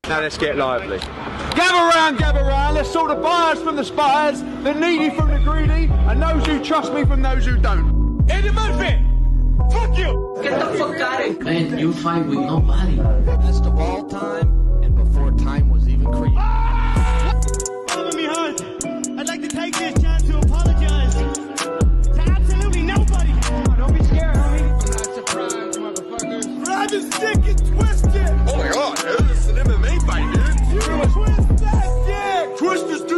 Now let's get lively. Gather round, let's sort the buyers from the spies, the needy from the greedy, and those who trust me from those who don't. Eddie Murphy! Fuck you! Get the fuck out of here! Man, you fight with nobody. Best of all time, and before time was even created. Follow me, Hunt. I'd like to take this chance to apologize to absolutely nobody. Oh, don't be scared, homie. I'm not surprised, motherfuckers. Grab his dick and twist it. Oh my god, dude, this is an MMA fight, dude. You twist that dick. Twist this dick!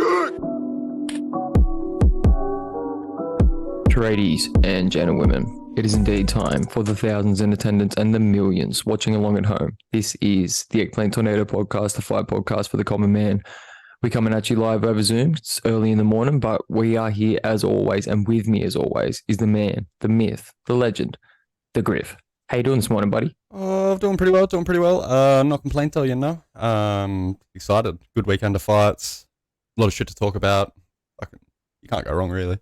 Ladies and gentlemen, it is indeed time for the thousands in attendance and the millions watching along at home. This is the Eggplant Tornado podcast, the fight podcast for the common man. We're coming at you live over Zoom. It's early in the morning, but we are here as always, and with me as always is the man, the myth, the legend, the Griff. How you doing this morning, buddy? Oh, I'm doing pretty well. Not complaining, though, you know. Excited. Good weekend of fights. A lot of shit to talk about. You can't go wrong, really.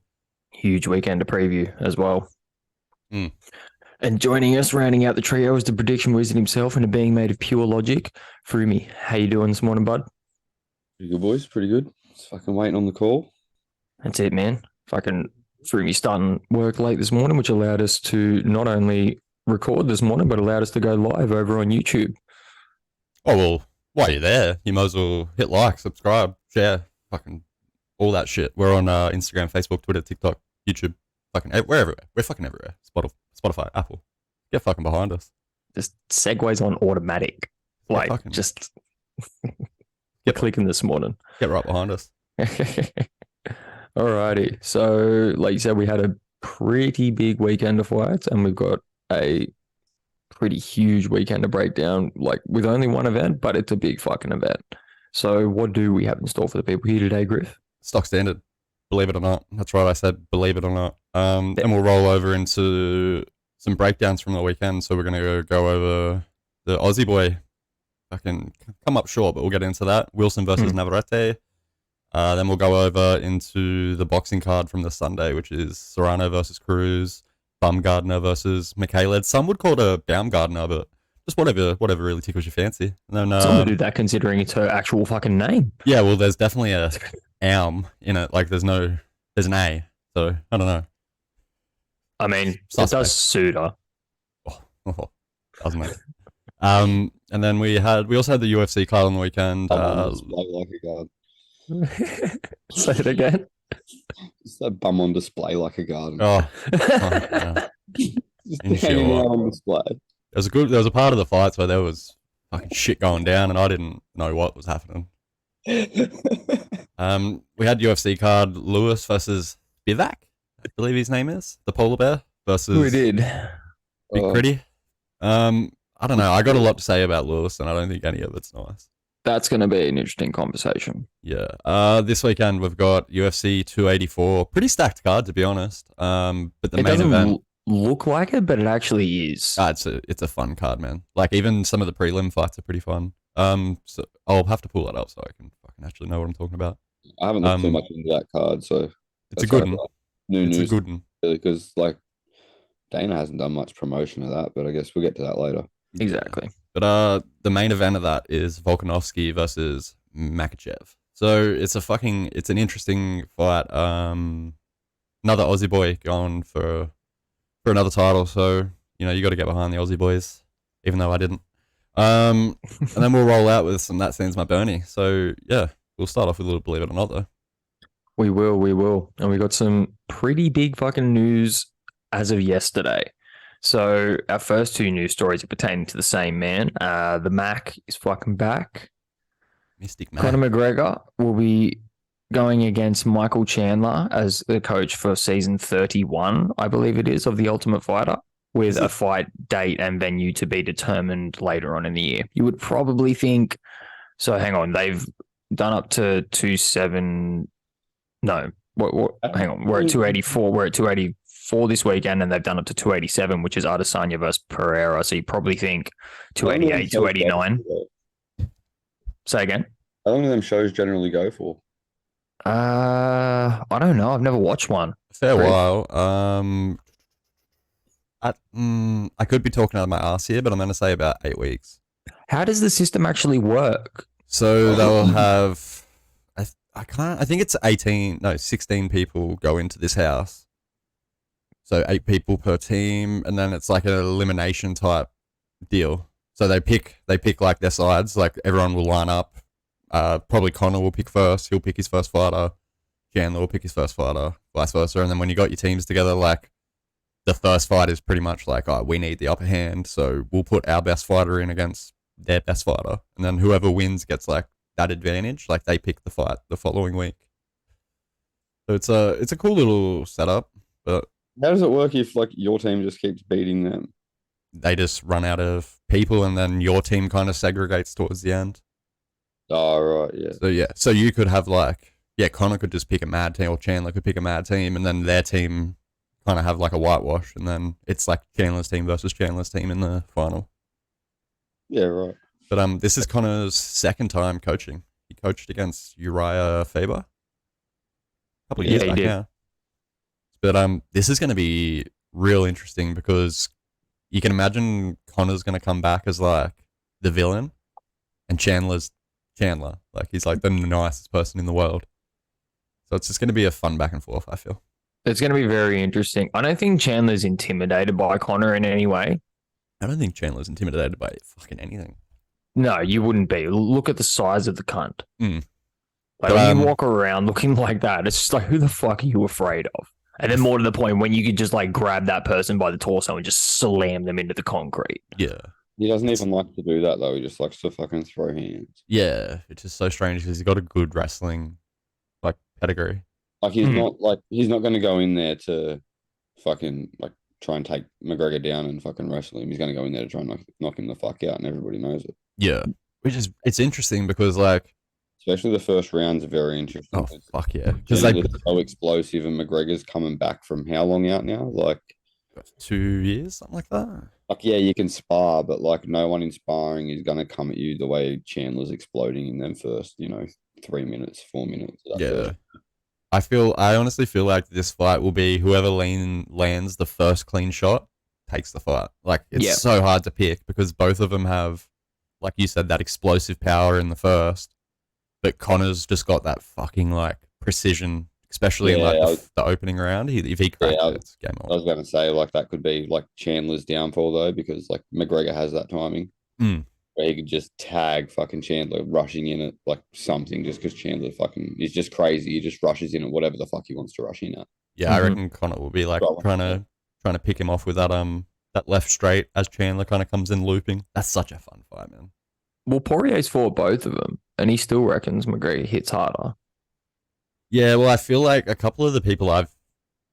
Huge weekend to preview as well. And joining us, rounding out the trio, is the prediction wizard himself and a being made of pure logic, Froomey. How you doing this morning, bud? Pretty good, boys. Pretty good. Just fucking waiting on the call. That's it, man. Fucking Froomey starting work late this morning, which allowed us to not only record this morning, but allowed us to go live over on YouTube. Oh, well, while you're there, you might as well hit like, subscribe, share, fucking all that shit. We're on Instagram, Facebook, Twitter, TikTok, YouTube. We're everywhere. We're fucking everywhere. Spotify, Apple. Get fucking behind us. Just segues on automatic. Like, just get clicking this morning. Get right behind us. Alrighty. So, like you said, we had a pretty big weekend of fights, and we've got a pretty huge weekend to break down, like with only one event, but it's a big fucking event. So what do we have in store for the people here today, Griff? Stock standard. Believe it or not. That's right, I said believe it or not. Then we'll roll over into some breakdowns from the weekend. So we're going to go over the Aussie boy. Fucking come up short, but we'll get into that. Wilson versus Navarette. Then we'll go over into the boxing card from the Sunday, which is Serrano versus Cruz, Baumgardner versus McGregor. Some would call it a Baumgardner, but just whatever really tickles your fancy. And then, some would do that considering it's her actual fucking name. Yeah, well, there's definitely a in it. Like, there's an A. So, I don't know. I mean, Suspect. It does suit her. Doesn't it? And then we also had the UFC card on the weekend. Display like a guard. Say it again. Just that bum on display like a garden. Yeah. Just hanging out on display. There was a part of the fights where there was fucking shit going down, and I didn't know what was happening. We had UFC card Lewis versus Spivac, I believe his name is, the polar bear versus We did. Big Pretty. I don't know. I got a lot to say about Lewis, and I don't think any of it's nice. That's going to be an interesting conversation. Yeah. This weekend we've got UFC 284. Pretty stacked card, to be honest. But the main event look like it, but it actually is. It's a fun card, man. Like, even some of the prelim fights are pretty fun. So I'll have to pull that up so I can fucking actually know what I'm talking about. I haven't looked too much into that card, so it's a good one. It's a good one because like Dana hasn't done much promotion of that, but I guess we'll get to that later. Exactly. But the main event of that is Volkanovski versus Makhachev. So it's an interesting fight. Another Aussie boy going for another title. So, you know, you got to get behind the Aussie boys, even though I didn't. And then we'll roll out with some That Scene's My Bernie. So yeah, we'll start off with a little Believe It or Not, though. We will. And we got some pretty big fucking news as of yesterday. So our first two news stories are pertaining to the same man. The Mack is fucking back. Mystic Mack. Conor McGregor will be going against Michael Chandler as the coach for season 31, I believe it is, of The Ultimate Fighter, with a fight date and venue to be determined later on in the year. You would probably think, so hang on, they've done up to 27, no, hang on, we're at 284, we're at 284 this weekend, and they've done up to 287, which is Adesanya versus Pereira, so you probably think 288, 289. Say again? How long do them shows generally go for? I don't know. I've never watched one. A fair while. I could be talking out of my ass here, but I'm going to say about 8 weeks. How does the system actually work? So they'll have, I think it's 16 people go into this house. So 8 people per team, and then it's like an elimination type deal. So they pick like their sides, like everyone will line up. Probably Connor will pick first. He'll pick his first fighter. Chandler will pick his first fighter, vice versa. And then when you got your teams together, like the first fight is pretty much like, oh, we need the upper hand, so we'll put our best fighter in against their best fighter, and then whoever wins gets like that advantage. Like they pick the fight the following week. So it's a cool little setup, but How does it work if like your team just keeps beating them? they just run out of people, and then your team kind of segregates towards the end. Oh, right, yeah. So yeah, so you could have like, yeah, Connor could just pick a mad team, or Chandler could pick a mad team, and then their team kind of have like a whitewash, and then it's like Chandler's team versus Chandler's team in the final. Yeah, right. But this is Connor's second time coaching. He coached against Uriah Faber a couple of years Yeah, he back did. now. But this is going to be real interesting because you can imagine Connor's going to come back as like the villain, and Chandler's Chandler. Like he's like the nicest person in the world. So it's just going to be a fun back and forth, I feel. It's going to be very interesting. I don't think Chandler's intimidated by Connor in any way. I don't think Chandler's intimidated by fucking anything. No, you wouldn't be. Look at the size of the cunt. Mm. Like But, when you walk around looking like that, it's just like, who the fuck are you afraid of? And then more to the point, when you could just like grab that person by the torso and just slam them into the concrete. Yeah. He doesn't even like to do that though. He just likes to fucking throw hands. Yeah. It's just so strange because he's got a good wrestling like pedigree. Like he's not going to go in there to fucking like try and take McGregor down and fucking wrestle him. He's going to go in there to try and knock him the fuck out, and everybody knows it. Yeah. It's interesting because like, Especially the first rounds are very interesting. oh fuck yeah, Because because like they're so explosive, and McGregor's coming back from how long out now? Like 2 years, something like that. yeah, you can spar, but like no one in sparring is going to come at you the way Chandler's exploding in them first, 3 minutes, 4 minutes. Yeah. I honestly feel like this fight will be whoever lands the first clean shot takes the fight. Like it's so hard to pick because both of them have, like you said, that explosive power in the first, but Connor's just got that fucking like precision, especially in like the opening round. If he cracks it, it's game I on. was going to say like that could be like Chandler's downfall though, because like McGregor has that timing. Where he could just tag fucking Chandler rushing in at like something just because Chandler fucking is just crazy. He just rushes in at whatever the fuck he wants to rush in at. Yeah, I reckon Connor will be like trying to pick him off with that left straight as Chandler kind of comes in looping. That's such a fun fight, man. Well, Poirier's fought both of them, and he still reckons McGregor hits harder. Yeah, well, I feel like a couple of the people I've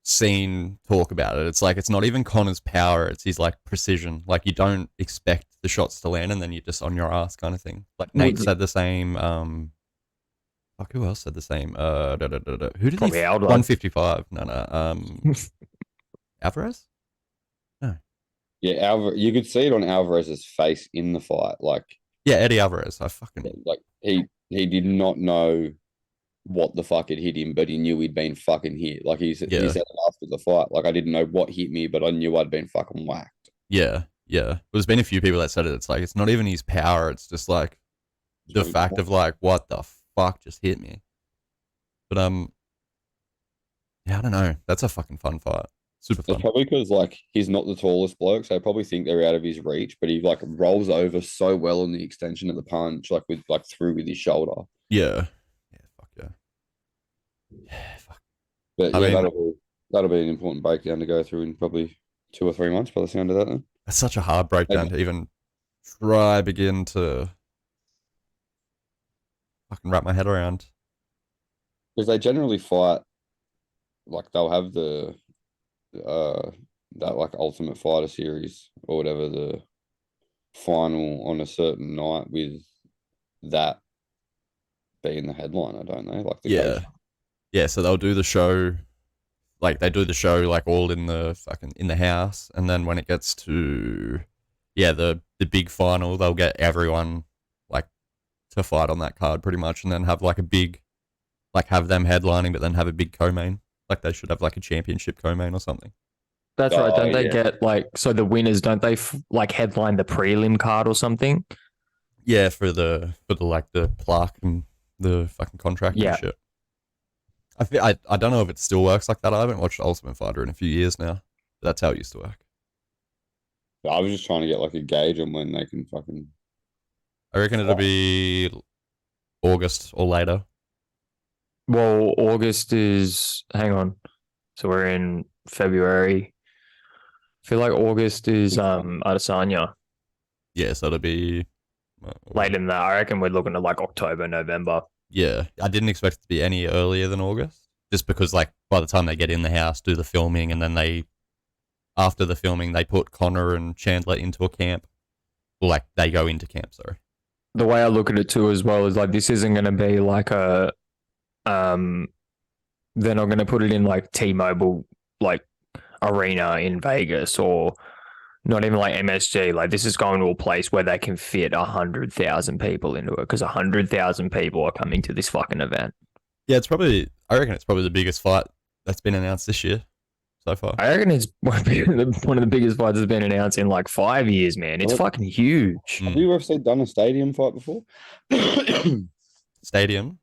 seen talk about it, it's like it's not even Connor's power, it's his like precision. Like you don't expect the shots to land and then you're just on your ass kind of thing. Like Nate said the same. Fuck, who else said the same? Who did Probably he? Aldo. 155. No. Alvarez? No. Yeah, you could see it on Alvarez's face in the fight. Like, yeah, Eddie Alvarez. I fucking like he did not know what the fuck had hit him, but he knew he'd been fucking hit. Like he said it after the fight. Like I didn't know what hit me, but I knew I'd been fucking whacked. Yeah. There's been a few people that said it. It's like it's not even his power. It's just like the fact of like what the fuck just hit me. But yeah, I don't know. That's a fucking fun fight. Super fun. It's probably because like he's not the tallest bloke, so I probably think they're out of his reach. But he like rolls over so well on the extension of the punch, like through with his shoulder. Yeah. Fuck yeah. Yeah, fuck. But that'll be an important breakdown to go through in probably 2 or 3 months by the sound of that. Then. That's such a hard breakdown to even begin to fucking wrap my head around. Because they generally fight, like they'll have the that like Ultimate Fighter series or whatever, the final on a certain night with that being the headliner, don't they? Like Yeah, so they'll do the show, like they do the show like all in the house, and then when it gets to the big final, they'll get everyone like to fight on that card pretty much, and then have like a big, like have them headlining, but then have a big co-main. Like they should have like a championship co-main or something. That's right. Don't they get like, so the winners, don't they like headline the prelim card or something? Yeah, for the like the plaque and the fucking contract Yeah. and shit. I don't know if it still works like that. I haven't watched Ultimate Fighter in a few years now. But that's how it used to work. I was just trying to get like a gauge on when they can fucking. I reckon it'll be August or later. Well, August is. Hang on. So we're in February. I feel like August is Adesanya. Yeah, so it'll be Later than that, I reckon we're looking at like October, November. Yeah, I didn't expect it to be any earlier than August, just because like by the time they get in the house, do the filming, and then after the filming, they put Connor and Chandler into a camp. Well, like they go into camp. Sorry. The way I look at it too, as well, is like this isn't going to be like a, they're not going to put it in like T-Mobile like arena in Vegas or not even like MSG. Like this is going to a place where they can fit 100,000 people into it because 100,000 people are coming to this fucking event. Yeah, I reckon it's probably the biggest fight that's been announced this year so far. I reckon it's one of the biggest fights that's been announced in like 5 years, man. It's fucking huge. Have you ever done a stadium fight before? Stadium?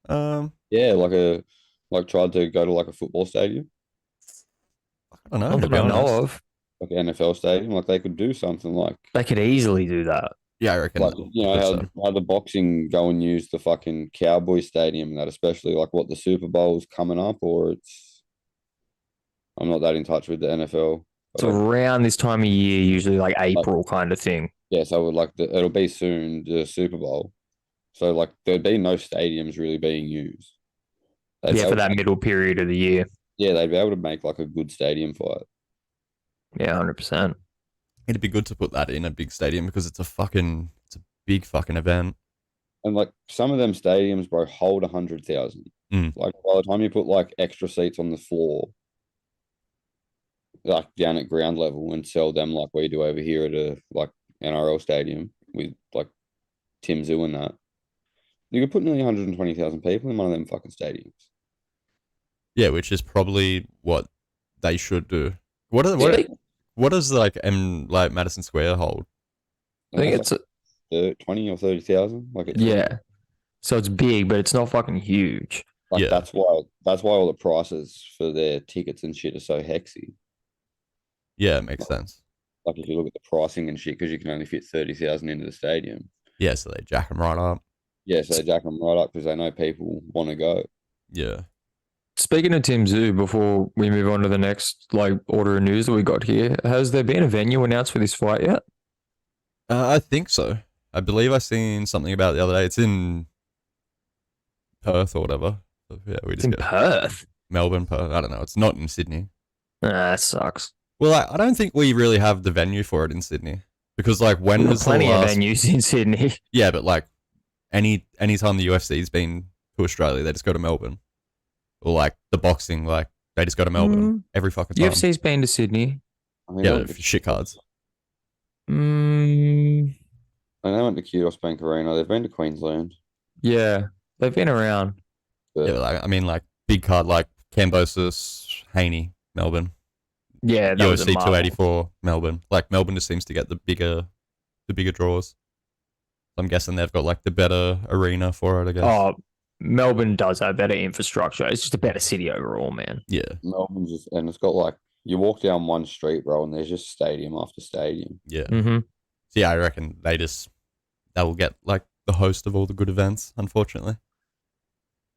Yeah, like tried to go to like a football stadium, I don't know. Not To that be I know honest. of. like an NFL stadium. Like they could do something like They could easily do that. Yeah, I reckon. like you know how the boxing go and use the fucking Cowboy Stadium and that, especially like what the Super Bowl's coming up, or it's. I'm not that in touch with the NFL. It's around this time of year, usually like April kind of thing. Yeah, so like it'll be soon the Super Bowl, so like there'd be no stadiums really being used. For that middle period of the year. Yeah, they'd be able to make like a good stadium fight. Yeah, 100%. It'd be good to put that in a big stadium because it's a big fucking event. And like some of them stadiums, bro, hold 100,000. Like by the time you put like extra seats on the floor, like down at ground level, and sell them like we do over here at a like NRL stadium with like Tim Zoo and that, you could put nearly 120,000 people in one of them fucking stadiums. Yeah, which is probably what they should do. What does like Madison Square hold? I think it's 20 or 30,000. Like yeah. So it's big, but it's not fucking huge. Like Yeah. that's why all the prices for their tickets and shit are so hexy. Yeah, it makes sense. Like if you look at the pricing and shit, because you can only fit 30,000 into the stadium. Yeah, so they jack them right up. Yeah, so they jack them right up because they know people want to go. Yeah. Speaking of Tim Zoo, before we move on to the next like order of news that we got here, has there been a venue announced for this fight yet? I think so. I believe I seen something about it the other day. It's in Perth or whatever. So, yeah, we It's just in go Perth. Melbourne, Perth. I don't know. It's not in Sydney. That sucks. Well, I don't think we really have the venue for it in Sydney because, like, when There's was the plenty of last? venues in Sydney. Yeah, but like, any time the UFC's been to Australia, they just go to Melbourne. Or like the boxing, like they just go to Melbourne every fucking time. UFC's been to Sydney. I mean, Yeah, for shit cards. And they went to Kudos Bank Arena. They've been to Queensland. Yeah, they've been around. But Yeah, but like, I mean, like big card like Cambosis, Haney, Melbourne. Yeah, that was a UFC marvel. 284, Melbourne. Like Melbourne just seems to get the bigger draws. I'm guessing they've got like the better arena for it, I guess. Oh, Melbourne does have better infrastructure. It's just a better city overall, man. Yeah. Melbourne's just, and it's got like, you walk down one street, bro, and there's just stadium after stadium. Yeah. Mm-hmm. So yeah, I reckon they will get like the host of all the good events, unfortunately.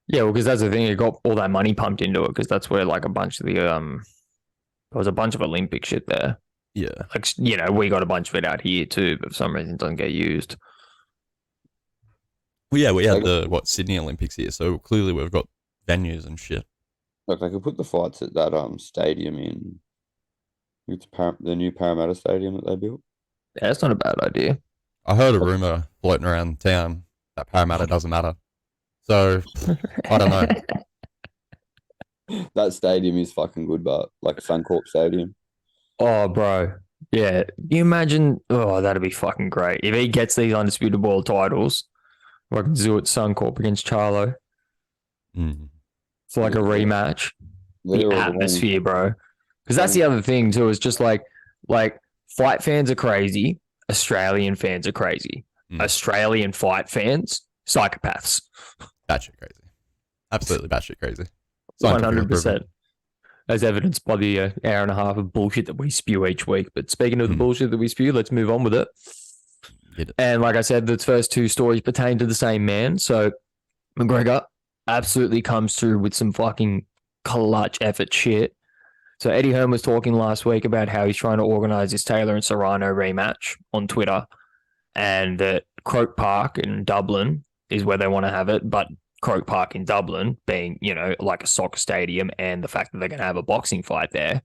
Yeah, well, because that's the thing. It got all that money pumped into it because that's where like a bunch of the there was a bunch of Olympic shit there. Yeah. Like, you know, we got a bunch of it out here too, but for some reason it doesn't get used. Well, yeah, we had the Sydney Olympics here, so clearly we've got venues and shit. Like they could put the fights at that stadium in it's the new Parramatta Stadium that they built. Yeah, that's not a bad idea. I heard a rumor floating around town that Parramatta doesn't matter. So I don't know. That stadium is fucking good, but like Suncorp Stadium. Oh, bro. Yeah. Can you imagine? Oh, that'd be fucking great. If he gets these undisputed world titles, like do it Suncorp against Charlo. It's like a rematch. The atmosphere, bro. Because that's the other thing too. Is just like fight fans are crazy. Australian fans are crazy. Australian fight fans, psychopaths. Batshit crazy. Absolutely batshit crazy. 100%. As evidenced by the hour and a half of bullshit that we spew each week. But speaking of the bullshit that we spew, let's move on with it. And like I said, the first two stories pertain to the same man. So McGregor absolutely comes through with some fucking clutch effort shit. So Eddie Hearn was talking last week about how he's trying to organise this Taylor and Serrano rematch on Twitter, and that Croke Park in Dublin is where they want to have it, but Croke Park in Dublin being, you know, like a soccer stadium, and the fact that they're going to have a boxing fight there.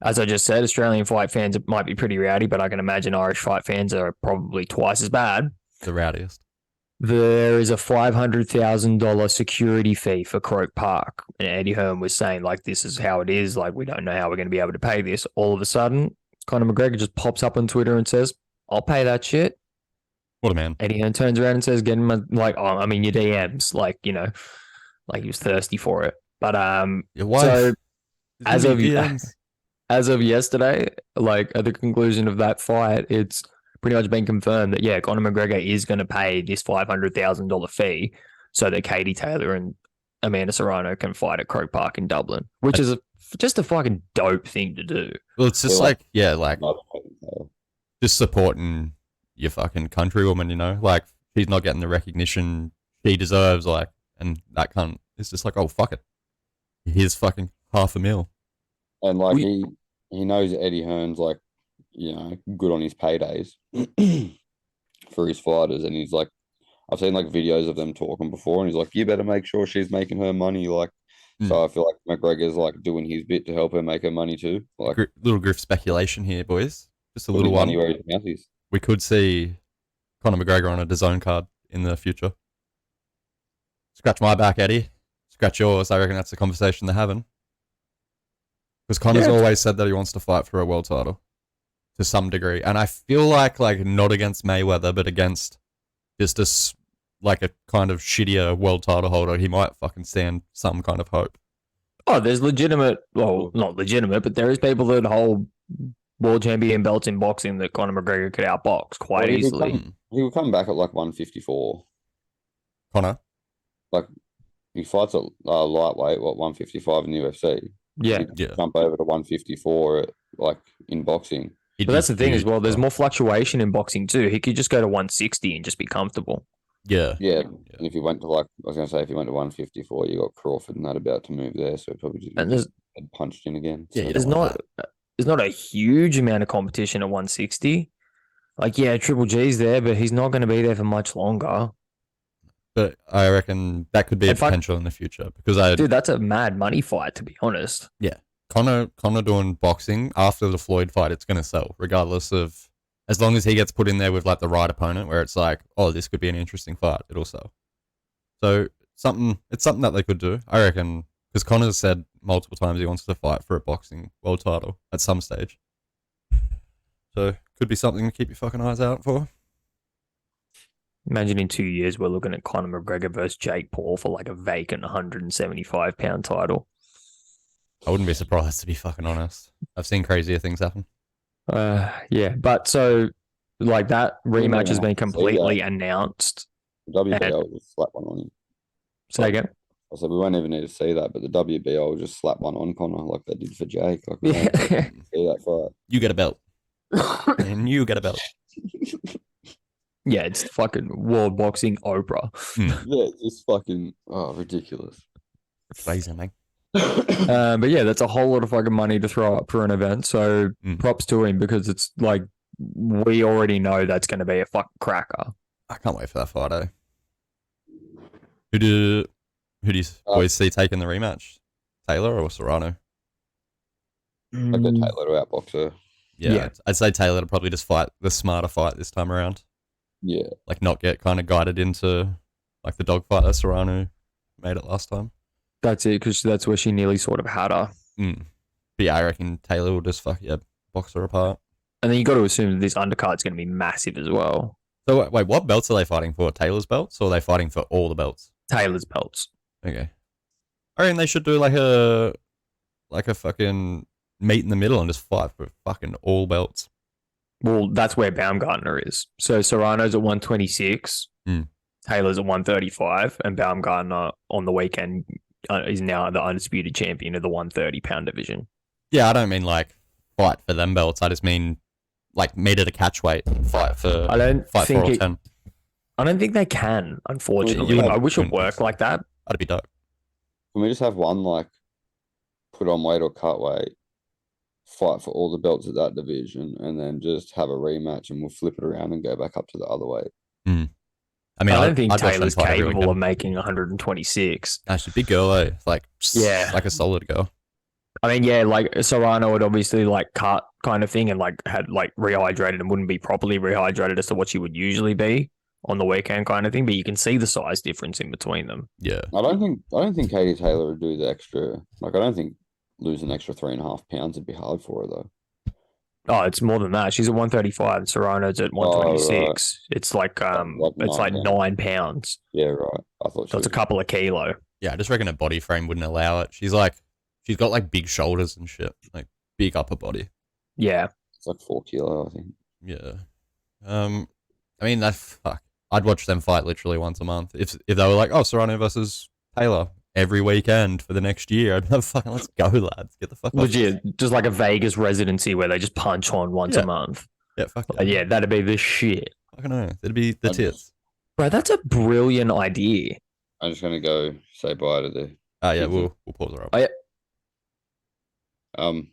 As I just said, Australian fight fans might be pretty rowdy, but I can imagine Irish fight fans are probably twice as bad. The rowdiest. There is a $500,000 security fee for Croke Park. And Eddie Hearn was saying, like, this is how it is. Like, we don't know how we're going to be able to pay this. All of a sudden, Conor McGregor just pops up on Twitter and says, I'll pay that shit. What a man. Eddie Hearn turns around and says, get him, like, oh, I mean, your DMs. Like, you know, like he was thirsty for it. But, your wife. So, as of yesterday, like, at the conclusion of that fight, it's pretty much been confirmed that, yeah, Conor McGregor is going to pay this $500,000 fee so that Katie Taylor and Amanda Serrano can fight at Croke Park in Dublin, which is just a fucking dope thing to do. Well, it's just like just supporting your fucking countrywoman, you know? Like, she's not getting the recognition she deserves, like, and that cunt is just like, oh, fuck it. Here's fucking $500,000. And, like, he knows Eddie Hearn's, like, you know, good on his paydays for his fighters, and he's like, I've seen like videos of them talking before, and he's like, you better make sure she's making her money, like. So I feel like McGregor's like doing his bit to help her make her money too. Like, little Griff speculation here, boys. Just a little one. Where his mouth is. We could see Conor McGregor on a DAZN card in the future. Scratch my back, Eddie. Scratch yours. I reckon that's the conversation they're having. Because Conor's always said that he wants to fight for a world title. To some degree, and I feel like not against Mayweather, but against just a kind of shittier world title holder, he might fucking stand some kind of hope. Oh, there's legitimate, well, not legitimate, but there is people that hold world champion belts in boxing that Conor McGregor could outbox quite easily. He would come back at like 154. Conor, like he fights at lightweight, 155 in the UFC. Yeah, jump over to 154 like in boxing. But that's the thing as well. There's more fluctuation in boxing too. He could just go to 160 and just be comfortable. Yeah. And if you went to if you went to 154, you got Crawford and that about to move there, so probably just had punched in again. Yeah, so there's not a huge amount of competition at 160. Like, yeah, Triple G's there, but he's not going to be there for much longer. But I reckon that could be a potential in the future because dude, that's a mad money fight, to be honest. Yeah. Conor doing boxing after the Floyd fight, it's going to sell, regardless of, as long as he gets put in there with like the right opponent where it's like, oh, this could be an interesting fight, it'll sell. So it's something that they could do, I reckon, because Conor's said multiple times he wants to fight for a boxing world title at some stage. So could be something to keep your fucking eyes out for. Imagine in 2 years we're looking at Conor McGregor versus Jake Paul for like a vacant 175-pound title. I wouldn't be surprised, to be fucking honest. I've seen crazier things happen. Yeah, but so like that rematch has been completely announced. WBO will just slap one on him. Say again? I said we won't even need to see that, but the WBO will just slap one on Conor like they did for Jake. Like, we don't see that fight. You get a belt. And you get a belt. Yeah, it's fucking world boxing Oprah. Yeah, it's just fucking ridiculous. Crazy, man. But yeah, that's a whole lot of fucking money to throw up for an event. So props to him because it's like we already know that's going to be a fucking cracker. I can't wait for that fight, eh? Who do you always see taking the rematch? Taylor or Serrano? I'd go Taylor to outbox her. Yeah. I'd say Taylor to probably just fight the smarter fight this time around. Yeah. Like not get kind of guided into like the dogfight that Serrano made it last time. That's it, because that's where she nearly sort of had her. But yeah, I reckon Taylor will just box her apart. And then you got to assume that this undercard's going to be massive as well. So wait, what belts are they fighting for? Taylor's belts, or are they fighting for all the belts? Taylor's belts. Okay. I reckon they should do like a fucking meet in the middle and just fight for fucking all belts. Well, that's where Baumgardner is. So Serrano's at 126, Taylor's at 135, and Baumgardner on the weekend is now the undisputed champion of the 130-pound division. Yeah, I don't mean like fight for them belts. I just mean like meter to catch weight fight for. I don't fight think for all it, 10. I don't think they can, unfortunately. Well, I wish it worked like that. That'd be dope. Can we just have one like put on weight or cut weight, fight for all the belts at that division, and then just have a rematch, and we'll flip it around and go back up to the other weight. I mean, I don't think I'd watch them Taylor's fight every capable weekend. of making 126. No, she's a big girl, eh? Like, Yeah. like a solid girl. I mean, yeah, like Serrano would obviously like cut kind of thing and like had like rehydrated and wouldn't be properly rehydrated as to what she would usually be on the weekend kind of thing. But you can see the size difference in between them. Yeah. I don't think Katie Taylor would do the extra. Like, I don't think losing an extra 3.5 pounds would be hard for her though. Oh, it's more than that. She's at 135. Serrano's at 126. Right. It's like it's like 9 pounds. Yeah, right. I thought So it's a couple of kilo. Yeah, I just reckon her body frame wouldn't allow it. She's got like big shoulders and shit, like big upper body. Yeah. It's like 4 kilo, I think. Yeah. I mean, fuck. I'd watch them fight literally once a month. If they were like, oh, Serrano versus Taylor every weekend for the next year, I'd be like, fucking, let's go, lads. Get the fuck off. Legit. Just like a Vegas residency where they just punch on once a month. Yeah, fuck Yeah, that'd be the shit. I don't know. That'd be the tits. Bro, that's a brilliant idea. I'm just gonna go say bye to the. Yeah, we'll pause her up. Oh, yeah. Oh,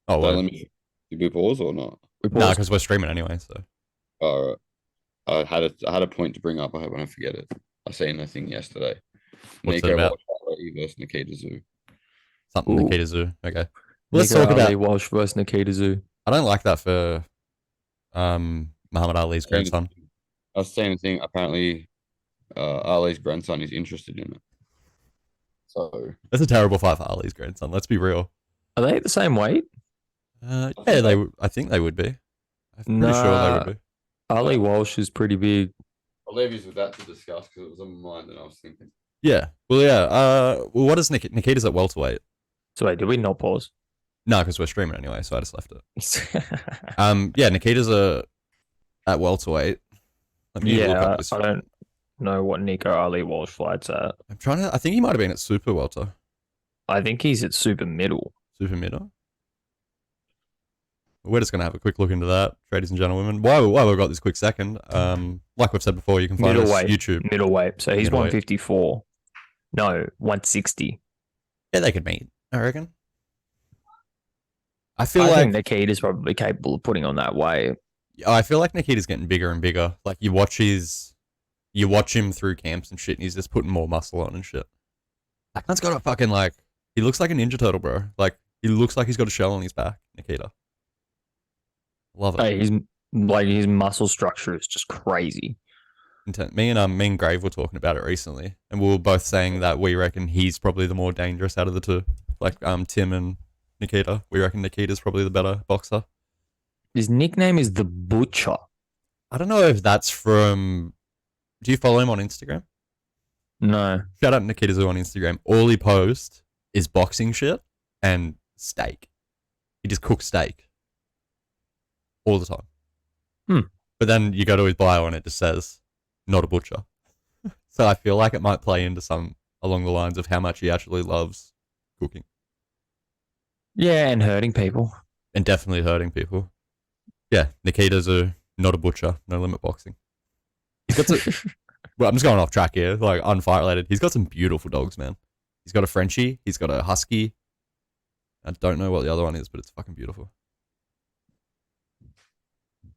Well, well. let me. Did we pause or not? No, because we're streaming anyway, so. All right. I had a point to bring up. I hope I don't forget it. I seen a thing yesterday. What's Nico it about? Walsh versus Nikita Zoo. Something Ooh. Nikita Zoo. Okay. Let's Nico talk about. Ali Walsh versus Nikita Zoo. I don't like that for Muhammad Ali's grandson. I was saying the thing. Apparently, Ali's grandson is interested in it. So That's a terrible fight for Ali's grandson. Let's be real. Are they at the same weight? Yeah, I think they would be. I'm pretty sure they would be. Ali Walsh is pretty big. I'll leave you with that to discuss because it was on my mind and I was thinking. Yeah. Well, yeah. Well, what is Nikita's at welterweight? So wait, did we not pause? No, because we're streaming anyway, so I just left it. Yeah, Nikita's at welterweight. Let me look up this I don't know what Nico Ali Walsh fights at. I think he might have been at super welter. I think he's at super middle. Super middle. We're just gonna have a quick look into that, ladies and gentlemen. While we've got this quick second, like we've said before, you can find us YouTube. Middleweight. So he's Middleweight. 154. No, 160. Yeah, they could meet, I reckon. I I feel like think Nikita's probably capable of putting on that weight. I feel like Nikita's getting bigger and bigger. Like you watch him through camps and shit, and he's just putting more muscle on and shit. That man's got a fucking he looks like a Ninja Turtle, bro. Like he looks like he's got a shell on his back, Nikita. Love it. Hey, his muscle structure is just crazy. Me and Grave were talking about it recently, and we were both saying that we reckon he's probably the more dangerous out of the two. Like Tim and Nikita, we reckon Nikita's probably the better boxer. His nickname is the Butcher. I don't know if that's from. Do you follow him on Instagram? No. Shout out Nikita Zoo on Instagram. All he posts is boxing shit and steak. He just cooks steak all the time. But then you go to his bio and it just says, not a butcher. So I feel like it might play into some along the lines of how much he actually loves cooking. Yeah, and hurting people. And definitely hurting people. Yeah, Nikita Zoo, not a butcher, no limit boxing. He's got some, well, I'm just going off track here, like unfight related. He's got some beautiful dogs, man. He's got a Frenchie, he's got a Husky. I don't know what the other one is, but it's fucking beautiful.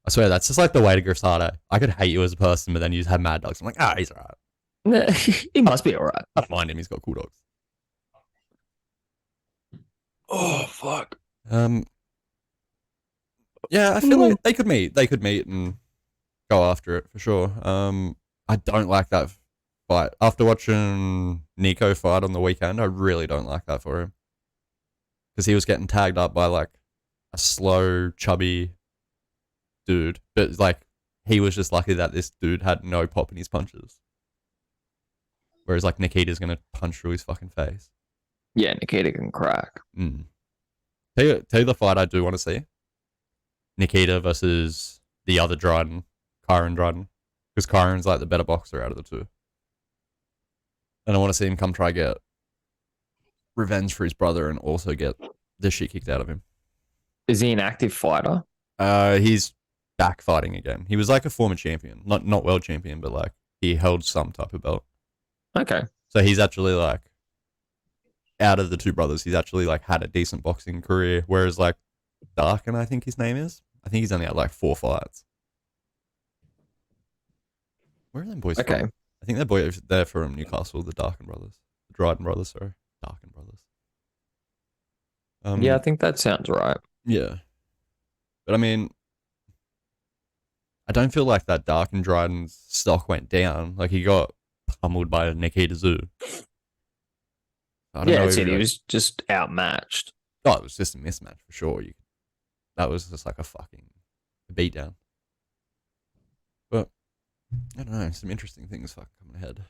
I swear, that's just like the way to Griff's heart, eh? I could hate you as a person, but then you just have mad dogs. I'm like, he's alright. He must be alright. I don't mind him, he's got cool dogs. Oh, fuck. Yeah, I feel like they could meet and go after it for sure. I don't like that fight. After watching Nico fight on the weekend, I really don't like that for him. Because he was getting tagged up by like a slow, chubby dude. But like, he was just lucky that this dude had no pop in his punches. Whereas like Nikita's going to punch through his fucking face. Yeah, Nikita can crack. Tell you the fight I do want to see. Nikita versus the other Dryden, Kyron Dryden, because Kyron's like the better boxer out of the two. And I want to see him come try get revenge for his brother and also get the shit kicked out of him. Is he an active fighter? He's back fighting again. He was like a former champion, not world champion, but like he held some type of belt. Okay. So he's actually like, out of the two brothers, he's actually like had a decent boxing career. Whereas like Darkin, I think his name is. I think he's only had like 4 fights. Where are them boys Okay. from? I think they're from Newcastle, the Darkin brothers. The Dryden brothers, sorry. Darkin brothers. Yeah, I think that sounds right. Yeah. But I mean, I don't feel like that Darkin Dryden's stock went down. Like he got pummeled by Nikita Tszyu. Yeah, that's it. He was just outmatched. Oh, it was just a mismatch for sure. That was just like a fucking beatdown. But I don't know, some interesting things fucking coming ahead.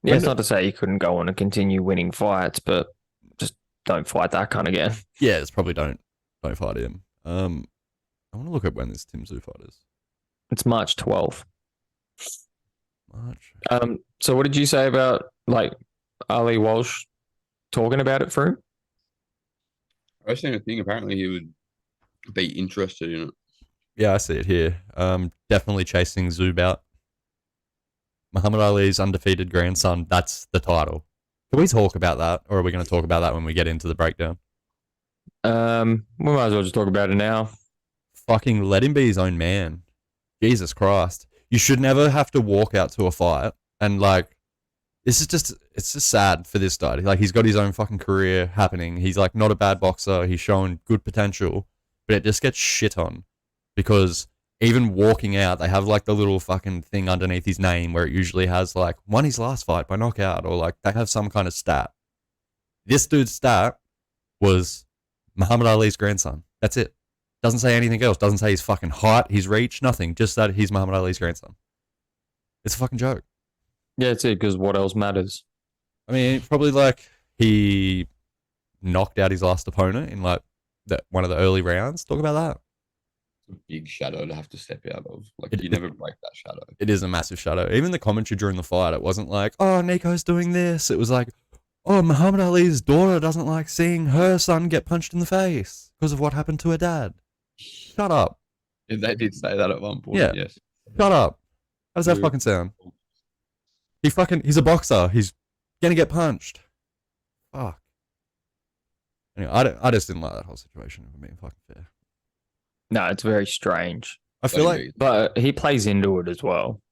Yeah, it's not to say you couldn't go on and continue winning fights, but just don't fight that cunt again. Yeah, it's probably don't fight him. I want to look at when this Tim Tszyu fight is. It's March 12th. March. So what did you say about like Ali Walsh talking about it, Froome? I seen a thing. Apparently, he would be interested in it. Yeah, I see it here. Definitely chasing Tszyu bout. Muhammad Ali's undefeated grandson. That's the title. Can we talk about that, or are we going to talk about that when we get into the breakdown? We might as well just talk about it now. Fucking let him be his own man. Jesus Christ. You should never have to walk out to a fight and like, it's just sad for this guy. Like he's got his own fucking career happening. He's like not a bad boxer. He's shown good potential, but it just gets shit on because even walking out, they have like the little fucking thing underneath his name where it usually has like won his last fight by knockout or like they have some kind of stat. This dude's stat was Muhammad Ali's grandson. That's it. Doesn't say anything else. Doesn't say his fucking height, his reach, nothing. Just that he's Muhammad Ali's grandson. It's a fucking joke. Yeah, it's it, because what else matters? I mean, probably like he knocked out his last opponent in like one of the early rounds. Talk about that. It's a big shadow to have to step out of. Like you never break that shadow. It is a massive shadow. Even the commentary during the fight, it wasn't like, oh, Nico's doing this. It was like, oh, Muhammad Ali's daughter doesn't like seeing her son get punched in the face because of what happened to her dad. Shut up. Yeah, they did say that at one point. Yeah. Yes. Shut up. How does that fucking sound? He's a boxer. He's gonna get punched. Fuck. Anyway, I just didn't like that whole situation, if I'm being fucking fair. No, it's very strange. I feel like, but he plays into it as well.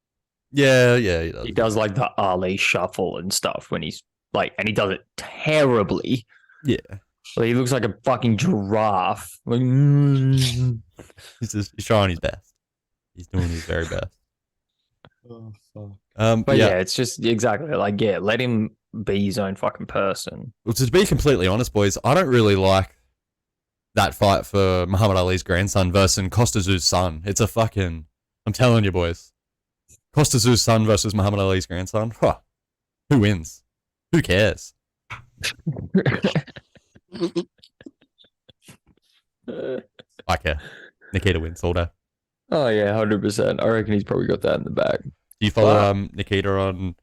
yeah, he does. He does like the Ali shuffle and stuff when he's like, and he does it terribly. Yeah. Like, he looks like a fucking giraffe. Like, He's trying his best. He's doing his very best. Oh fuck. But yeah, it's just exactly like, yeah, let him be his own fucking person. Well, to be completely honest, boys, I don't really like that fight for Muhammad Ali's grandson versus Costa Tszyu's son. It's a fucking, I'm telling you, boys. Costa Tszyu's son versus Muhammad Ali's grandson. Huh. Who wins? Who cares? I care. Nikita wins all day. Oh yeah, 100%. I reckon he's probably got that in the bag. Do you follow Nikita on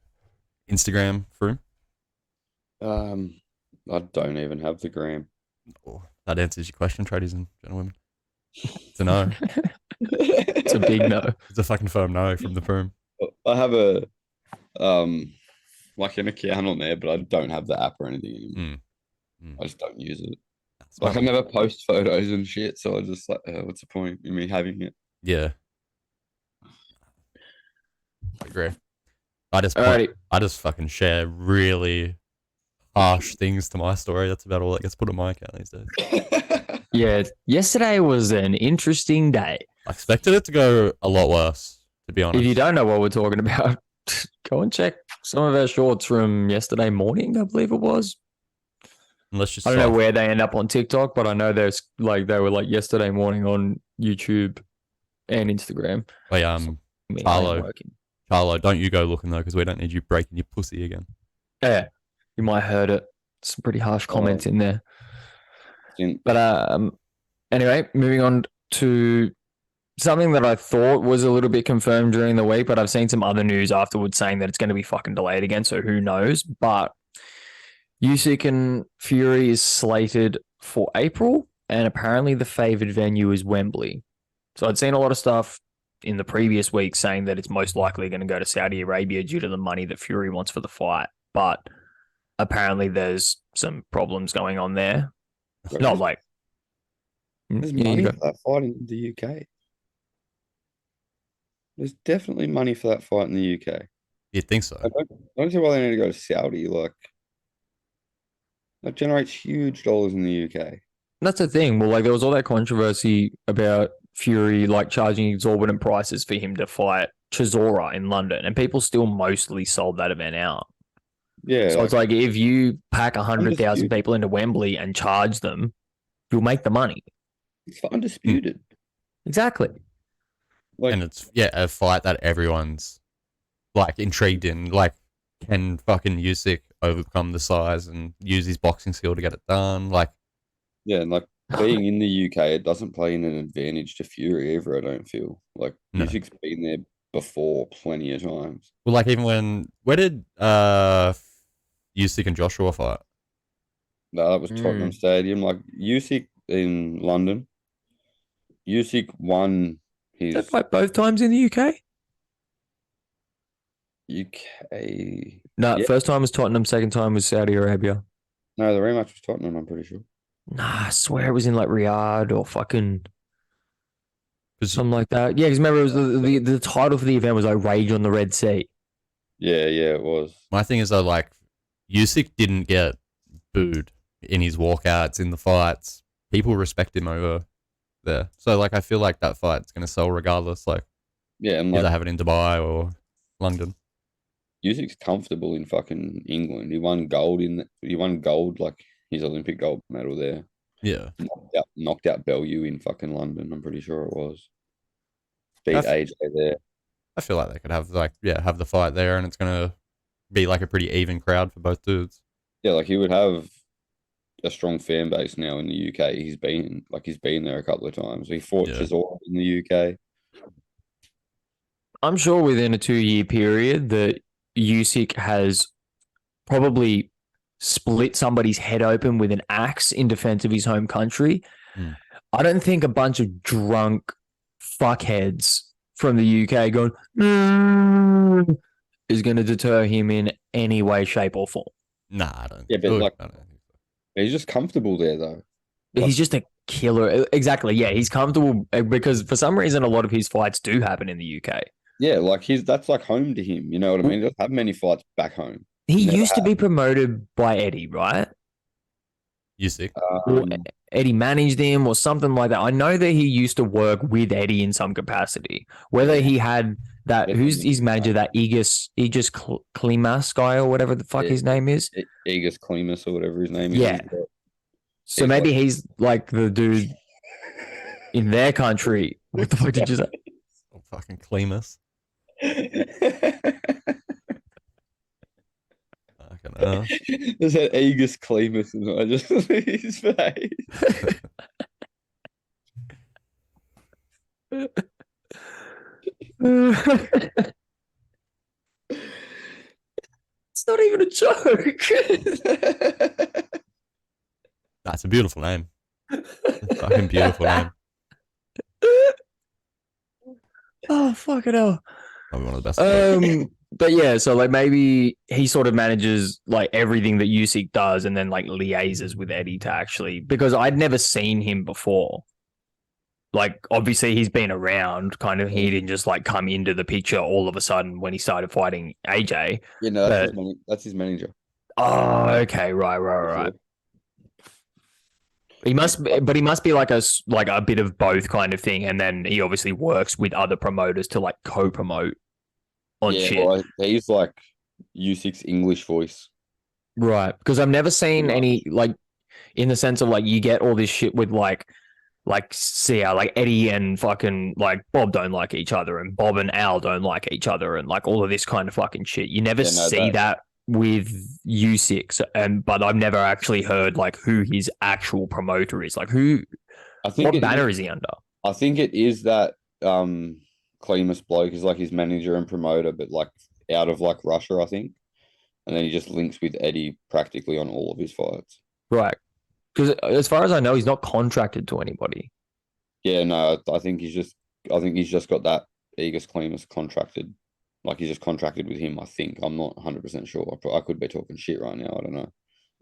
Instagram, Froome? I don't even have the gram. Oh, that answers your question, ladies and gentlemen. It's a no. It's a big no. It's a fucking firm no from the Froome. I have a like an account on there, but I don't have the app or anything anymore. I just don't use it. Like I never post photos and shit, so I just like, what's the point in me having it? Yeah. I agree. I just fucking share really harsh things to my story. That's about all that gets put on my account these days. Yeah, yesterday was an interesting day. I expected it to go a lot worse, to be honest. If you don't know what we're talking about, go and check some of our shorts from yesterday morning, I believe it was. Let's just I don't know where they end up on TikTok, but I know there's like they were like yesterday morning on YouTube and Instagram. Wait, Carlo, don't you go looking though, because we don't need you breaking your pussy again. Yeah, you might have heard it. Some pretty harsh comments in there. But anyway, moving on to something that I thought was a little bit confirmed during the week, but I've seen some other news afterwards saying that it's going to be fucking delayed again, so who knows? But Usyk and Fury is slated for April, and apparently the favoured venue is Wembley. So I'd seen a lot of stuff in the previous week saying that it's most likely going to go to Saudi Arabia due to the money that Fury wants for the fight, but apparently there's some problems going on there. Not like... There's money for that fight in the UK. There's definitely money for that fight in the UK. You'd think so. I don't see why they need to go to Saudi. Like, that generates huge dollars in the UK. That's the thing. Well, like there was all that controversy about Fury like charging exorbitant prices for him to fight Chisora in London, and people still mostly sold that event out. Yeah. So it's like if you pack 100,000 people into Wembley and charge them, you'll make the money. It's for undisputed. Exactly. Like, And it's a fight that everyone's like intrigued in. Like, can fucking Usyk overcome the size and use his boxing skill to get it done? Like, yeah, and like being in the UK, it doesn't play in an advantage to Fury either. I don't feel like No. Usyk's been there before plenty of times. well, like even where did Usyk and Joshua fight? No, that was Tottenham Stadium. Like Usyk in London, Usyk won his They fight both times in the UK? UK. No, Yeah. first time was Tottenham, second time was Saudi Arabia. No, the rematch was Tottenham. I'm pretty sure. Nah, I swear it was in like Riyadh or fucking 'Cause- something like that. Yeah, because remember it was the title for the event was like Rage on the Red Sea. Yeah, it was. My thing is though, like Usyk didn't get booed in his walkouts in the fights. People respect him over there, so like I feel like that fight's gonna sell regardless. Like, Yeah, and either like have it in Dubai or London. Usyk's comfortable in fucking England. He won gold like his Olympic gold medal there. Yeah, Knocked out Bellew in fucking London. I'm pretty sure it was. Beat I've- AJ there. I feel like they could have have the fight there, and it's gonna be like a pretty even crowd for both dudes. Yeah, like he would have a strong fan base now in the UK. He's been there a couple of times. He fought Yeah. Chisora in the UK. I'm sure within a 2-year period that Usyk has probably split somebody's head open with an axe in defense of his home country. Mm. I don't think a bunch of drunk fuckheads from the UK going is going to deter him in any way, shape, or form. Nah, I don't. Yeah, but Look, like- I don't think so. He's just comfortable there though. He's just a killer. Exactly. Yeah, he's comfortable because for some reason a lot of his fights do happen in the UK. Yeah, like that's like home to him. You know what I mean? He doesn't have many fights back home. He Never used to be promoted by Eddie, right? Usyk. Or Eddie managed him or something like that. I know that he used to work with Eddie in some capacity. Whether he had that, who's his manager, that Aegis Klimas guy or whatever the fuck Yeah. his name is. Aegis Klimas or whatever his name is. Yeah. So He's maybe like- he's like the dude in their country. What the fuck did you say? Oh, fucking Clemus. Fucking There's that Aegis Klimas and I just his face. It's not even a joke. That's a beautiful name. Fucking beautiful name. Oh, fucking hell. Probably one of the best. But yeah, so like maybe he sort of manages like everything that Usyk does and then like liaises with Eddie to actually, because I'd never seen him before. Like obviously he's been around, kind of, he didn't just like come into the picture all of a sudden when he started fighting AJ. Yeah, no, that's his manager. Oh, okay, right. He must be like a bit of both kind of thing, and then he obviously works with other promoters to like co-promote on shit. Well, he's like Usyk's English voice. Right, because I've never seen any like in the sense of like you get all this shit with like see how like Eddie and fucking like Bob don't like each other and Bob and Al don't like each other and like all of this kind of fucking shit. You never see that with Usyk, but I've never actually heard like who his actual promoter is. Like what banner is he under? I think it is that Klimas bloke is like his manager and promoter, but like out of like Russia, I think. And then he just links with Eddie practically on all of his fights. Right. Because as far as I know, he's not contracted to anybody. Yeah, no, I think he's just got that Aegis Klimas contracted. Like he's just contracted with him, I think. I'm not 100% sure. I could be talking shit right now. I don't know.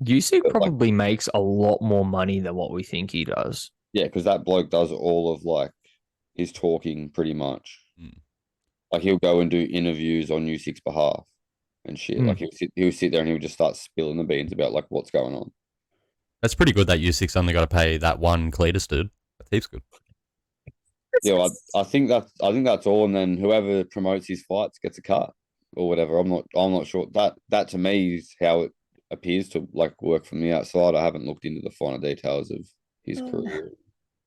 Usyk But, like, probably makes a lot more money than what we think he does. yeah, because that bloke does all of like his talking pretty much. Like he'll go and do interviews on Usyk's behalf and shit. Like he'll sit there and he'll just start spilling the beans about like what's going on. That's pretty good that Usyk's only got to pay that one Cletus dude. That's heaps good. Yeah, well, I think that's all, and then whoever promotes his fights gets a cut or whatever. I'm not sure. That to me is how it appears to like work from the outside. I haven't looked into the finer details of his career.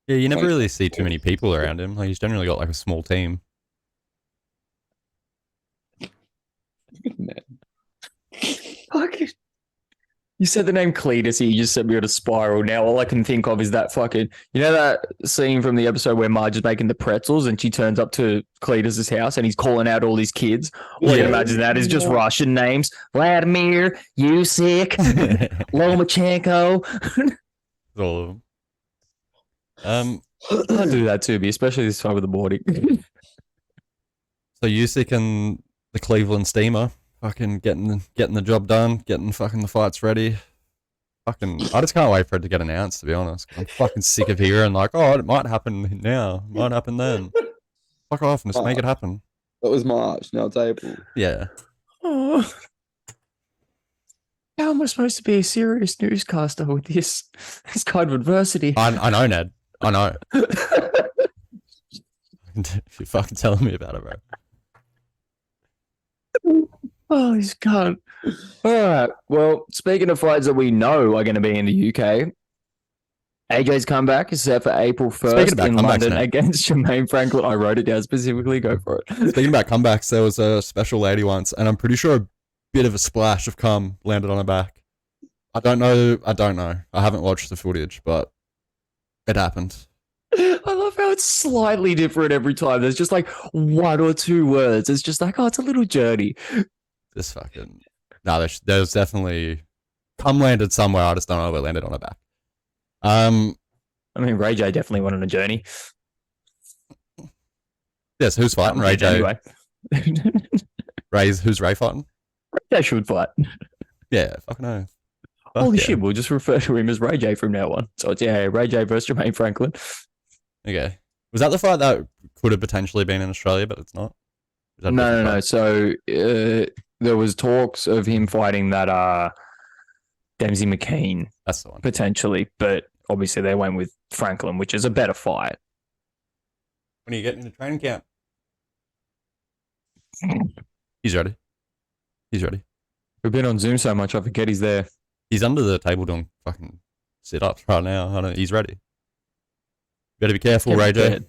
Yeah, you never really see too many people around him. Like he's generally got like a small team. Fucking. You said the name Cletus, you just sent me on a spiral. Now all I can think of is that fucking, you know that scene from the episode where Marge is making the pretzels and she turns up to Cletus's house and he's calling out all his kids? All I can imagine that is just Russian names. Vladimir, Usyk, Lomachenko. All of them. I'll do that to me, especially this time of the morning. So Usyk and the Cleveland Steamer fucking getting the job done, getting fucking the fights ready. Fucking, I just can't wait for it to get announced, to be honest. I'm fucking sick of hearing like, oh, it might happen now, it might happen then. Fuck off and just make it happen. That was March, now it's April. Yeah. Oh. How am I supposed to be a serious newscaster with this kind of adversity? I know, Ned. I know. You're fucking telling me about it, bro. Oh, he's cunt. All right. Well, speaking of fights that we know are going to be in the UK, AJ's comeback is set for April 1st in London against Jermaine Franklin. I wrote it down specifically. Go for it. Speaking about comebacks, there was a special lady once, and I'm pretty sure a bit of a splash of cum landed on her back. I don't know. I haven't watched the footage, but it happened. I love how it's slightly different every time. There's just like one or two words. It's just like, oh, it's a little journey. This fucking... No, there's definitely... Cum landed somewhere, I just don't know where it landed on her back. I mean, Ray J definitely went on a journey. Yes, who's fighting? Ray J. Anyway. Who's Ray fighting? Ray J should fight. Yeah, fucking no. Holy shit, we'll just refer to him as Ray J from now on. So it's, yeah, Ray J versus Jermaine Franklin. Okay. Was that the fight that could have potentially been in Australia, but it's not? No. So there was talks of him fighting that Dempsey McKean. That's the one. Potentially, but obviously they went with Franklin, which is a better fight. When are you getting into training camp? He's ready. We've been on Zoom so much, I forget he's there. He's under the table doing fucking sit-ups right now. He's ready. Better be careful, Ray J.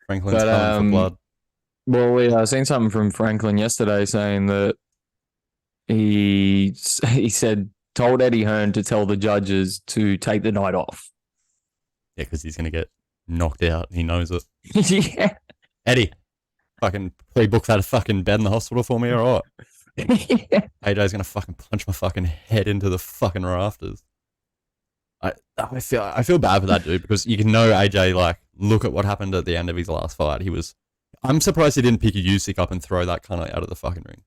Franklin's coming for blood. Well, we seen something from Franklin yesterday saying that he told Eddie Hearn to tell the judges to take the night off. Yeah, because he's gonna get knocked out. He knows it. Yeah. Eddie, fucking pre-book that fucking bed in the hospital for me, or what? Yeah. AJ's gonna fucking punch my fucking head into the fucking rafters. I feel bad for that dude because you can know AJ, like, look at what happened at the end of his last fight. I'm surprised he didn't pick a Usyk up and throw that cunt out of the fucking ring.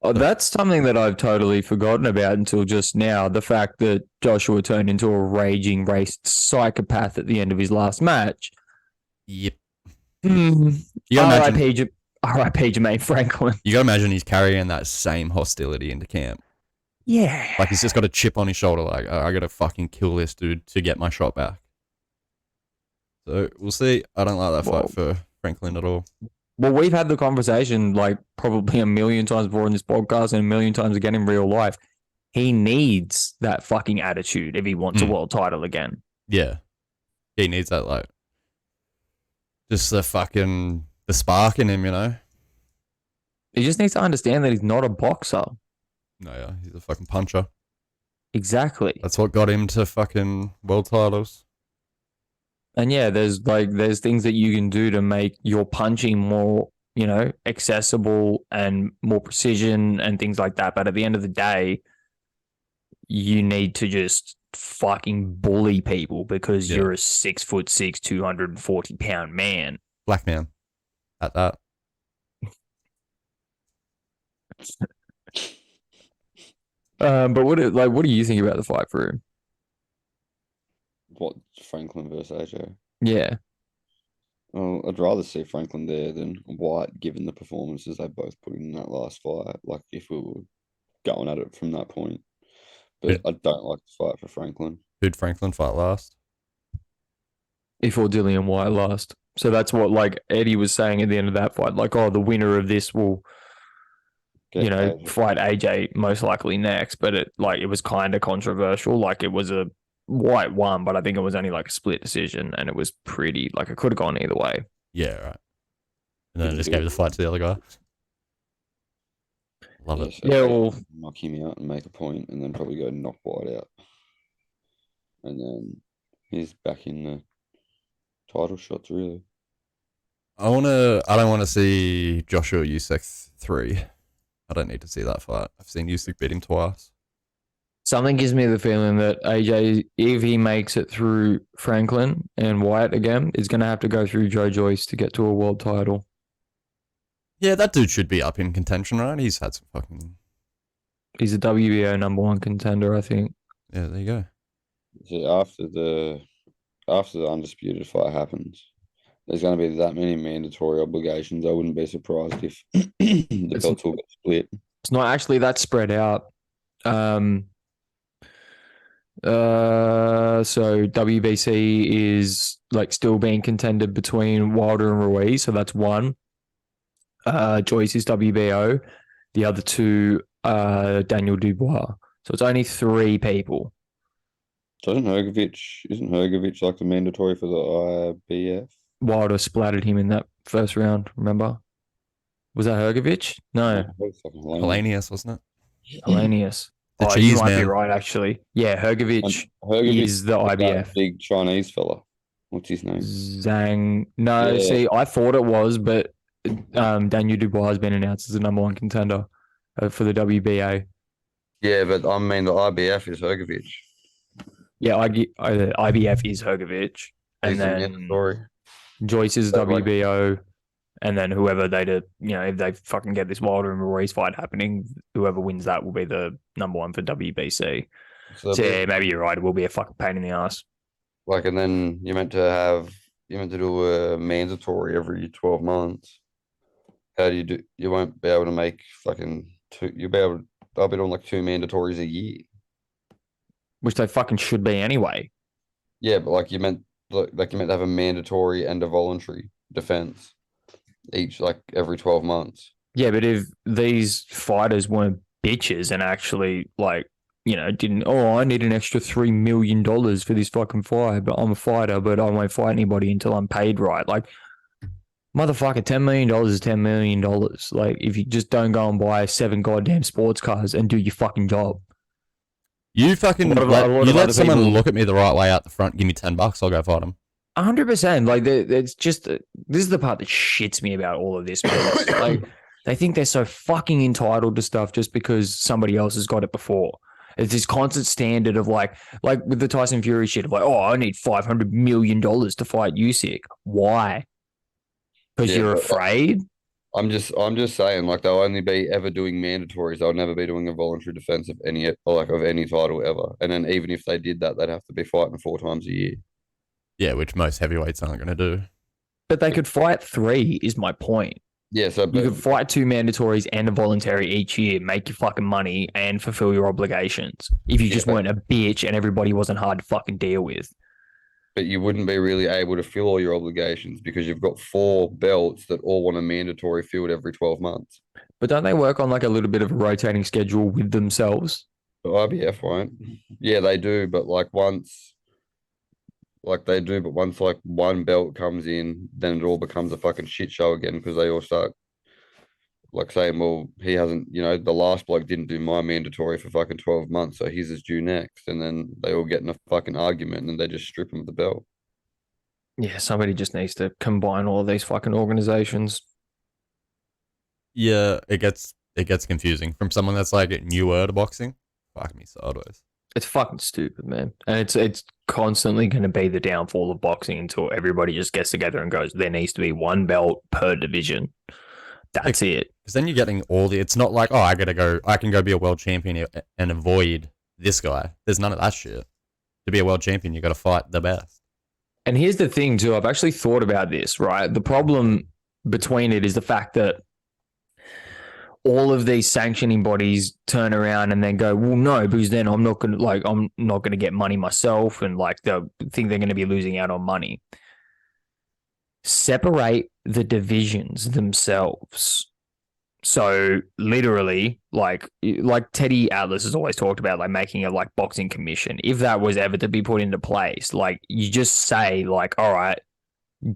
Oh, that's something that I've totally forgotten about until just now. The fact that Joshua turned into a raging race psychopath at the end of his last match. Yep. R.I.P. Jermaine Franklin. You gotta imagine he's carrying that same hostility into camp. Yeah. Like he's just got a chip on his shoulder, like, I gotta fucking kill this dude to get my shot back. So we'll see. I don't like that fight for Franklin at all. Well, we've had the conversation like probably a million times before in this podcast and a million times again in real life. He needs that fucking attitude if he wants a world title again. Yeah. He needs that, like, just the spark in him, you know? He just needs to understand that he's not a boxer. No, yeah, he's a fucking puncher. Exactly. That's what got him to fucking world titles. And yeah, there's things that you can do to make your punching more, accessible and more precision and things like that. But at the end of the day, you need to just fucking bully people because you're a 6'6", 240-pound man. Black man at that. But what do you think about the fight for him? What, Franklin versus AJ? Yeah. Well, I'd rather see Franklin there than White, given the performances they both put in that last fight. Like, if we were going at it from that point. But I don't like the fight for Franklin. Who'd Franklin fight last? If or Dillian White last. So that's what, like, Eddie was saying at the end of that fight. Like, the winner of this will, AJ. fight AJ most likely next. But it was kind of controversial. Like, it was a White won, but I think it was only like a split decision, and it was pretty, like, it could have gone either way. Yeah, right. And then just gave the fight to the other guy. Love it. So Yeah, well, knock him out and make a point, and then probably go knock White out. And then he's back in the title shots, really. I don't want to see Joshua Usyk 3. I don't need to see that fight. I've seen Usyk beat him twice. something gives me the feeling that AJ, if he makes it through Franklin and Wyatt again, is going to have to go through Joe Joyce to get to a world title. Yeah, that dude should be up in contention, right? He's had some fucking... He's a WBO #1 contender, I think. Yeah, there you go. So after the undisputed fight happens, there's going to be that many mandatory obligations. I wouldn't be surprised if the belts will get split. It's not actually that spread out. So WBC is like still being contended between Wilder and Ruiz, so that's one. Joyce is WBO. The other two Daniel Dubois. So it's only 3 people. So isn't Hergovich like the mandatory for the IBF? Wilder splattered him in that first round, remember? Was that Hergovich? No, Hellenius, wasn't it? Hellenius. The You cheese might be man. right, actually. Yeah, Hergovich Hergovich is the that IBF. big Chinese fella. What's his name? Zhang. No, Yeah. see, I thought it was, but Daniel Dubois has been announced as the #1 contender for the WBA. Yeah, but I mean the IBF is Hergovich. Yeah, IBF is Hergovich, and He's the then mandatory. Joyce is So, like- WBO, and then whoever if they fucking get this Wilder and Ruiz fight happening, whoever wins that will be the #1 for WBC. So, So yeah, maybe you're right. It will be a fucking pain in the ass. like, and then you're meant to do a mandatory every 12 months. How do you do? You won't be able to make fucking two. They'll be doing like 2 mandatories a year. Which they fucking should be anyway. Yeah, but like you meant to have a mandatory and a voluntary defense each, like every 12 months. Yeah, but if these fighters weren't bitches and actually didn't, I need an extra $3 million for this fucking fight, but I'm a fighter, but I won't fight anybody until I'm paid right. Like, motherfucker, $10 million is $10 million. Like, if you just don't go and buy 7 goddamn sports cars and do your fucking job. You fucking let someone look at me the right way out the front, give me $10, I'll go fight him. 100%. Like, it's just, this is the part that shits me about all of this. Like, they think they're so fucking entitled to stuff just because somebody else has got it before. It's this constant standard of like with the Tyson Fury shit of like, oh, I need $500 million to fight Usyk. Why? Because you're afraid? I'm just saying, like, they'll only be ever doing mandatories. They'll never be doing a voluntary defense of any title ever. And then even if they did that, they'd have to be fighting 4 times a year. Yeah, which most heavyweights aren't going to do. But they could fight 3 is my point. Yeah, so You could fight 2 mandatories and a voluntary each year, make your fucking money and fulfill your obligations. If you just weren't a bitch and everybody wasn't hard to fucking deal with. but you wouldn't be really able to fill all your obligations because you've got 4 belts that all want a mandatory field every 12 months. But don't they work on like a little bit of a rotating schedule with themselves? The IBF won't. Yeah, they do, but once like one belt comes in, then it all becomes a fucking shit show again because they all start like saying, well, he hasn't, the last bloke didn't do my mandatory for fucking 12 months, so his is due next. And then they all get in a fucking argument and they just strip him of the belt. Yeah, somebody just needs to combine all of these fucking organizations. Yeah, it gets confusing from someone that's like newer to boxing. Fuck me sideways. It's fucking stupid, man. And it's constantly going to be the downfall of boxing until everybody just gets together and goes, there needs to be one belt per division. That's it. Because then you're getting all the. It's not like, oh, I can go be a world champion and avoid this guy. There's none of that shit. To be a world champion, you got to fight the best. And here's the thing, too. I've actually thought about this, right? The problem between it is the fact that all of these sanctioning bodies turn around and then go, well, no, because then I'm not going to get money myself, and like they think they're going to be losing out on money. Separate the divisions themselves. So literally, like Teddy Atlas has always talked about, like making a like boxing commission. If that was ever to be put into place, like you just say, like, all right,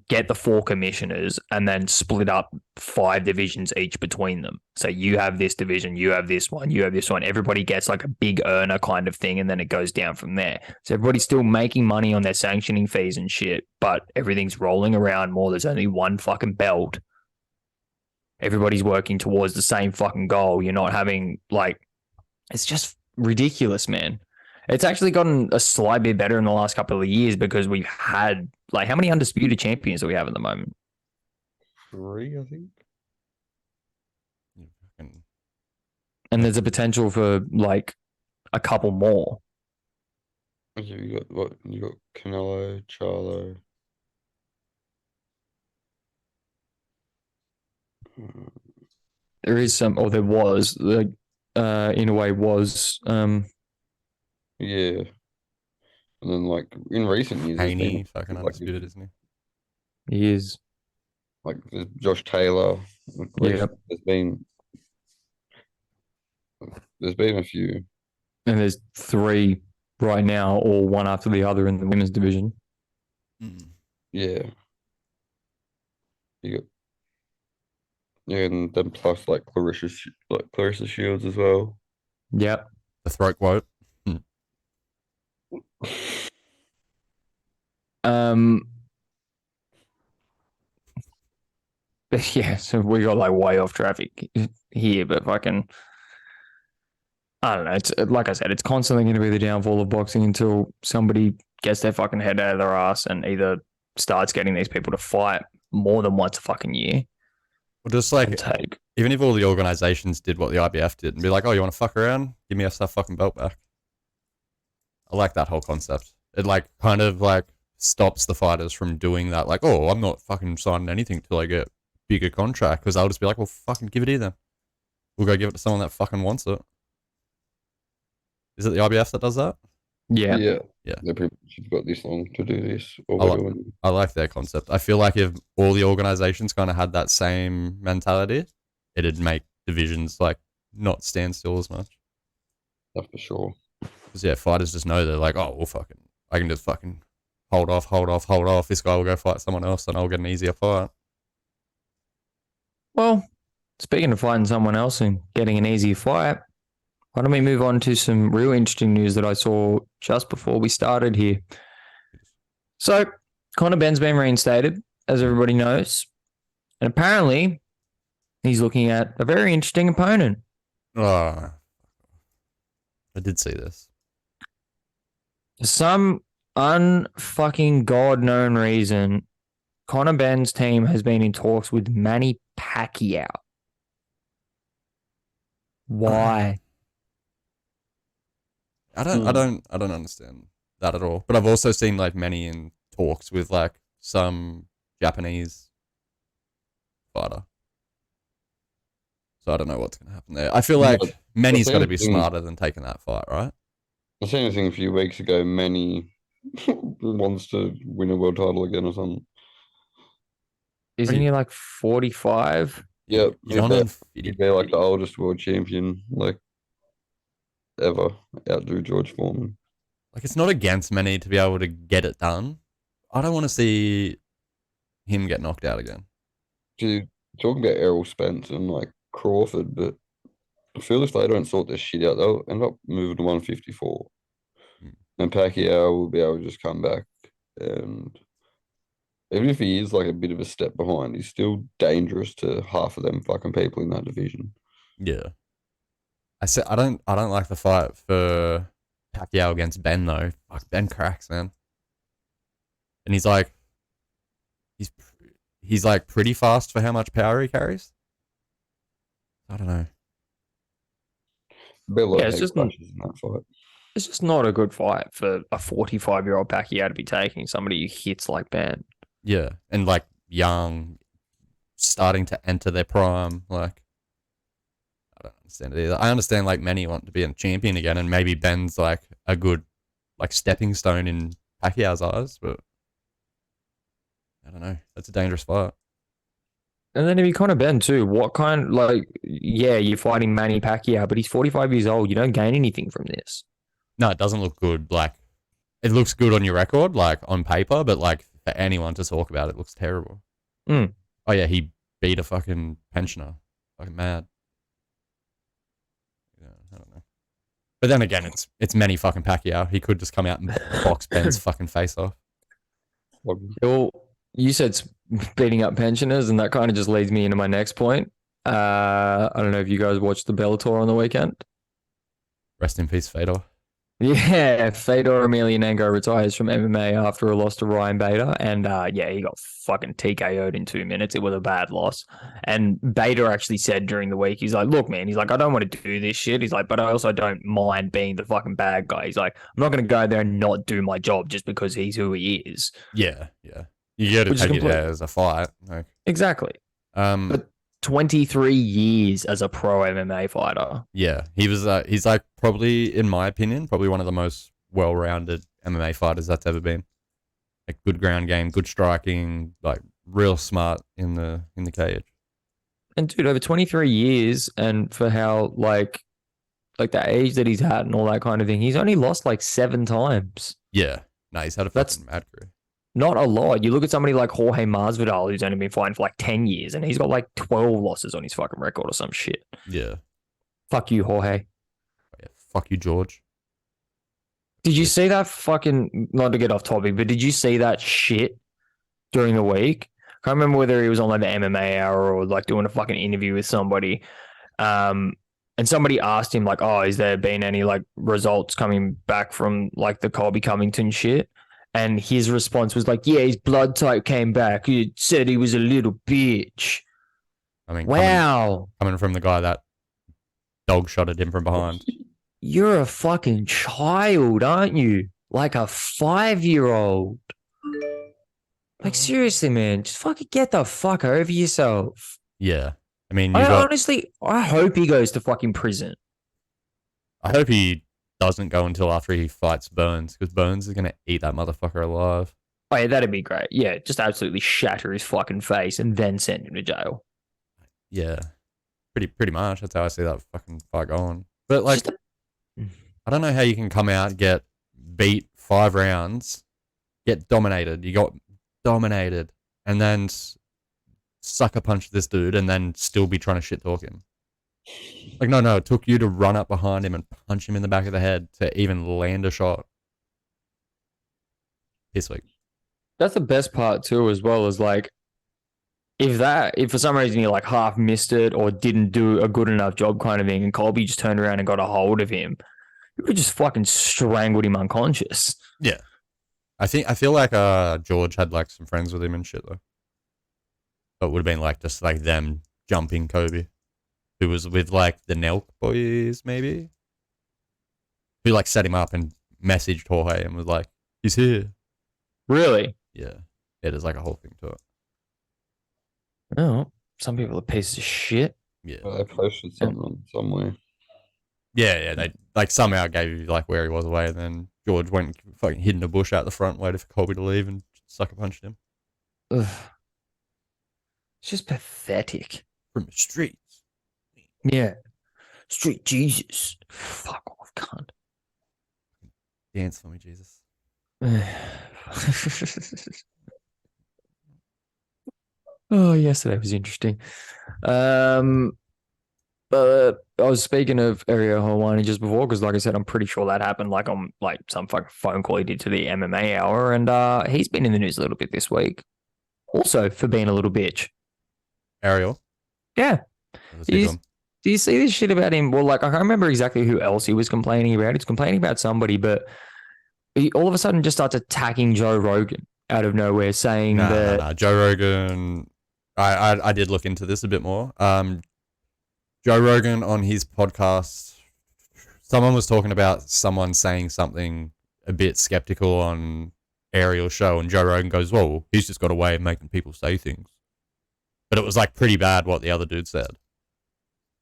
get the 4 commissioners and then split up 5 divisions each between them. So you have this division, you have this one, you have this one. Everybody gets like a big earner kind of thing, and then it goes down from there. So everybody's still making money on their sanctioning fees and shit, but everything's rolling around more. There's only one fucking belt. Everybody's working towards the same fucking goal. You're not having like, it's just ridiculous, man. It's actually gotten a slight bit better in the last couple of years because we've had, like, how many undisputed champions do we have at the moment? 3, I think. And there's a potential for like a couple more. You got what? You got Canelo, Charlo. There is some, or there was, in a way was, Yeah. And then like in recent years, Haney, fucking undisputed, isn't he? he is. Like there's Josh Taylor. Yeah. There's been a few. And there's 3 right now, all one after the other in the women's division. Yeah. You got. Yeah, and then plus like Clarissa Shields as well. Yep. The throat quote. Yeah, so we got like way off traffic here, but fucking, I don't know. It's like I said, it's constantly going to be the downfall of boxing until somebody gets their fucking head out of their ass and either starts getting these people to fight more than once a fucking year. Well, just like, even if all the organizations did what the IBF did and be like, oh, you want to fuck around? Give me that fucking belt back. I like that whole concept. It like kind of like stops the fighters from doing that. Like, oh, I'm not fucking signing anything till I get bigger contract, because I'll just be like, well, fucking give it here then. We'll go give it to someone that fucking wants it. Is it the IBF that does that? Yeah. Yeah. Yeah. They've pretty much got this long to do this. I like their concept. I feel like if all the organizations kind of had that same mentality, it'd make divisions like not stand still as much. That's for sure. Because yeah, fighters just know they're like, oh, well, fucking, I can just fucking hold off. This guy will go fight someone else, and I'll get an easier fight. Well, speaking of fighting someone else and getting an easier fight, why don't we move on to some real interesting news that I saw just before we started here. So, Conor Benn's been reinstated, as everybody knows. And apparently, he's looking at a very interesting opponent. Oh, I did see this. For some unfucking God-known reason, Conor Benn's team has been in talks with Manny Pacquiao. Why? I don't understand that at all. But I've also seen like many in talks with like some Japanese fighter. So I don't know what's gonna happen there. I feel like Manny's got to be smarter than taking that fight, right? I seen a thing a few weeks ago. Manny wants to win a world title again or something. Isn't he like 45? Yep. He'd be like the oldest world champion like ever. Outdo George Foreman. Like, it's not against Manny to be able to get it done. I don't want to see him get knocked out again. Dude, talking about Errol Spence and like Crawford, but I feel if they don't sort this shit out, they'll end up moving to 154. And Pacquiao will be able to just come back and Even if he is like a bit of a step behind, he's still dangerous to half of them fucking people in that division. Yeah. I don't like the fight for Pacquiao against Ben though. Fuck, Ben cracks, man. And he's like pretty fast for how much power he carries. I don't know. Yeah, it's just in that fight. It's just not a good fight for a 45-year-old Pacquiao to be taking somebody who hits like Ben. Yeah, and like young, starting to enter their prime. Like, I don't understand it either. I understand like many want to be a champion again, and maybe Ben's like a good like stepping stone in Pacquiao's eyes, but I don't know. That's a dangerous fight. And then if you kind of Ben too, what kind, like, yeah, you're fighting Manny Pacquiao, but he's 45 years old. You don't gain anything from this. No, it doesn't look good. Like, it looks good on your record, like on paper, but like for anyone to talk about, it looks terrible. Mm. Oh yeah, he beat a fucking pensioner. Fucking mad. Yeah, I don't know. But then again, it's Manny fucking Pacquiao. He could just come out and box Ben's fucking face off. Well, you said beating up pensioners, and that kind of just leads me into my next point. I don't know if you guys watched the Bellator on the weekend. Rest in peace, Fedor. Yeah, Fedor Emelianenko retires from MMA after a loss to Ryan Bader, and yeah, he got fucking TKO'd in 2 minutes. It was a bad loss, and Bader actually said during the week, he's like, "Look, man, he's like, I don't want to do this shit." He's like, "But I also don't mind being the fucking bad guy." He's like, "I'm not going to go there and not do my job just because he's who he is." Yeah, yeah. You got to take it as a fight. Like, exactly. But 23 years as a pro MMA fighter. Yeah, he's like probably, in my opinion, probably one of the most well-rounded MMA fighters that's ever been. Like good ground game, good striking, like real smart in the cage. And dude, over 23 years, and for how like the age that he's had and all that kind of thing, he's only lost like 7 times. Yeah, no, he's had a fucking mad career. Not a lot. You look at somebody like Jorge Masvidal, who's only been fighting for like 10 years, and he's got like 12 losses on his fucking record or some shit. Yeah. Fuck you, Jorge. Yeah, fuck you, George. Did you see that fucking, not to get off topic, but did you see that shit during the week? I can't remember whether he was on like the MMA hour or like doing a fucking interview with somebody. And somebody asked him like, "Oh, has there been any like results coming back from like the Colby Covington shit?" And his response was like, "Yeah, his blood type came back. He said he was a little bitch." I mean, wow. Coming from the guy that dog shotted him from behind. You're a fucking child, aren't you? Like a 5-year-old. Like, seriously, man, just fucking get the fuck over yourself. Yeah. I mean, honestly, I hope he goes to fucking prison. I hope he doesn't go until after he fights Burns, because Burns is going to eat that motherfucker alive. Oh, yeah, that'd be great. Yeah, just absolutely shatter his fucking face and then send him to jail. Yeah, pretty much. That's how I see that fucking fight going. But, like, I don't know how you can come out, get beat 5 rounds, get dominated. You got dominated, and then sucker punch this dude and then still be trying to shit talk him. Like, no, it took you to run up behind him and punch him in the back of the head to even land a shot. Piss weak. That's the best part too, as well, as like, if for some reason you like half missed it or didn't do a good enough job kind of thing, and Colby just turned around and got a hold of him, you could just fucking strangled him unconscious. Yeah. I feel like George had like some friends with him and shit though. But it would have been like just like them jumping Kobe, who was with like the Nelk boys maybe, who like set him up and messaged Jorge and was like, "He's here." Really? Yeah. Yeah, there's like a whole thing to it. Oh, some people are pieces of shit. Yeah. Well, they posted something somewhere. Yeah, they like somehow gave you like where he was away, and then George went and fucking hid in a bush out the front, waited for Colby to leave, and sucker punched him. Ugh. It's just pathetic. From the streets. Yeah. Street Jesus. Fuck off, cunt. Dance for me, Jesus. Oh, yesterday was interesting. But I was speaking of Ariel Helwani just before, because like I said, I'm pretty sure that happened like on like some fucking phone call he did to the MMA hour, and he's been in the news a little bit this week. also for being a little bitch. Ariel. Yeah. What's he doing? Do you see this shit about him? Well, like, I can't remember exactly who else he was complaining about. He's complaining about somebody, but he all of a sudden just starts attacking Joe Rogan out of nowhere, saying that... No. Joe Rogan... I did look into this a bit more. Joe Rogan on his podcast, someone was talking about someone saying something a bit skeptical on Ariel's show, and Joe Rogan goes, well, he's just got a way of making people say things. But it was like pretty bad what the other dude said.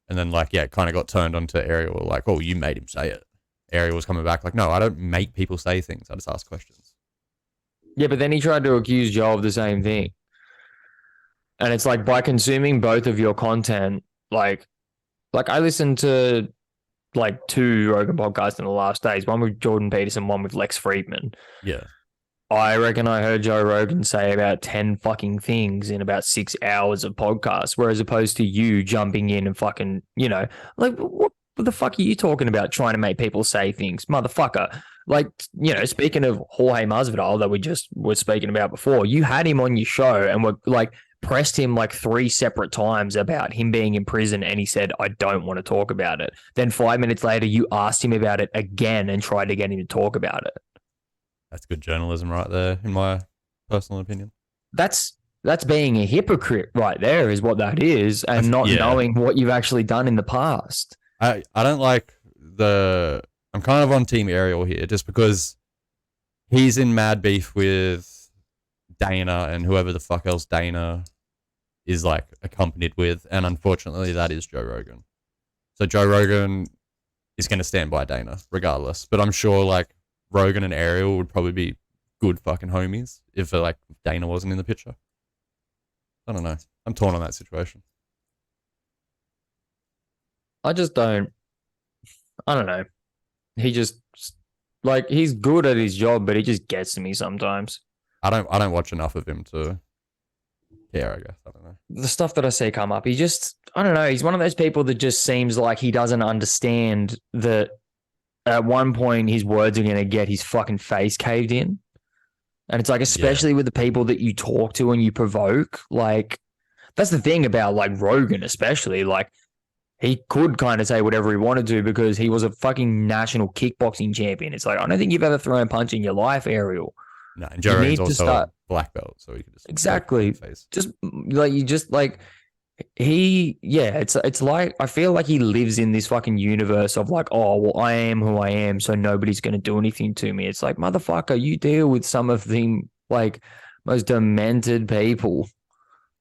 And then like, yeah, it kind of got turned onto Ariel, like, oh, you made him say it. Ariel was coming back like, no, I don't make people say things. I just ask questions. Yeah, but then he tried to accuse Joe of the same thing. And it's like, by consuming both of your content, like I listened to like 2 Rogan podcasts in the last days, one with Jordan Peterson, one with Lex Friedman. Yeah. I reckon I heard Joe Rogan say about 10 fucking things in about 6 hours of podcast, whereas opposed to you jumping in and fucking, like, what the fuck are you talking about trying to make people say things, motherfucker? Like, speaking of Jorge Masvidal that we just were speaking about before, you had him on your show and were like, pressed him like 3 separate times about him being in prison, and he said, I don't want to talk about it. Then 5 minutes later, you asked him about it again and tried to get him to talk about it. That's good journalism right there, in my personal opinion. That's being a hypocrite right there, is what that is, and not knowing what you've actually done in the past. I don't like I'm kind of on Team Ariel here, just because he's in mad beef with Dana and whoever the fuck else Dana is like accompanied with, and unfortunately that is Joe Rogan. So Joe Rogan is going to stand by Dana regardless, but I'm sure like Rogan and Ariel would probably be good fucking homies if like Dana wasn't in the picture. I don't know. I'm torn on that situation. I don't know. He just, like, he's good at his job, but he just gets to me sometimes. I don't watch enough of him to care, I guess. I don't know. The stuff that I see come up, I don't know. He's one of those people that just seems like he doesn't understand that at one point his words are going to get his fucking face caved in. And it's like, especially with the people that you talk to and you provoke, like, that's the thing about like Rogan, especially, like, he could kind of say whatever he wanted to because he was a fucking national kickboxing champion. It's like, I don't think you've ever thrown a punch in your life, Ariel. No, and Joe Rogan's also a black belt, so he could just exactly just like it's like I feel like he lives in this fucking universe of like, oh well, I am who I am, so nobody's gonna do anything to me. It's like, motherfucker, you deal with some of the like most demented people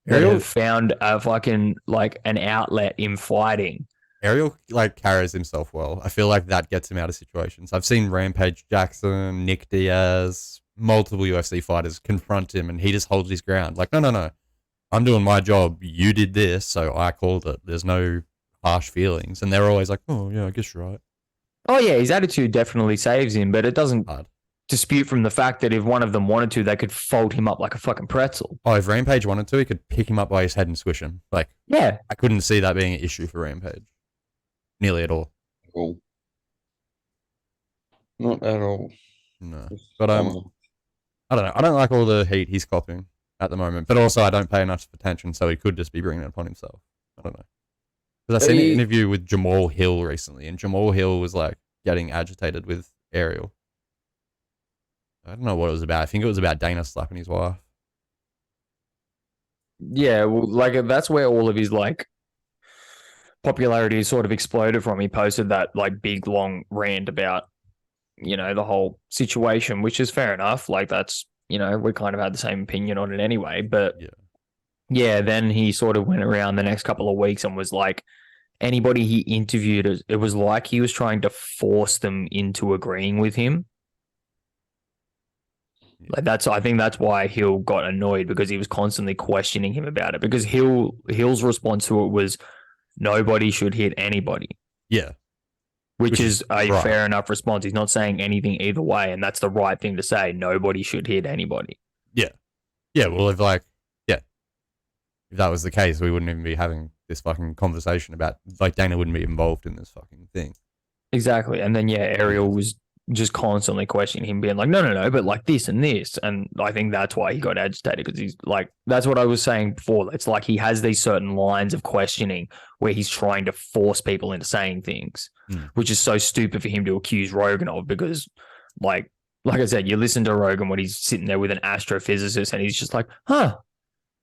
that have found a fucking like an outlet in fighting. Ariel like carries himself well. I feel like that gets him out of situations. I've seen Rampage Jackson, Nick Diaz, multiple UFC fighters confront him and he just holds his ground. Like, no. I'm doing my job. You did this, so I called it. There's no harsh feelings. And they're always like, oh, yeah, I guess you're right. Oh, yeah, his attitude definitely saves him, but it doesn't dispute from the fact that if one of them wanted to, they could fold him up like a fucking pretzel. Oh, if Rampage wanted to, he could pick him up by his head and squish him. Like, yeah. I couldn't see that being an issue for Rampage. Nearly at all. Cool. Not at all. No. But I don't know. I don't like all the heat he's copping at the moment, but also I don't pay enough attention, so he could just be bringing it upon himself. I don't know. Because I seen an interview with Jamal Hill recently, and Jamal Hill was like getting agitated with Ariel. I don't know what it was about. I think it was about Dana slapping his wife. Yeah, well, like that's where all of his like popularity sort of exploded from. He posted that like big long rant about, the whole situation, which is fair enough. Like that's, we kind of had the same opinion on it anyway. But yeah, then he sort of went around the next couple of weeks and was like, anybody he interviewed, it was like he was trying to force them into agreeing with him. Like I think that's why Hill got annoyed, because he was constantly questioning him about it, because Hill's response to it was nobody should hit anybody. Yeah. Which is a fair enough response. He's not saying anything either way, and that's the right thing to say. Nobody should hit anybody. Yeah. Yeah, well, if that was the case, we wouldn't even be having this fucking conversation about, like, Dana wouldn't be involved in this fucking thing. Exactly. And then, Ariel was just constantly questioning him, being like, no, but like this and this. And I think that's why he got agitated, because he's like, that's what I was saying before. It's like he has these certain lines of questioning where he's trying to force people into saying things, which is so stupid for him to accuse Rogan of, because like I said, you listen to Rogan when he's sitting there with an astrophysicist and he's just like, I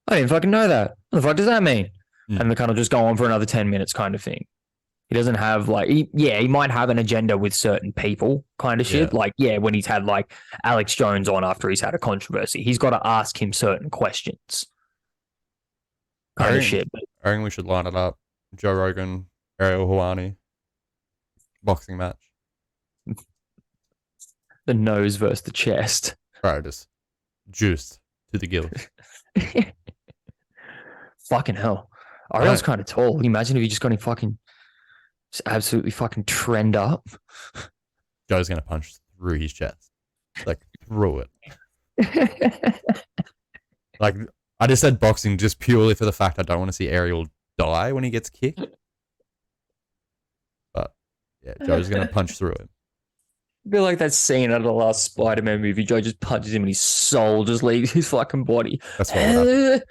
didn't fucking know that. What the fuck does that mean? And they kind of just go on for another 10 minutes kind of thing. He doesn't have like, he might have an agenda with certain people kind of shit. Like, when he's had like Alex Jones on after he's had a controversy, he's got to ask him certain questions. Kind of shit. I think we should line it up. Joe Rogan, Ariel Helwani, boxing match. The nose versus the chest. Bro, just juiced to the gills. Fucking hell. Ariel's kind of tall. Imagine if he just got him fucking... Just absolutely fucking trend up. Joe's gonna punch through his chest, like through it. Like I just said boxing just purely for the fact I don't want to see Ariel die when he gets kicked. But yeah, Joe's gonna punch through it. I feel like that scene out of the last Spider-Man movie. Joe just punches him and his soul just leaves his fucking body. That's what would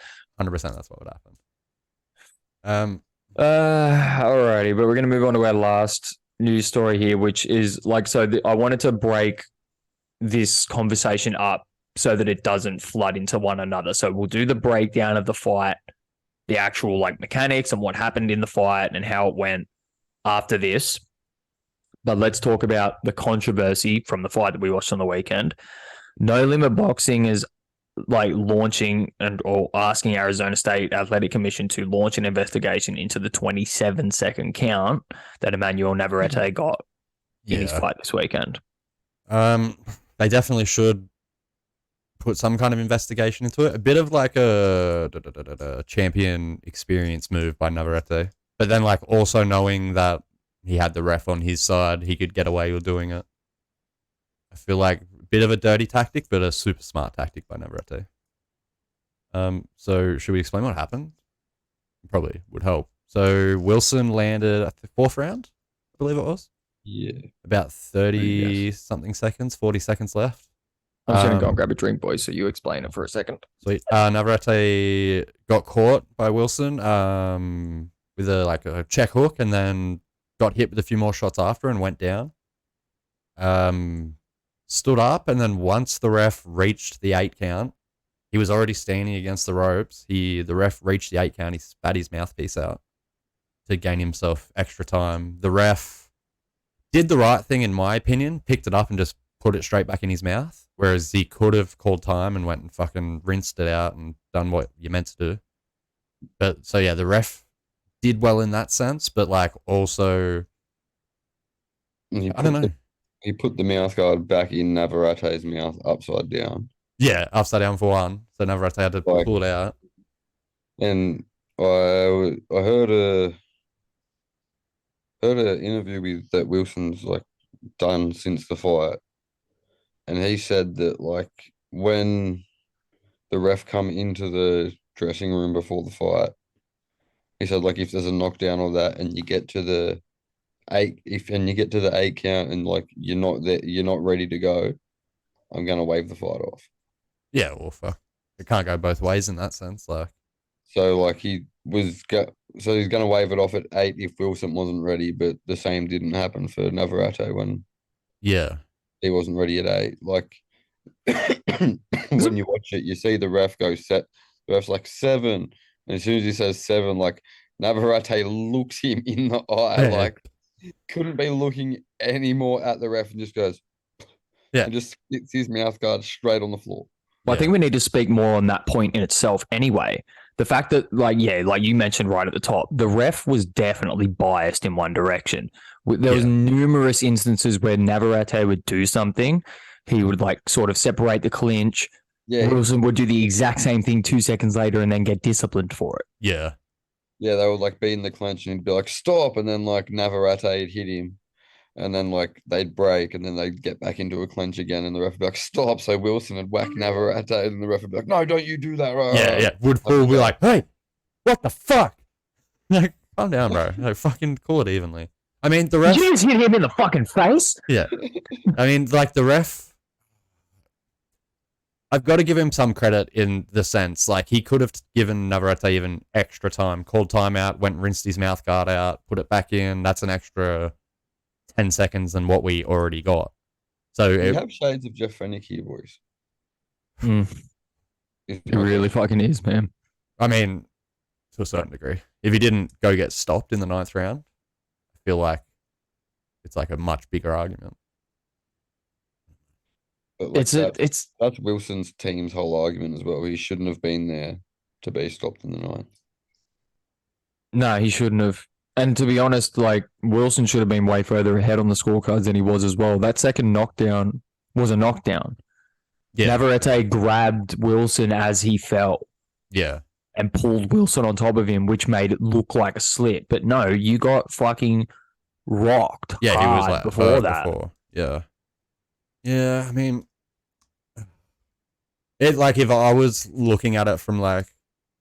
happen. 100%. That's what would happen. Alrighty, but we're going to move on to our last news story here, which is like, I wanted to break this conversation up so that it doesn't flood into one another. So we'll do the breakdown of the fight, the actual like mechanics and what happened in the fight and how it went after this. But let's talk about the controversy from the fight that we watched on the weekend. No Limit Boxing is like launching or asking Arizona State Athletic Commission to launch an investigation into the 27-second count that Emmanuel Navarrete got in his fight this weekend. They definitely should put some kind of investigation into it. A bit of like a champion experience move by Navarrete, but then like also knowing that he had the ref on his side, he could get away with doing it. I feel like bit of a dirty tactic, but a super smart tactic by Navarrete. So should we explain what happened? Probably would help. So Wilson landed at the 4th round, I believe it was. Yeah. About 30 something seconds, 40 seconds left. I'm just going to go and grab a drink, boys, so you explain it for a second. Sweet. Navarrete got caught by Wilson with a check hook, and then got hit with a few more shots after and went down. Stood up, and then once the ref reached the 8 count, he was already standing against the ropes. The ref reached the 8 count, he spat his mouthpiece out to gain himself extra time. The ref did the right thing, in my opinion, picked it up and just put it straight back in his mouth, whereas he could have called time and went and fucking rinsed it out and done what you meant to do. But so yeah, the ref did well in that sense, but like also, I don't know. He put the mouth guard back in Navarrete's mouth upside down. Yeah, upside down for one. So Navarrete had to pull it out. And I heard an interview with that Wilson's like done since the fight, and he said that like when the ref come into the dressing room before the fight, he said like if there's a knockdown or that, and you get to the 8 count and like you're not ready to go, I'm gonna wave the fight off. Yeah, well, fuck, it can't go both ways in that sense. Like, so like he's gonna wave it off at 8 if Wilson wasn't ready, but the same didn't happen for Navarrete when he wasn't ready at 8. Like when you watch it, you see the ref go set. The ref's like 7, and as soon as he says 7, like Navarrete looks him in the eye, like couldn't be looking any more at the ref, and just goes, and just hits his mouth guard straight on the floor. Well, I think we need to speak more on that point in itself anyway. The fact that, like you mentioned right at the top, the ref was definitely biased in one direction. There was numerous instances where Navarrete would do something. He would like sort of separate the clinch. Yeah. Wilson would do the exact same thing 2 seconds later and then get disciplined for it. Yeah. Yeah, they would like be in the clinch and he'd be like, stop. And then like Navarrete would hit him. And then like they'd break and then they'd get back into a clinch again and the ref would be like, stop. So Wilson would whack Navarrete and the ref would be like, no, don't you do that. Yeah. Woodfall would be like, hey, what the fuck? Like, calm down, bro. Like, fucking call it evenly. I mean, the Did ref. you just hit him in the fucking face? Yeah. I mean, like, the ref. I've got to give him some credit in the sense, like, he could have given Navarrete even extra time, called timeout, went and rinsed his mouth guard out, put it back in. That's an extra 10 seconds than what we already got. So You it, have shades of Jeff Fennick here, boys. It really fucking is, man. I mean, to a certain degree. If he didn't go get stopped in the 9th round, I feel like it's like a much bigger argument. But like It's that's Wilson's team's whole argument as well. He shouldn't have been there to be stopped in the 9th. no, he shouldn't have. And to be honest, like Wilson should have been way further ahead on the scorecards than he was as well. That second knockdown was a knockdown. Yeah. Navarrete grabbed Wilson as he fell Yeah. and pulled Wilson on top of him, which made it look like a slip. But no, you got fucking rocked. Yeah, he was like before hurt that. before. Yeah. Yeah, I mean, it like if I was looking at it from like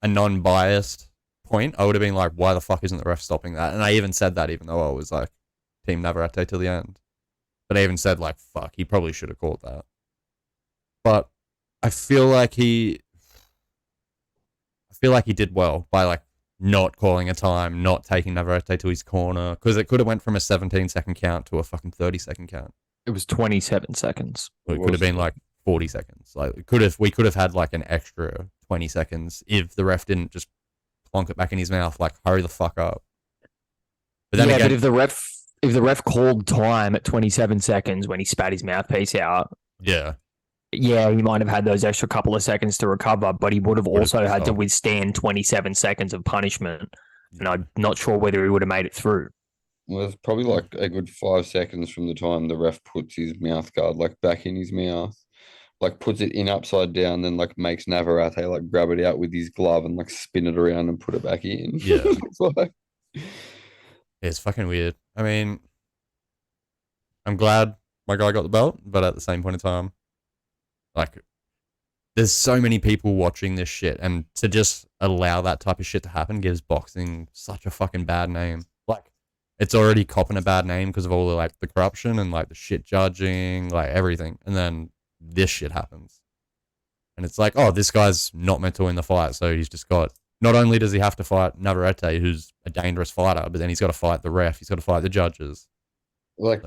a non-biased point, I would have been like, why the fuck isn't the ref stopping that? And I even said that even though I was like Team Navarrete till the end. But I even said like, fuck, he probably should have called that. But I feel like he did well by like not calling a time, not taking Navarrete to his corner, because it could have went from a 17-second count to a fucking 30-second count. It was 27 seconds. It could have been like 40 seconds. Like we could have had like an extra 20 seconds if the ref didn't just plonk it back in his mouth. Like, hurry the fuck up. But then again, but if the ref called time at 27 seconds when he spat his mouthpiece out, yeah, he might have had those extra couple of seconds to recover, but he would have also had to withstand 27 seconds of punishment. And I'm not sure whether he would have made it through. Well, it's probably like a good 5 seconds from the time the ref puts his mouth guard like back in his mouth, like puts it in upside down, then like makes Navarrete like grab it out with his glove and like spin it around and put it back in. Yeah. It's like... It's fucking weird. I mean, I'm glad my guy got the belt, but at the same point in time, like, there's so many people watching this shit, and to just allow that type of shit to happen gives boxing such a fucking bad name. Like, it's already copping a bad name because of all the, like, the corruption and, like, the shit judging, like, everything. And then this shit happens. And it's like, oh, this guy's not meant to win the fight, so he's just got... Not only does he have to fight Navarrete, who's a dangerous fighter, but then he's got to fight the ref, he's got to fight the judges. Like,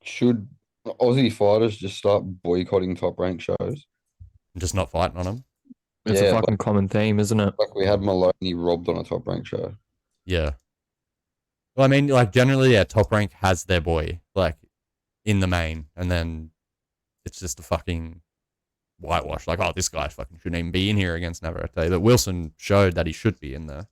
should Aussie fighters just start boycotting top-ranked shows? And just not fighting on them? It's a fucking common theme, isn't it? Like, we had Maloney robbed on a top-ranked show. Yeah. Well, I mean, like, generally, yeah, Top Rank has their boy, like, in the main, and then it's just a fucking whitewash. Like, oh, this guy fucking shouldn't even be in here against Navarrete. But Wilson showed that he should be in there.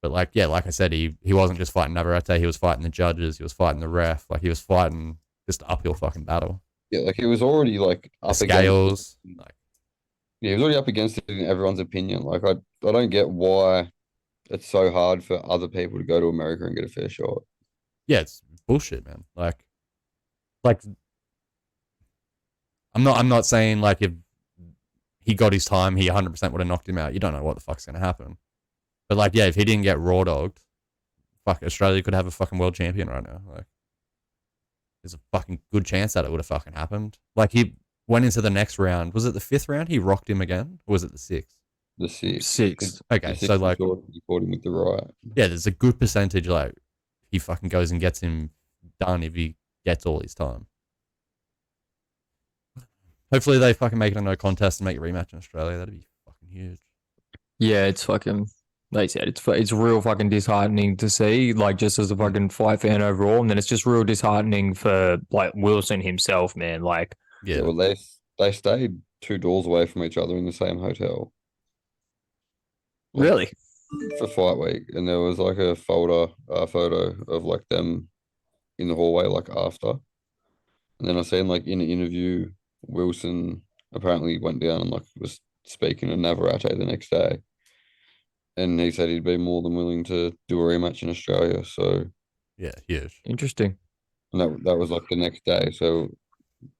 But, like, yeah, like I said, he wasn't just fighting Navarrete, he was fighting the judges, he was fighting the ref, like, he was fighting just an uphill fucking battle. Yeah, like, he was already, like, up scales. Like, yeah, he was already up against it in everyone's opinion. Like, I don't get why it's so hard for other people to go to America and get a fair shot. Yeah, it's bullshit, man. Like I'm not saying like if he got his time, he 100% would have knocked him out. You don't know what the fuck's gonna happen. But like, yeah, if he didn't get raw dogged, fuck, Australia could have a fucking world champion right now. Like, there's a fucking good chance that it would have fucking happened. Like, he went into the next round. Was it the 5th round? He rocked him again, or was it the 6th? The 6th. 6th. Okay, so like, he caught him with the right. Yeah, there's a good percentage like he fucking goes and gets him done if he gets all his time. Hopefully they fucking make it a no contest and make a rematch in Australia. That'd be fucking huge. Yeah, it's fucking... Like I said, it's real fucking disheartening to see, like, just as a fucking fight fan overall, and then it's just real disheartening for, like, Wilson himself, man. Like, yeah, well, they stayed 2 doors away from each other in the same hotel. Like, really? For fight week, and there was like a photo of like them in the hallway, like after. And then I seen like in an interview, Wilson apparently went down and like was speaking to Navarrete the next day. And he said he'd be more than willing to do a rematch in Australia. So yeah, huge. Interesting. And that was like the next day. So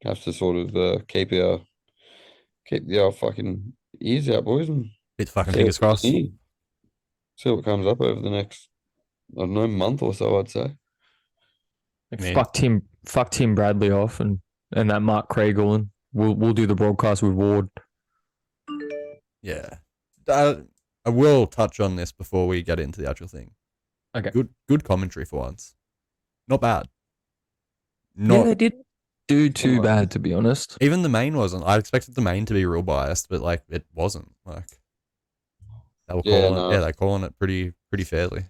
have to sort of keep our fucking ears out, boys, and Bit fucking fingers crossed. see what comes up over the next I don't know, month or so, I'd say. Like, Man. fuck Tim Bradley off and that Mark Kriegel, and we'll do the broadcast with Ward. Yeah. I will touch on this before we get into the actual thing. Okay. Good commentary for once. Not bad. Yeah, they didn't do too Alright. bad, to be honest. Even the main wasn't. I expected the main to be real biased, but like it wasn't. Like they were Yeah, calling no. they're calling it pretty fairly.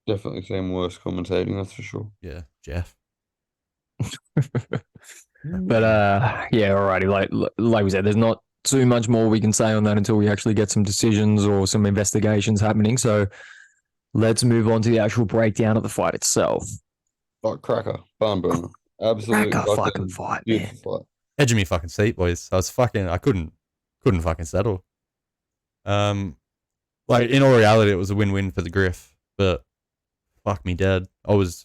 Definitely seen worse commentating, that's for sure. Yeah, Jeff. But yeah, alrighty. Like we said, there's not too much more we can say on that until we actually get some decisions or some investigations happening. So let's move on to the actual breakdown of the fight itself. Like cracker, barn burner. Absolute Cracker fucking fight, beautiful fight. Edge of me fucking seat, boys. I couldn't fucking settle. Like in all reality, it was a win-win for the Griff, but fuck me dead.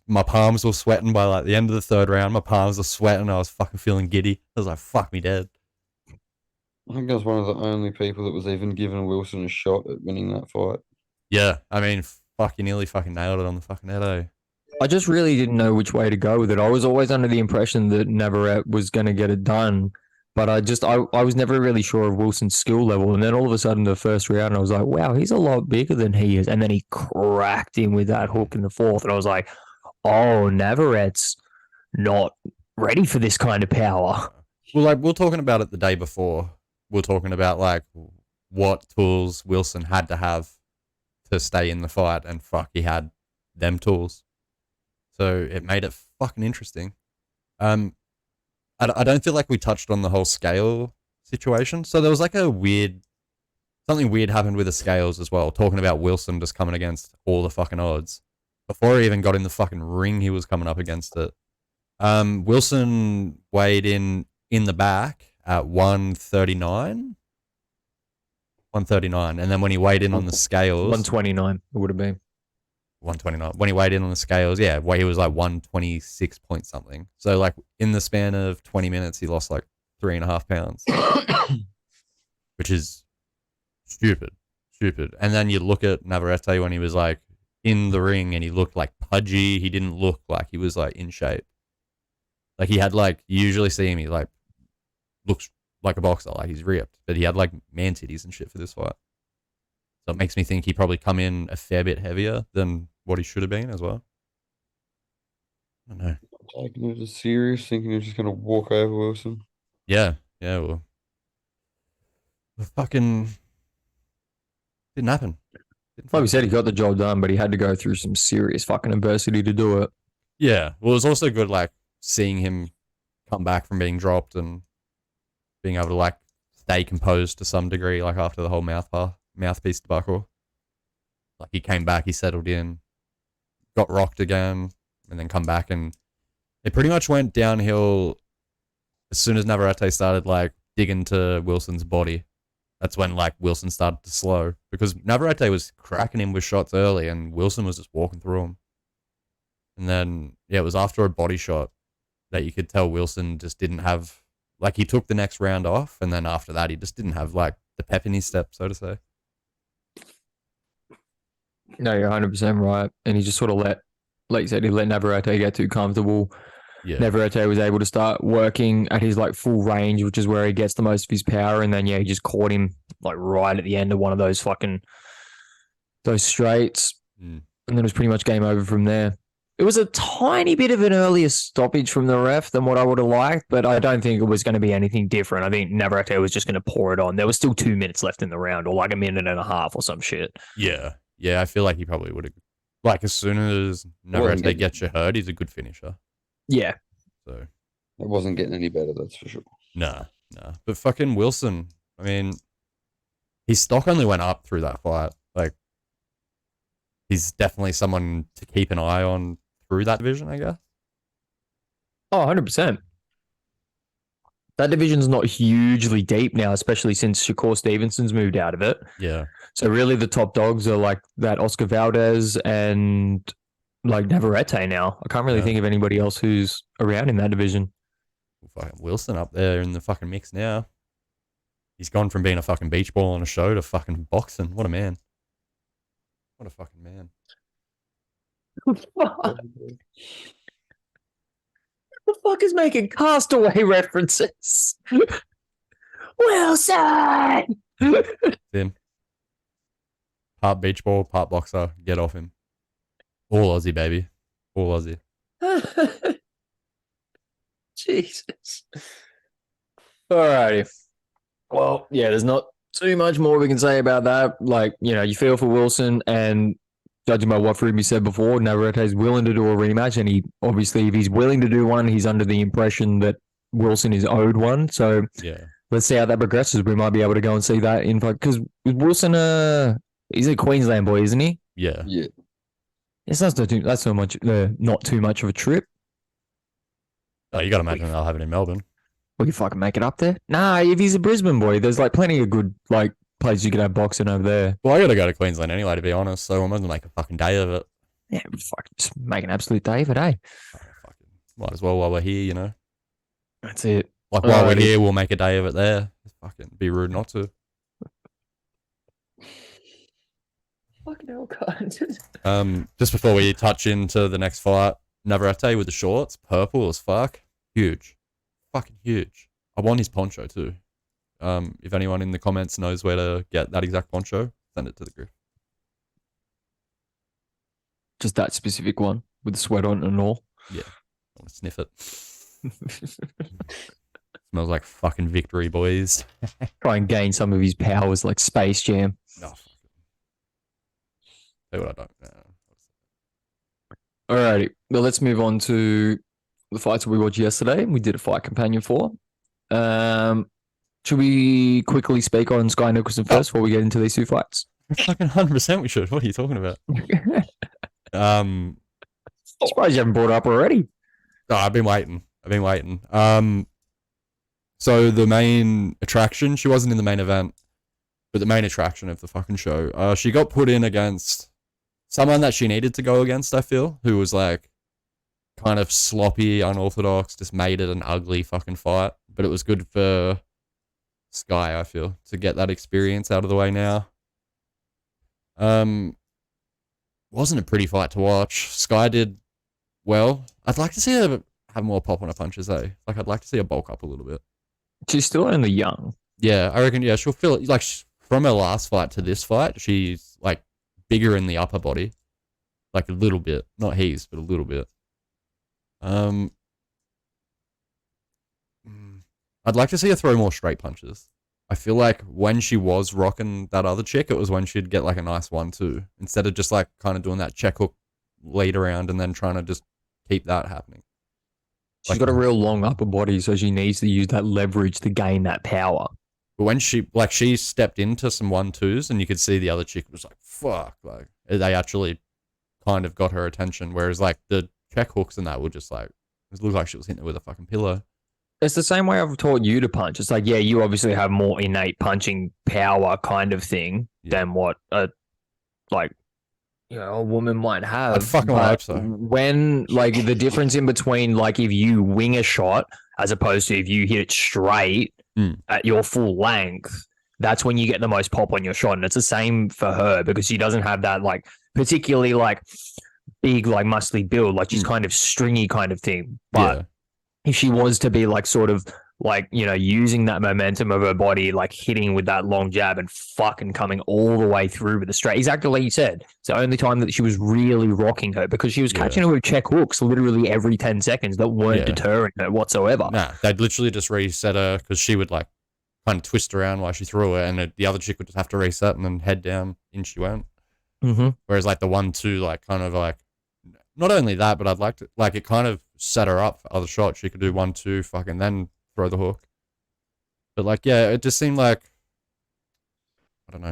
My palms were sweating by like the end of the third round. My palms were sweating. I was fucking feeling giddy. I was like, fuck me dead. I think I was one of the only people that was even giving Wilson a shot at winning that fight. Yeah, I mean, fuck, you nearly fucking nailed it on the fucking head, eh? I just really didn't know which way to go with it. I was always under the impression that Navarette was going to get it done, but I was never really sure of Wilson's skill level. And then all of a sudden, the first round, I was like, wow, he's a lot bigger than he is. And then he cracked him with that hook in the fourth. And I was like, oh, Navarette's not ready for this kind of power. Well, like, we were talking about it the day before. We were talking about, like, what tools Wilson had to have to stay in the fight. And fuck, he had them tools. So it made it fucking interesting. I don't feel like we touched on the whole scale situation. So there was like something weird happened with the scales as well. Talking about Wilson just coming against all the fucking odds. Before he even got in the fucking ring, he was coming up against it. Wilson weighed in the back at 139. 139. And then when he weighed in on the scales... 129 it would have been. 129. When he weighed in on the scales, yeah, he was like 126 point something. So like in the span of 20 minutes, he lost like 3.5 pounds, which is stupid. And then you look at Navarrete when he was like in the ring and he looked like pudgy. He didn't look like he was like in shape. Like he had like, you usually see him, he like looks like a boxer, like he's ripped, but he had like man titties and shit for this fight. So it makes me think he probably come in a fair bit heavier than what he should have been as well. I don't know. Taking it as serious, thinking he was just going to walk over Wilson. Yeah, well, fucking didn't happen. Like we said, he got the job done, but he had to go through some serious fucking adversity to do it. Yeah, well, it was also good, like, seeing him come back from being dropped and being able to, like, stay composed to some degree, like, after the whole mouthpiece debacle. Like, he came back, he settled in, got rocked again, and then come back, and it pretty much went downhill as soon as Navarrete started, like, digging to Wilson's body. That's when, like, Wilson started to slow, because Navarrete was cracking him with shots early, and Wilson was just walking through him. And then, yeah, it was after a body shot that you could tell Wilson just didn't have, like, he took the next round off, and then after that, he just didn't have, like, the pep in his step, so to say. No, you're 100% right. And he just sort of like you said, he let Navarrete get too comfortable. Yeah. Navarrete was able to start working at his like full range, which is where he gets the most of his power. And then, yeah, he just caught him like right at the end of one of those straights. And then it was pretty much game over from there. It was a tiny bit of an earlier stoppage from the ref than what I would have liked, but I don't think it was going to be anything different. I think Navarrete was just going to pour it on. There was still 2 minutes left in the round, or like a minute and a half or some shit. Yeah. Yeah, I feel like he probably would have. Like, as soon as Navarrete gets you hurt, he's a good finisher. Yeah. So. It wasn't getting any better, that's for sure. Nah. But fucking Wilson, I mean, his stock only went up through that fight. Like, he's definitely someone to keep an eye on through that division, I guess. Oh, 100%. That division's not hugely deep now, especially since Shakur Stevenson's moved out of it. Yeah. So really the top dogs are like that Oscar Valdez and like Navarrete now. I can't really think of anybody else who's around in that division. Fucking Wilson up there in the fucking mix now. He's gone from being a fucking beach ball on a show to fucking boxing. What a man. What a fucking man. Fuck. The fuck is making Castaway references? Wilson! Him. Part beach ball, part boxer. Get off him. All Aussie, baby. All Aussie. Jesus. Alrighty. Well, yeah, there's not too much more we can say about that. Like, you know, you feel for Wilson, and judging by what Froomey said before, Navarette is willing to do a rematch, and he obviously, if he's willing to do one, he's under the impression that Wilson is owed one. So Yeah. let's see how that progresses. We might be able to go and see that in fact, because Wilson, he's a Queensland boy, isn't he? Yeah. Yeah. It's not so much, not too much of a trip. Oh, you got to imagine they'll have it in Melbourne. We can fucking make it up there. Nah, if he's a Brisbane boy, there's like plenty of good like places you could have boxing over there. Well, I got to go to Queensland anyway, to be honest. So I might as well make a fucking day of it. Yeah, fuck, just make an absolute day of it, eh? Oh, fucking, might as well while we're here, you know. That's it. Like while we're Alrighty. here, we'll make a day of it there. Fucking be rude not to. Fucking hell, cunt. Just before we touch into the next fight, Navarrete with the shorts, purple as fuck, huge, fucking huge. I want his poncho too. If anyone in the comments knows where to get that exact poncho, send it to the Griff. Just that specific one with the sweat on it and all. Yeah, I want to sniff it. Smells like fucking victory, boys. Try and gain some of his powers like Space Jam. No. Say what I don't. Alrighty, well, let's move on to the fights we watched yesterday. We did a fight companion for. Should we quickly speak on Skye Nicholson first before we get into these two fights? Fucking 100% we should. What are you talking about? Surprised you haven't brought it up already. Oh, I've been waiting. So the main attraction, she wasn't in the main event, but the main attraction of the fucking show, she got put in against someone that she needed to go against, I feel, who was like kind of sloppy, unorthodox, just made it an ugly fucking fight. But it was good for Skye, I feel, to get that experience out of the way now. Wasn't a pretty fight to watch. Skye did well. I'd like to see her have more pop on her punches, eh? Like, I'd like to see her bulk up a little bit. She's still only young. Yeah, I reckon, yeah, she'll feel it. Like, from her last fight to this fight, she's, like, bigger in the upper body. Like, a little bit. Not heaps, but a little bit. I'd like to see her throw more straight punches. I feel like when she was rocking that other chick, it was when she'd get, like, a nice 1-2. Instead of just, like, kind of doing that check hook lead around and then trying to just keep that happening. She's got a real long upper body, so she needs to use that leverage to gain that power. But when she stepped into some 1-2s and you could see the other chick was like, fuck, like, they actually kind of got her attention. Whereas, like, the check hooks and that were just like, it looked like she was hitting it with a fucking pillow. It's the same way I've taught you to punch. It's like, yeah, you obviously have more innate punching power kind of thing than what a woman might have. I'd fucking hope so. When, like, the difference in between, like, if you wing a shot as opposed to if you hit it straight at your full length, that's when you get the most pop on your shot. And it's the same for her because she doesn't have that, like, particularly, like, big, like, muscly build. Like, she's kind of stringy kind of thing. But if she was to be, like, sort of, like, you know, using that momentum of her body, like hitting with that long jab and fucking coming all the way through with the straight. Exactly like you said. It's the only time that she was really rocking her because she was catching her with check hooks literally every 10 seconds that weren't deterring her whatsoever. Nah, they'd literally just reset her because she would, like, kind of twist around while she threw it and the other chick would just have to reset and then head down, in she went. Mm-hmm. Whereas, like, the 1-2, like, kind of, like, not only that, but I'd like to, like, it kind of set her up for other shots. She could do 1-2, fucking then throw the hook. But, like, yeah, it just seemed like, I don't know.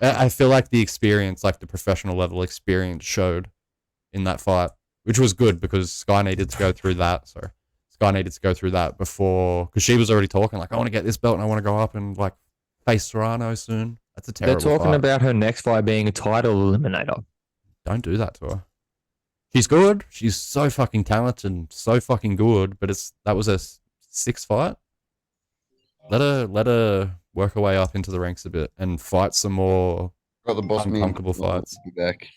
I feel like the experience, like the professional level experience showed in that fight, which was good because Skye needed to go through that. So Skye needed to go through that before, because she was already talking, like, I want to get this belt and I want to go up and, like, face Serrano soon. That's a terrible They're talking fight. about her next fight being a title eliminator. Don't do that to her. She's good. She's so fucking talented and so fucking good, but that was a 6th fight. Let her work her way up into the ranks a bit and fight some more Got the boss man uncomfortable fights. back.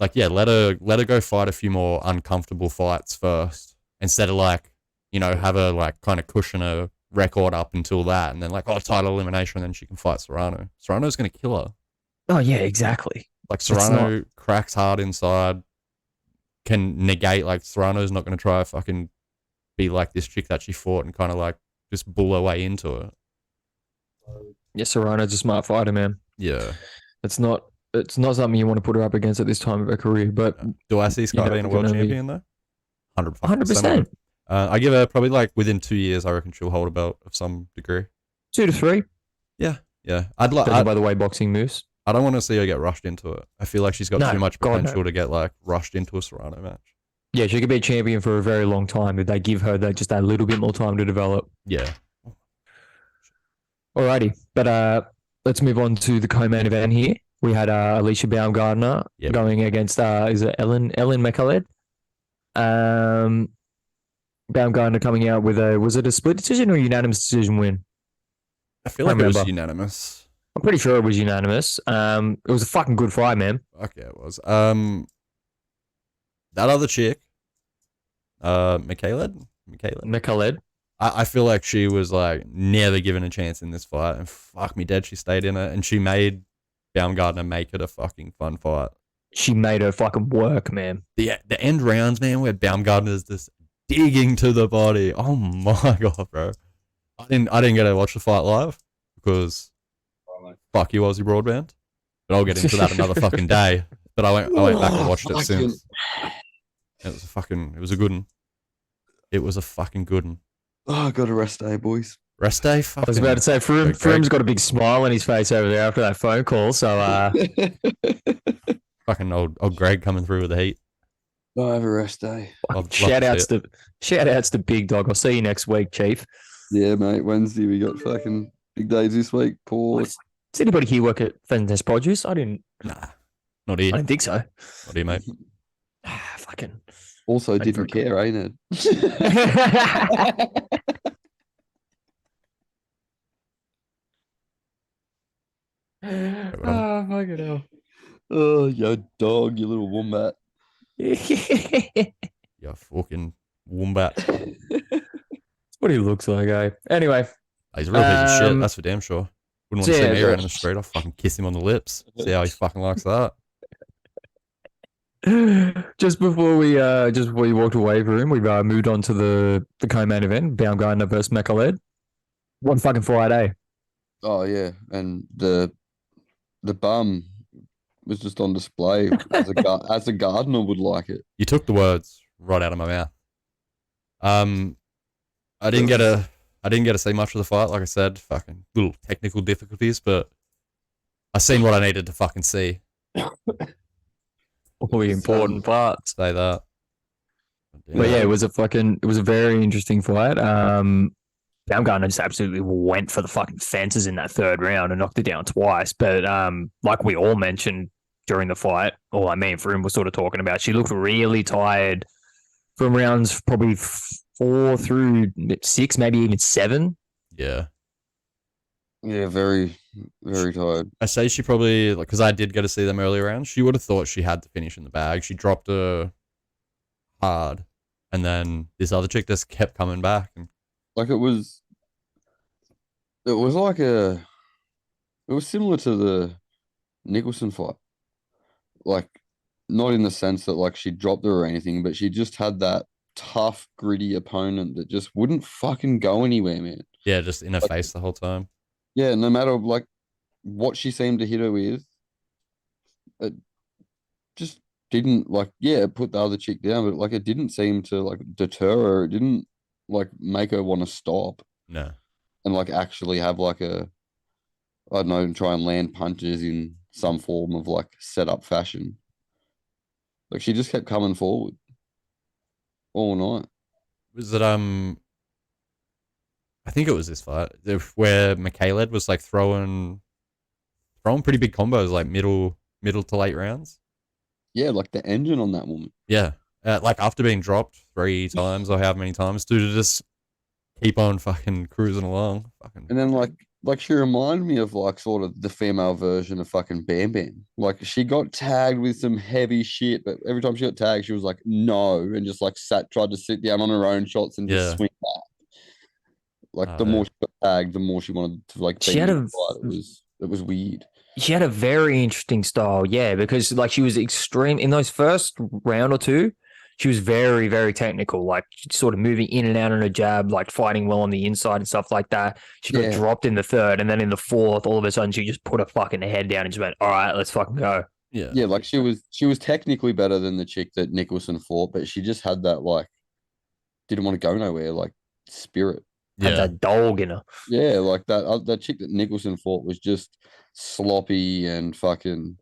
Like, yeah, let her go fight a few more uncomfortable fights first, instead of like, you know, have her like kind of cushion her record up until that, and then like, oh, title elimination, and then she can fight Serrano. Serrano's gonna kill her. Oh yeah, exactly. Like Serrano cracks hard inside, can negate, like Serrano's not gonna try fucking be like this chick that she fought and kind of like just bull her way into it. Yeah, Serrano's a smart fighter, man. Yeah. It's not something you want to put her up against at this time of her career. But do I see Skye being a world champion though? 100%. I give her probably like within 2 years. I reckon she'll hold a belt of some degree. 2 to 3. Yeah. By the way boxing moves. I don't want to see her get rushed into it. I feel like she's got too much potential to get like rushed into a Serrano match. Yeah, she could be a champion for a very long time if they give her just that little bit more time to develop. Yeah. Alrighty, but let's move on to the co-main event here. We had Alycia Baumgardner going against is it Ellen McGregor? Baumgardner coming out with was it a split decision or a unanimous decision win? I feel like it was unanimous. I'm pretty sure it was unanimous. It was a fucking good fight, man. Okay, it was. That other chick, McGregor. I feel like she was like never given a chance in this fight, and fuck me dead, she stayed in it, and she made Baumgardner make it a fucking fun fight. She made her fucking work, man. The end rounds, man, where Baumgardner's just digging to the body. Oh my god, bro! I didn't get to watch the fight live because fuck you, Aussie broadband. But I'll get into that another fucking day. But I went back and watched it since. It was a good one. It was a fucking good one. Oh, I got a rest day, boys. Rest day? I was about to say, Froom's got a big smile on his face over there after that phone call. So, fucking old Greg coming through with the heat. I have a rest day. Shout outs to Big Dog. I'll see you next week, Chief. Yeah, mate. Wednesday we got fucking big days this week. Pause. Does anybody here work at Fendes Produce? I didn't. Nah, not here. I didn't think so. Not here, mate. Fucking. Also didn't care, ain't it? Oh, fucking hell. Oh, yo dog, you little wombat. You fucking wombat. That's what he looks like, eh? Anyway. He's a real piece of shit, that's for damn sure. Wouldn't want to see me around in the street. I'll fucking kiss him on the lips. See how he fucking likes that. Just before we walked away from him, we've moved on to the co-main event, Baumgardner versus McGregor. One fucking fight, eh? Oh yeah, and the bum was just on display as a gardener would like it. You took the words right out of my mouth. I didn't get to see much of the fight, like I said, fucking little technical difficulties, but I seen what I needed to fucking see. All the important parts. Say that. But yeah, it was a very interesting fight. Baumgardner just absolutely went for the fucking fences in that third round and knocked it down twice. But like we all mentioned during the fight, or me and Froome were sort of talking about, she looked really tired from rounds probably 4 through 6, maybe even 7. Yeah. Yeah, very, very tired. I say she probably, like, because I did get to see them earlier rounds, she would have thought she had the finish in the bag. She dropped her hard, and then this other chick just kept coming back. And like it was similar to the Nicholson fight. Like, not in the sense that like she dropped her or anything, but she just had that tough, gritty opponent that just wouldn't fucking go anywhere, man. Yeah, just in her face the whole time. Yeah, no matter like what she seemed to hit her with, it just didn't it put the other chick down, but like it didn't seem to like deter her. It didn't like make her want to stop. No. And like actually have like I don't know, try and land punches in some form of like set up fashion. Like she just kept coming forward all night. Was it I think it was this fight where McGregor was like throwing pretty big combos, like middle to late rounds. Yeah, like the engine on that woman. Yeah, like after being dropped 3 times or however many times, dude, to just keep on fucking cruising along. Fucking. And then like like she reminded me of like sort of the female version of fucking Bam Bam. Like she got tagged with some heavy shit, but every time she got tagged, she was like, no, and just like tried to sit down on her own shots and just Yeah. swing back. Like the yeah. more she got tagged, the more she wanted to like She beat had the a- fight. It was weird. She had a very interesting style, yeah, because like she was extreme in those first round or two. She was very, very technical, like sort of moving in and out on a jab, like fighting well on the inside and stuff like that. She got Yeah. dropped in the third, and then in the fourth, all of a sudden she just put her fucking head down and just went, "All right, let's fucking go." Yeah. Yeah, like she was technically better than the chick that Nicholson fought, but she just had that like didn't want to go nowhere, like spirit. Had Yeah. that dog in her. Yeah, like that chick that Nicholson fought was just sloppy and fucking,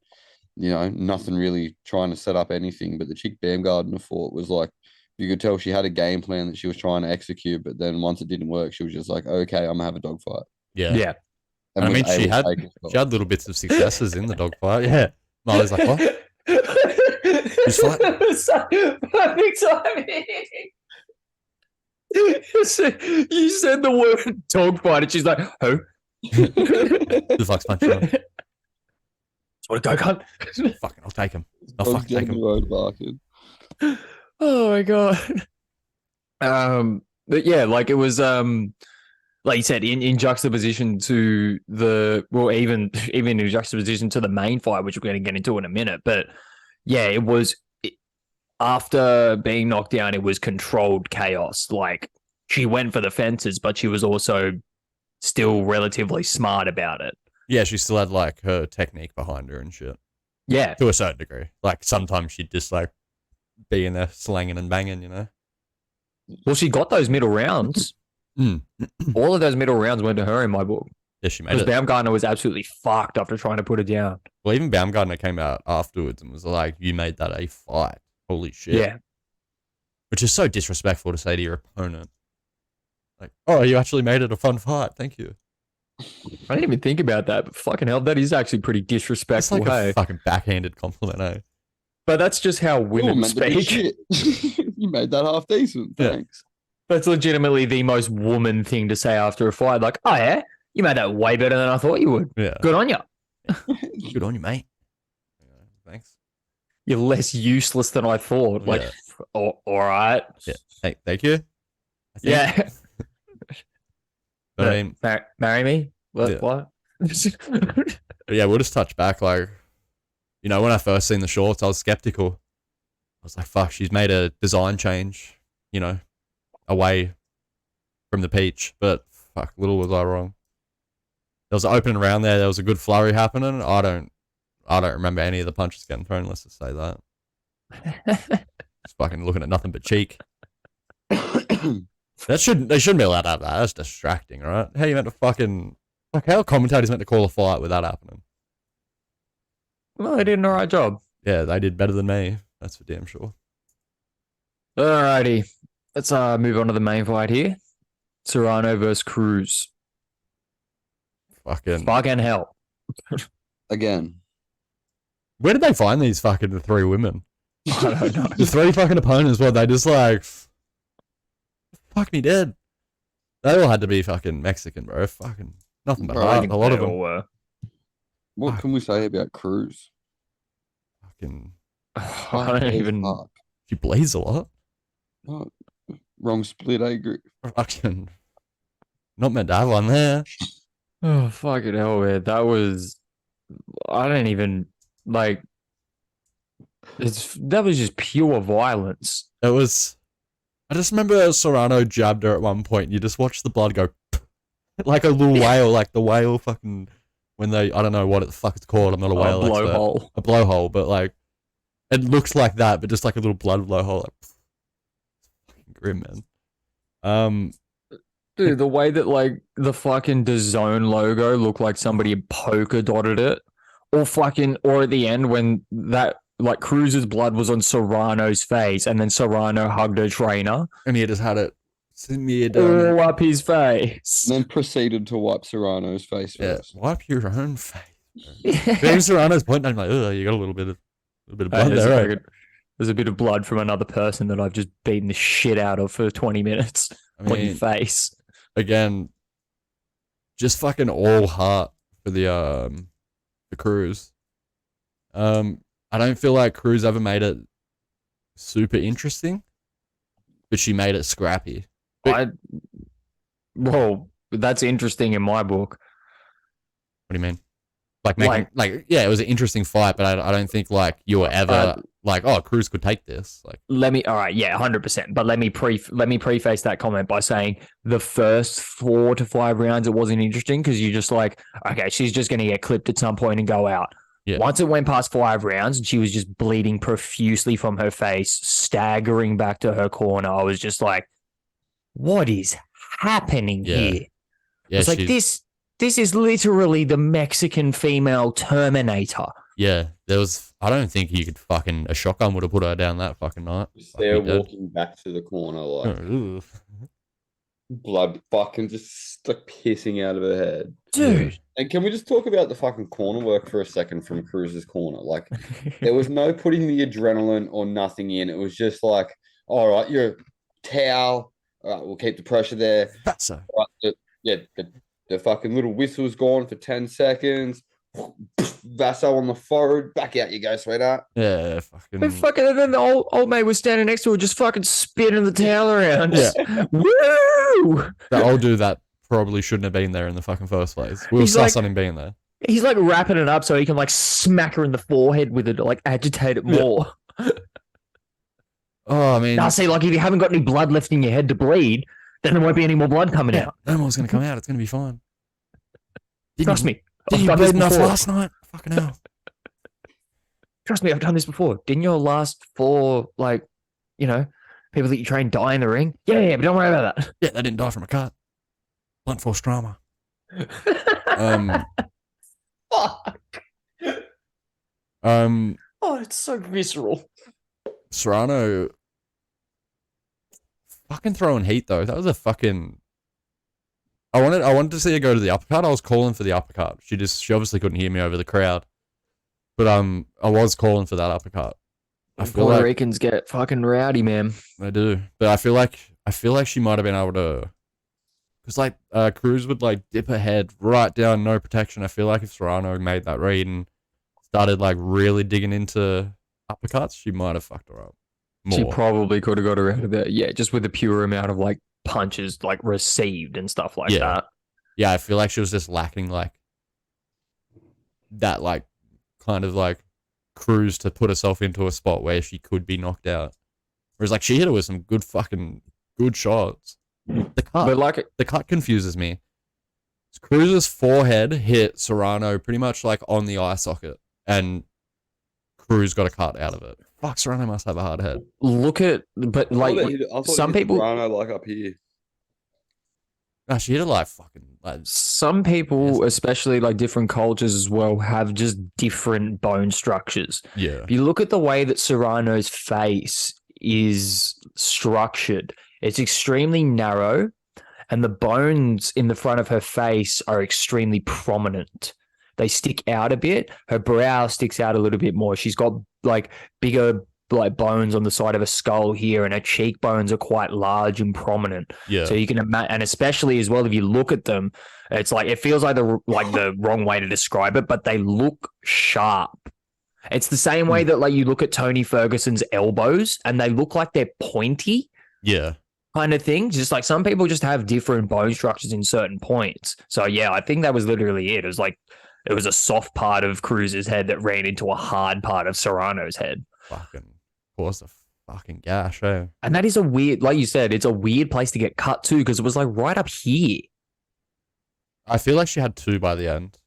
nothing really trying to set up anything. But the chick Baumgardner fought was like, you could tell she had a game plan that she was trying to execute, but then once it didn't work, she was just like, okay, I'm gonna have a dogfight. Yeah. Yeah. And I was mean, able she to had take it off. little bits of successes in the dogfight. Yeah. Molly's like, what? Who's fighting? Perfect timing. You said the word dogfight, and she's like, "Who?" The fuck's punching him. Want to go, cunt? Fucking, I'll take him. I I'll was fucking take down the him. road barking. Oh my god. But yeah, like it was like you said, in juxtaposition to even in juxtaposition to the main fight, which we're going to get into in a minute. But yeah, after being knocked down, it was controlled chaos. Like she went for the fences, but she was also still relatively smart about it. Yeah, she still had like her technique behind her and shit Yeah. to a certain degree. Like sometimes she'd just like be in there slanging and banging, you know? Well, she got those middle rounds. Mm. All of those middle rounds went to her in my book. Yeah, she made Because it. Baumgardner was absolutely fucked after trying to put her down. Well, even Baumgardner came out afterwards and was like, you made that a fight. Holy shit. Yeah. Which is so disrespectful to say to your opponent. Like, oh, you actually made it a fun fight. Thank you. I didn't even think about that, but fucking hell, that is actually pretty It's disrespectful, like hey? a fucking backhanded compliment, eh? But that's just how women meant to be speak. shit. You made that half decent. Yeah. Thanks. That's legitimately the most woman thing to say after a fight. Like, oh yeah, you made that way better than I thought you would. Yeah. Good on you. Good on you, mate. Yeah, thanks. You're less useless than I thought. Like, Yeah. all right. Yeah. Hey, thank you. I think. Yeah. But I mean, Marry me? What? Yeah. What? yeah, we'll just touch back. Like, you know, when I first seen the shorts, I was skeptical. I was like, fuck, she's made a design change, you know, away from the peach. But fuck, little was I wrong. There was an opening round there. There was a good flurry happening. I don't remember any of the punches getting thrown. Let's just say that. Just fucking looking at nothing but cheek. They shouldn't be allowed to have that. That's distracting, right? How you meant to fucking like how commentators meant to call a fight with that happening? Well, they did an alright job. Yeah, they did better than me. That's for damn sure. Alrighty. Let's move on to the main fight here. Serrano versus Cruz. Fucking hell. Again. Where did they find these fucking three women? I don't know. The three fucking opponents, what, they just like fuck me dead. They all had to be fucking Mexican, bro. Fucking nothing but Bro, heart. A lot of They them. all were. What can we say about Cruz? Fucking I don't even. Fuck. she bleeds a lot. Oh, wrong split, Griff. Fucking not meant to have one there. Oh, fucking hell, man. That was. I don't even. Like. That was just pure violence. It was. I just remember Serrano jabbed her at one point. And you just watch the blood go like a little whale, like the whale fucking when they. I don't know what the fuck it's called. I'm not a whale expert. Blowhole. A blowhole, but like it looks like that, but just like a little blood blowhole. Like, fucking grim, man. Dude, the way that like the fucking DAZN logo looked like somebody had polka dotted it, or at the end when that like Cruz's blood was on Serrano's face, and then Serrano hugged her trainer And he just had it smeared all up his face. And then proceeded to wipe Serrano's face Yeah, first. wipe your own face. Maybe Serrano's pointing. I'm like, oh, you got a little bit of blood there. Right? There's a bit of blood from another person that I've just beaten the shit out of for 20 minutes I on your mean, face. again, just fucking all heart for the Cruz. I don't feel like Cruz ever made it super interesting, but she made it scrappy. Well, that's interesting in my book. What do you mean? Yeah, it was an interesting fight, but I don't think like you were ever like, oh, Cruz could take this. Like, all right, yeah, 100%. But let me preface that comment by saying the first 4 to 5 rounds it wasn't interesting because you just like, okay, she's just going to get clipped at some point and go out. Yeah. Once it went past 5 rounds and she was just bleeding profusely from her face, staggering back to her corner, I was just like, what is happening here? Yeah, it's like this is literally the Mexican female Terminator. Yeah, I don't think a shotgun would have put her down that fucking night. Just there walking back to the corner, like blood fucking just like pissing out of her head. Dude. And can we just talk about the fucking corner work for a second from Cruz's corner? Like, there was no putting the adrenaline or nothing in. It was just like, all right, you're a towel. All right, we'll keep the pressure there. That's so. Right, the fucking little whistle's gone for 10 seconds. Vaso on the forehead. Back out you go, sweetheart. Yeah, fucking. And then the old mate was standing next to her, just fucking spinning the towel around. Yeah. Woo! The old dude that probably shouldn't have been there in the fucking first place. We were sus on him being there. He's like wrapping it up so he can like smack her in the forehead with it to like agitate it more. Oh, I mean. Now, see, like if you haven't got any blood left in your head to bleed, then there won't be any more blood coming out. No more's going to come out. It's going to be fine. Trust me. Did you bleed enough last night? Fucking hell. Trust me, I've done this before. Didn't your last 4, like, you know, people that you train die in the ring? Yeah, but don't worry about that. Yeah, they didn't die from a cut. Blunt force trauma. Fuck. Oh, it's so visceral. Serrano fucking throwing heat though. That was a fucking. I wanted to see her go to the uppercut. I was calling for the uppercut. She obviously couldn't hear me over the crowd, but I was calling for that uppercut. I feel Puerto Ricans get fucking rowdy, man. They do, but I feel like she might have been able to, because like Cruz would like dip her head right down, no protection. I feel like if Serrano made that read and started like really digging into uppercuts, she might have fucked her up more. She probably could have got her out of there. Yeah, just with the pure amount of like punches like received and stuff like that. Yeah, I feel like she was just lacking like that, like kind of like Cruz to put herself into a spot where she could be knocked out. Whereas like she hit her with some good shots. The cut confuses me. Cruz's forehead hit Serrano pretty much like on the eye socket, and Cruz got a cut out of it. Fuck, Serrano must have a hard head. But like some people, Serrano like up here. No, she hit it like fucking. Like, some people, especially like different cultures as well, have just different bone structures. Yeah. If you look at the way that Serrano's face is structured, it's extremely narrow, and the bones in the front of her face are extremely prominent. They stick out a bit. Her brow sticks out a little bit more. She's got like bigger like bones on the side of her skull here, and her cheekbones are quite large and prominent. Yeah. So you can imagine, and especially as well, if you look at them, it's like it feels like the wrong way to describe it, but they look sharp. It's the same way that like you look at Tony Ferguson's elbows, and they look like they're pointy. Yeah. Kind of thing. Just like some people just have different bone structures in certain points. So yeah, I think that was literally it. It was like it was a soft part of Cruz's head that ran into a hard part of Serrano's head. Fucking caused a fucking gash, eh? And that is a weird, like you said, it's a weird place to get cut to because it was like right up here. I feel like she had 2 by the end.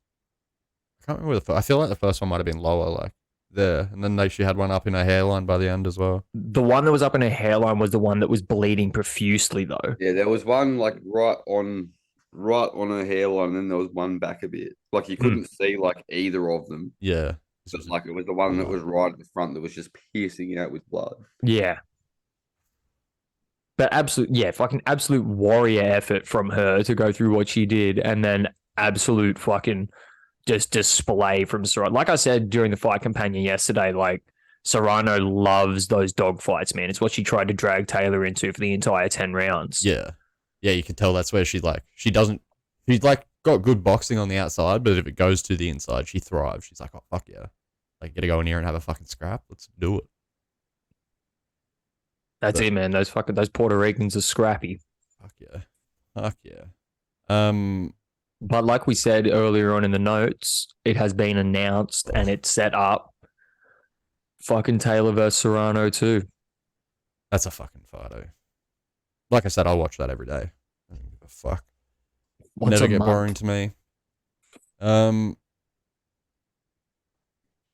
I can't remember I feel like the first one might have been lower, like there, and then like she had one up in her hairline by the end as well. The one that was up in her hairline was the one that was bleeding profusely, though. Yeah, there was one like right on her hairline, and then there was one back a bit. Like you couldn't see like either of them. Yeah. So like it was the one that was right at the front that was just piercing out with blood. Yeah. But fucking absolute warrior effort from her to go through what she did, and then absolute fucking just display from Serrano. Like I said during the Fight Companion yesterday, like Serrano loves those dog fights, man. It's what she tried to drag Taylor into for the entire 10 rounds. Yeah. Yeah, you can tell that's where she doesn't She's like got good boxing on the outside, but if it goes to the inside, she thrives. She's like, oh fuck yeah, like get to go in here and have a fucking scrap. Let's do it. That's it, man. Those Puerto Ricans are scrappy. Fuck yeah. But like we said earlier on in the notes, it has been announced and it's set up. Fucking Taylor versus Serrano too. That's a fucking fight. Like I said, I'll watch that every day. I don't give a fuck. Never get boring to me. Yeah,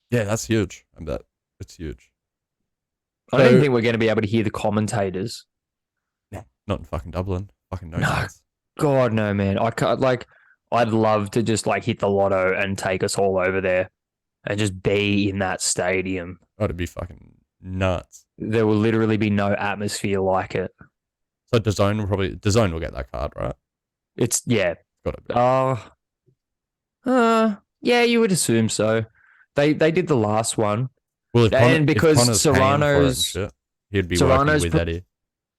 that's huge. I bet it's huge. I don't think we're going to be able to hear the commentators. Not in fucking Dublin. Fucking no. God, no, man. I can't, like, I'd love to just like hit the lotto and take us all over there and just be in that stadium. Oh, it'd be fucking nuts. There will literally be no atmosphere like it. So DAZN will get that card, right? It's yeah. Got it. Yeah, you would assume so. They did the last one. Well, because Serrano's he'd be working with Eddie.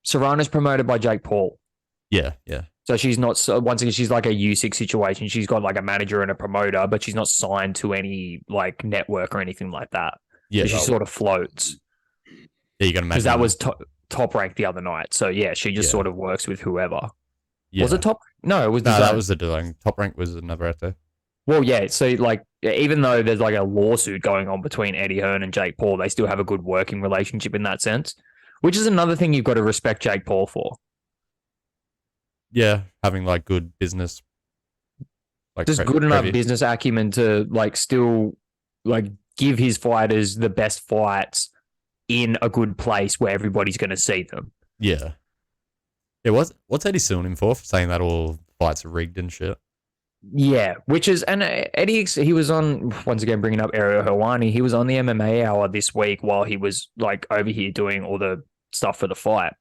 Serrano's promoted by Jake Paul. Yeah. So she's not, once again, she's like a U6 situation. She's got like a manager and a promoter, but she's not signed to any like network or anything like that. Yeah. So she sort of floats. Yeah, you got to imagine. Because that was top ranked the other night. So yeah, she just sort of works with whoever. Yeah. Was it top? No, it was that was the dealing. Top rank was navarette. Well, yeah. So like, even though there's like a lawsuit going on between Eddie Hearn and Jake Paul, they still have a good working relationship in that sense, which is another thing you've got to respect Jake Paul for. Yeah, having like good business, like just good enough business acumen to like still like give his fighters the best fights in a good place where everybody's going to see them. Yeah. Yeah. What's Eddie suing him for saying that all fights are rigged and shit? Yeah, which is, and Eddie, he was on, once again bringing up Ariel Helwani, he was on the MMA Hour this week while he was like over here doing all the stuff for the fight,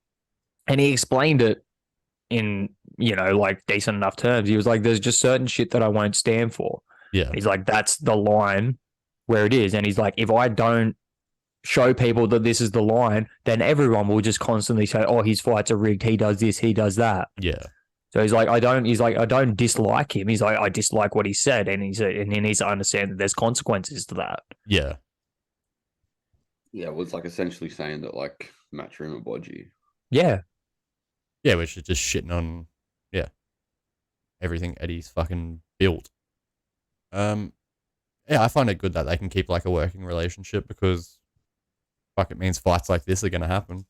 and he explained it in, you know, like decent enough terms. He was like, there's just certain shit that I won't stand for. Yeah. He's like, that's the line where it is. And he's like, if I don't show people that this is the line, then everyone will just constantly say, oh, his fights are rigged. He does this, he does that. Yeah. So he's like, I don't dislike him. He's like, I dislike what he said. And he needs to understand that there's consequences to that. Yeah. Yeah. It was like essentially saying that like Matchroom are bodgy. Yeah. Yeah, which is just shitting on, everything Eddie's fucking built. Yeah, I find it good that they can keep like a working relationship because, fuck, it means fights like this are going to happen.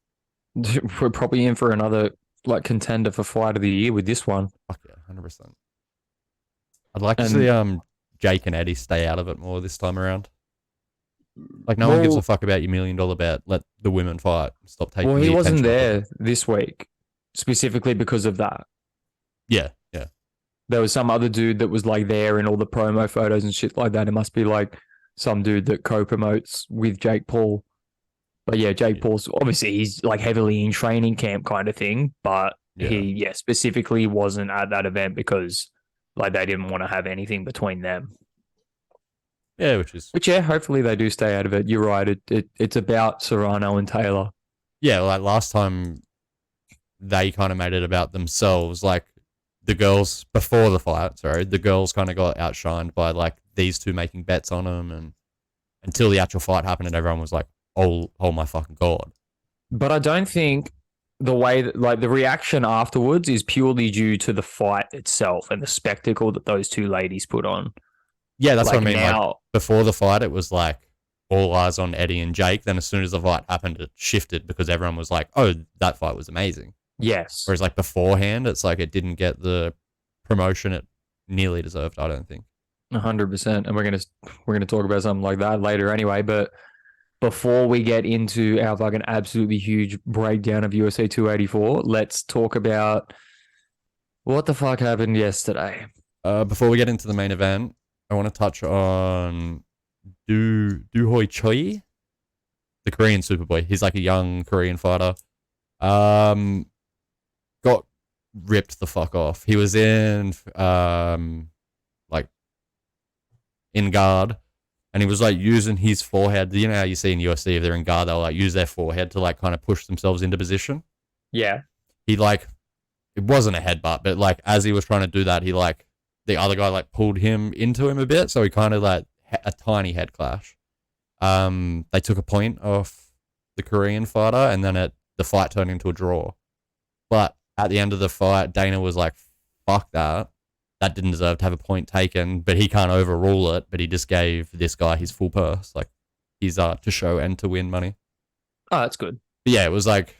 We're probably in for another like contender for fight of the year with this one. Fuck yeah, 100%. I'd like to see Jake and Eddie stay out of it more this time around. Like no one gives a fuck about your $1 million bet. Let the women fight. Stop taking. Well, he wasn't there this week. Specifically because of that. Yeah. There was some other dude that was like there in all the promo photos and shit like that. It must be like some dude that co-promotes with Jake Paul. But yeah, Jake Paul's obviously he's like heavily in training camp kind of thing, but he specifically wasn't at that event because like they didn't want to have anything between them. Yeah, which hopefully they do stay out of it. You're right. It's about Serrano and Taylor. Yeah, like last time they kind of made it about themselves. Like the girls before the fight, the girls kind of got outshined by like these two making bets on them, and until the actual fight happened, and everyone was like, "Oh my fucking god!" But I don't think the way that like the reaction afterwards is purely due to the fight itself and the spectacle that those two ladies put on. Yeah, that's like what I mean. Now, like before the fight, it was like all eyes on Eddie and Jake. Then as soon as the fight happened, it shifted because everyone was like, "Oh, that fight was amazing." Yes. Whereas like beforehand, it's like it didn't get the promotion it nearly deserved, I don't think. 100%. And we're gonna talk about something like that later anyway. But before we get into our fucking absolutely huge breakdown of USA 284, let's talk about what the fuck happened yesterday. Before we get into the main event, I want to touch on Doo Hoi Choi, the Korean Superboy. He's like a young Korean fighter. Got ripped the fuck off. He was in like in guard, and he was like using his forehead. You know how you see in UFC if they're in guard, they'll like use their forehead to like kind of push themselves into position. Yeah. He like, it wasn't a headbutt, but like as he was trying to do that, he like the other guy like pulled him into him a bit, so he kind of like a tiny head clash. They took a point off the Korean fighter, and then the fight turned into a draw. But at the end of the fight, Dana was like, "Fuck that! That didn't deserve to have a point taken." But he can't overrule it. But he just gave this guy his full purse, like his to show and to win money. Oh, that's good. But yeah, it was like,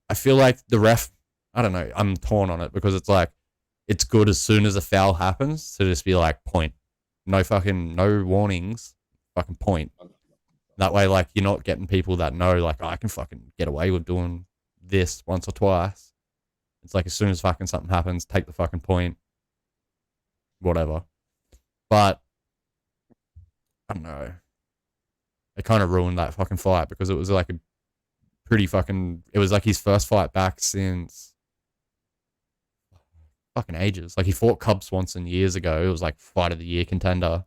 I feel like the ref, I don't know, I'm torn on it because it's like, it's good as soon as a foul happens to just be like, point. No warnings, fucking point. That way, like, you're not getting people that know, like, I can fucking get away with doing this once or twice. It's like, as soon as fucking something happens, take the fucking point. Whatever. But, I don't know. It kind of ruined that fucking fight because it was like a pretty fucking... It was like his first fight back since fucking ages. Like, he fought Cub Swanson years ago. It was like fight of the year contender.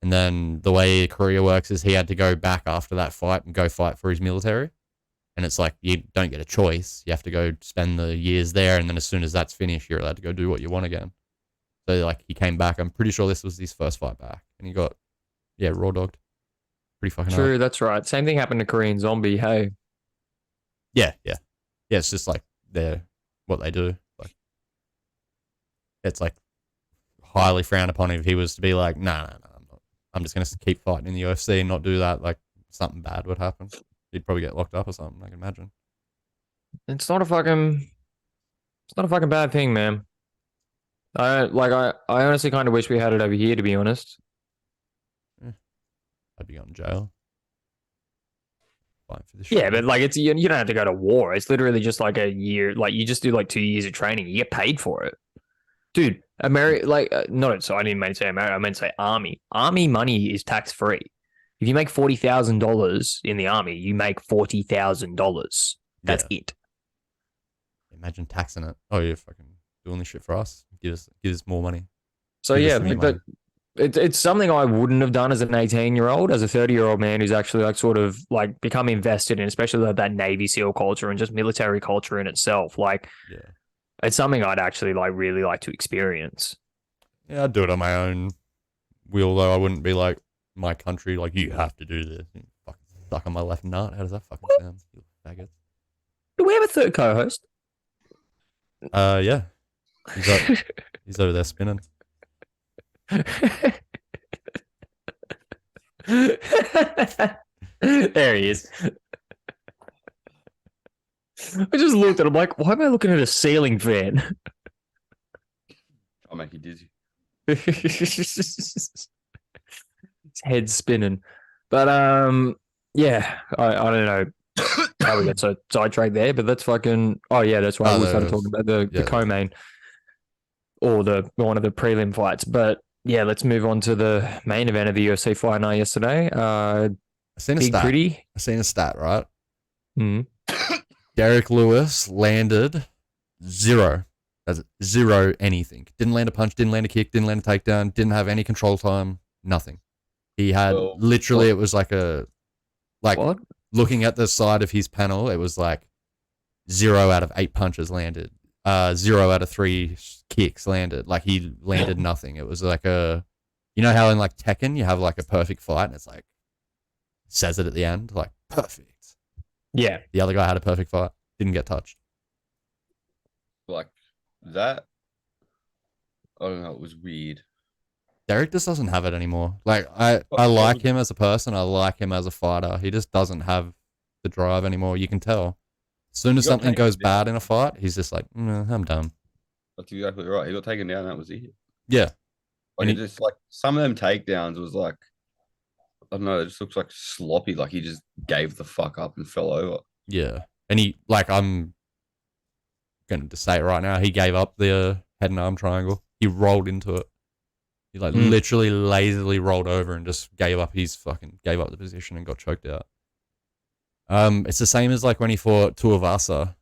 And then the way Korea works is he had to go back after that fight and go fight for his military. And it's like, you don't get a choice. You have to go spend the years there. And then as soon as that's finished, you're allowed to go do what you want again. So, like, he came back. I'm pretty sure this was his first fight back. And he got, raw dogged. Pretty fucking True, hard. that's right. Same thing happened to Korean Zombie, hey. Yeah. Yeah, it's just like what they do. Like, it's like highly frowned upon if he was to be like, no, I'm just going to keep fighting in the UFC and not do that. Like, something bad would happen. He'd probably get locked up or something, I can imagine. It's not a fucking bad thing, man. I honestly kind of wish we had it over here, to be honest. I'd be going to jail. Fighting for the shit. Yeah, but like you don't have to go to war. It's literally just like a year. Like you just do like 2 years of training. You get paid for it, dude. So I didn't mean to say America. I meant to say Army. Army money is tax free. If you make $40,000 in the Army, you make $40,000. That's it. Imagine taxing it. Oh, you're fucking doing this shit for us. Give us more money. So Give yeah, us some but money. it's something I wouldn't have done as an 18-year-old, as a 30-year-old man who's actually like sort of like become invested in, especially like that Navy SEAL culture and just military culture in itself. Like, it's something I'd actually like really like to experience. Yeah, I'd do it on my own wheel though. I wouldn't be like my country, like you have to do this. You fucking stuck on my left nut. How does that fucking sound? You faggots. Do we have a third co-host? Yeah. He's over there spinning. There he is. I just looked at him like, why am I looking at a ceiling fan? I'll make you dizzy. His head's spinning. But yeah, I don't know how we get so sidetracked there, but that's fucking that's why we started talking about the co-main or one of the prelim fights. But yeah, let's move on to the main event of the UFC fight night yesterday. I seen a Big stat. Pretty. I seen a stat, right? Mm. Derek Lewis landed 0. That's 0 anything. Didn't land a punch, didn't land a kick, didn't land a takedown, didn't have any control time, nothing. He had literally, it was like what? Looking at the side of his panel, it was like 0 out of 8 punches landed. 0 out of 3 kicks landed. Like he landed nothing. It was like you know how in like Tekken you have like a perfect fight and it's like says it at the end, like perfect. Yeah. The other guy had a perfect fight. Didn't get touched. Like that, I don't know. It was weird. Derek just doesn't have it anymore. Like I like him as a person. I like him as a fighter. He just doesn't have the drive anymore. You can tell. As soon as something goes bad in a fight, he's just like, I'm done. That's exactly right. He got taken down. That was it. Yeah. Like he just like some of them takedowns was like, I don't know. It just looks like sloppy. Like he just gave the fuck up and fell over. Yeah. And he, like, I'm going to say it right now. He gave up the head and arm triangle. He rolled into it. He like literally lazily rolled over and just gave up the position and got choked out. It's the same as like when he fought Tuivasa.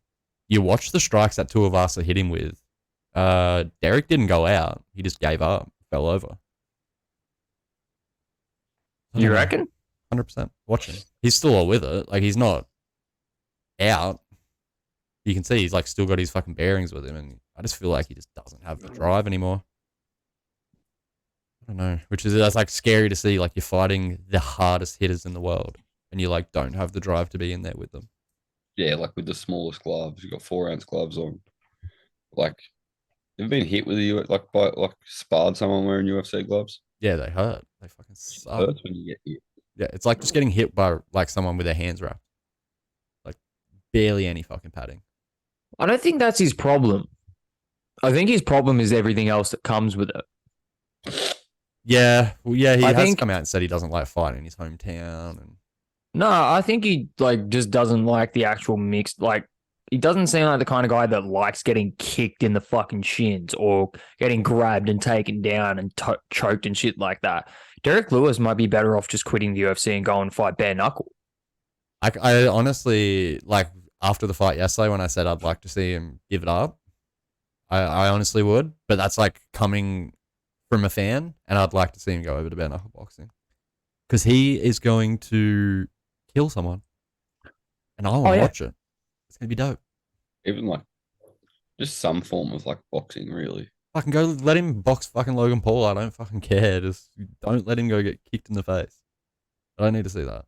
You watch the strikes that Tuivasa hit him with. Derek didn't go out. He just gave up, fell over. You reckon? 100%. Watch him. He's still all with it. Like he's not out. You can see he's like still got his fucking bearings with him, and I just feel like he just doesn't have the drive anymore. don't know, that's like scary to see. Like you're fighting the hardest hitters in the world, and you like don't have the drive to be in there with them. Yeah, like with the smallest gloves, you got 4-ounce gloves on. Like, you've been hit with sparred someone wearing UFC gloves. Yeah, they hurt. They fucking suck. It hurts when you get hit. Yeah, it's like just getting hit by like someone with their hands wrapped. Like barely any fucking padding. I don't think that's his problem. I think his problem is everything else that comes with it. Yeah, well, yeah, he I has think- come out and said he doesn't like fighting in his hometown, and No, I think he like just doesn't like the actual mix. Like, he doesn't seem like the kind of guy that likes getting kicked in the fucking shins or getting grabbed and taken down and choked and shit like that. Derek Lewis might be better off just quitting the UFC and going and fight bare knuckle. I honestly, like, after the fight yesterday when I said I'd like to see him give it up, I honestly would, but that's like coming from a fan, and I'd like to see him go over to bare knuckle boxing because he is going to kill someone, and I want to watch it. It's gonna be dope. Even like just some form of like boxing, really. Fucking go, let him box fucking Logan Paul. I don't fucking care. Just don't let him go get kicked in the face. I don't need to see that.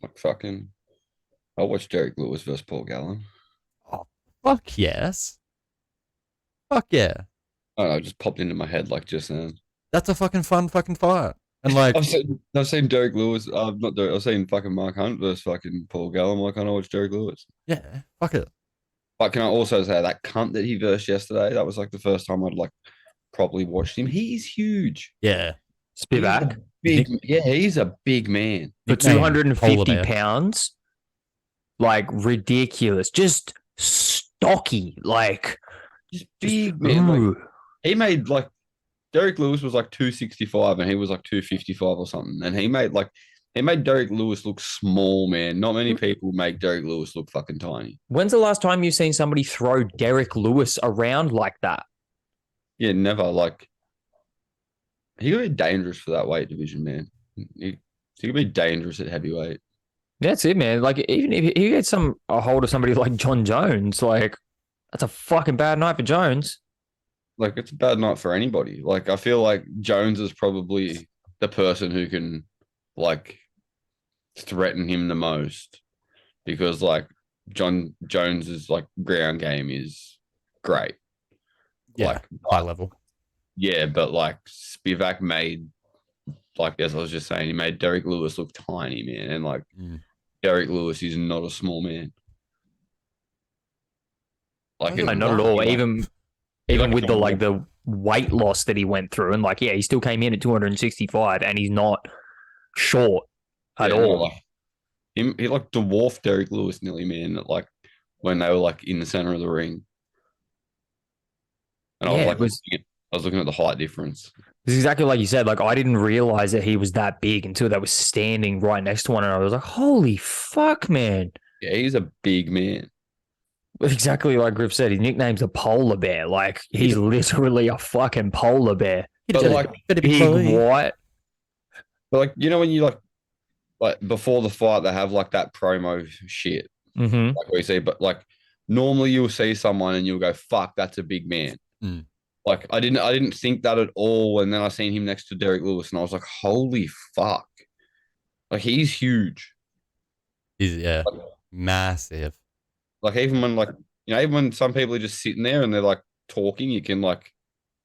Like fucking, I'll watch Derek Lewis versus Paul Gallen. Oh, fuck yes. Fuck yeah. I don't know, it just popped into my head like just then. That's a fucking fun fucking fight. And like, I've seen Derek Lewis. Not Derek. I've seen fucking Mark Hunt versus fucking Paul Gallen. Why can't I watch Derek Lewis? yeah, fuck it. But can I also say that cunt that he versed yesterday? That was like the first time I'd like properly watched him. He's huge. Yeah. Spivak He's a big man. for Nickname, 250 polar bear. pounds. Like, ridiculous. Just stocky. Like, He's big man. Like, ooh. he made like Derek Lewis was like 265 and he was like 255 or something. And he made Derek Lewis look small, man. Not many people make Derek Lewis look fucking tiny. When's the last time you've seen somebody throw Derek Lewis around like that? Yeah, never. Like, he could be dangerous for that weight division, man. He could be dangerous at heavyweight. That's it, man. Like, even if he gets a hold of somebody like John Jones, like, that's a fucking bad night for Jones. Like, it's a bad night for anybody. Like, I feel like Jones is probably the person who can, like, threaten him the most because, like, John Jones's, like, ground game is great. Yeah. Like, High level. yeah, but, like, Spivac made, like, as I was just saying, he made Derek Lewis look tiny, man. And, like, Derek Lewis is not a small man. Like, No, not at all. Even with the weight loss that he went through, and like, yeah, he still came in at 265, and he's not short at all. Like, he like dwarfed Derek Lewis nearly, man. Like when they were like in the center of the ring, and Yeah, I was looking at the height difference. It's exactly like you said. Like, I didn't realize that he was that big until they were standing right next to one another. I was like, holy fuck, man. Yeah, he's a big man. Exactly like Griff said, his nickname's a polar bear. Like, he's literally a fucking polar bear. But like Big white. But like, you know, when you like before the fight, they have like that promo shit, Mm-hmm. like we see. But like normally, you'll see someone and you'll go, "Fuck, that's a big man." Mm. Like I didn't think that at all, and then I seen him next to Derek Lewis, and I was like, "Holy fuck!" Like he's huge. He's massive. Like even when some people are just sitting there and they're like talking, you can like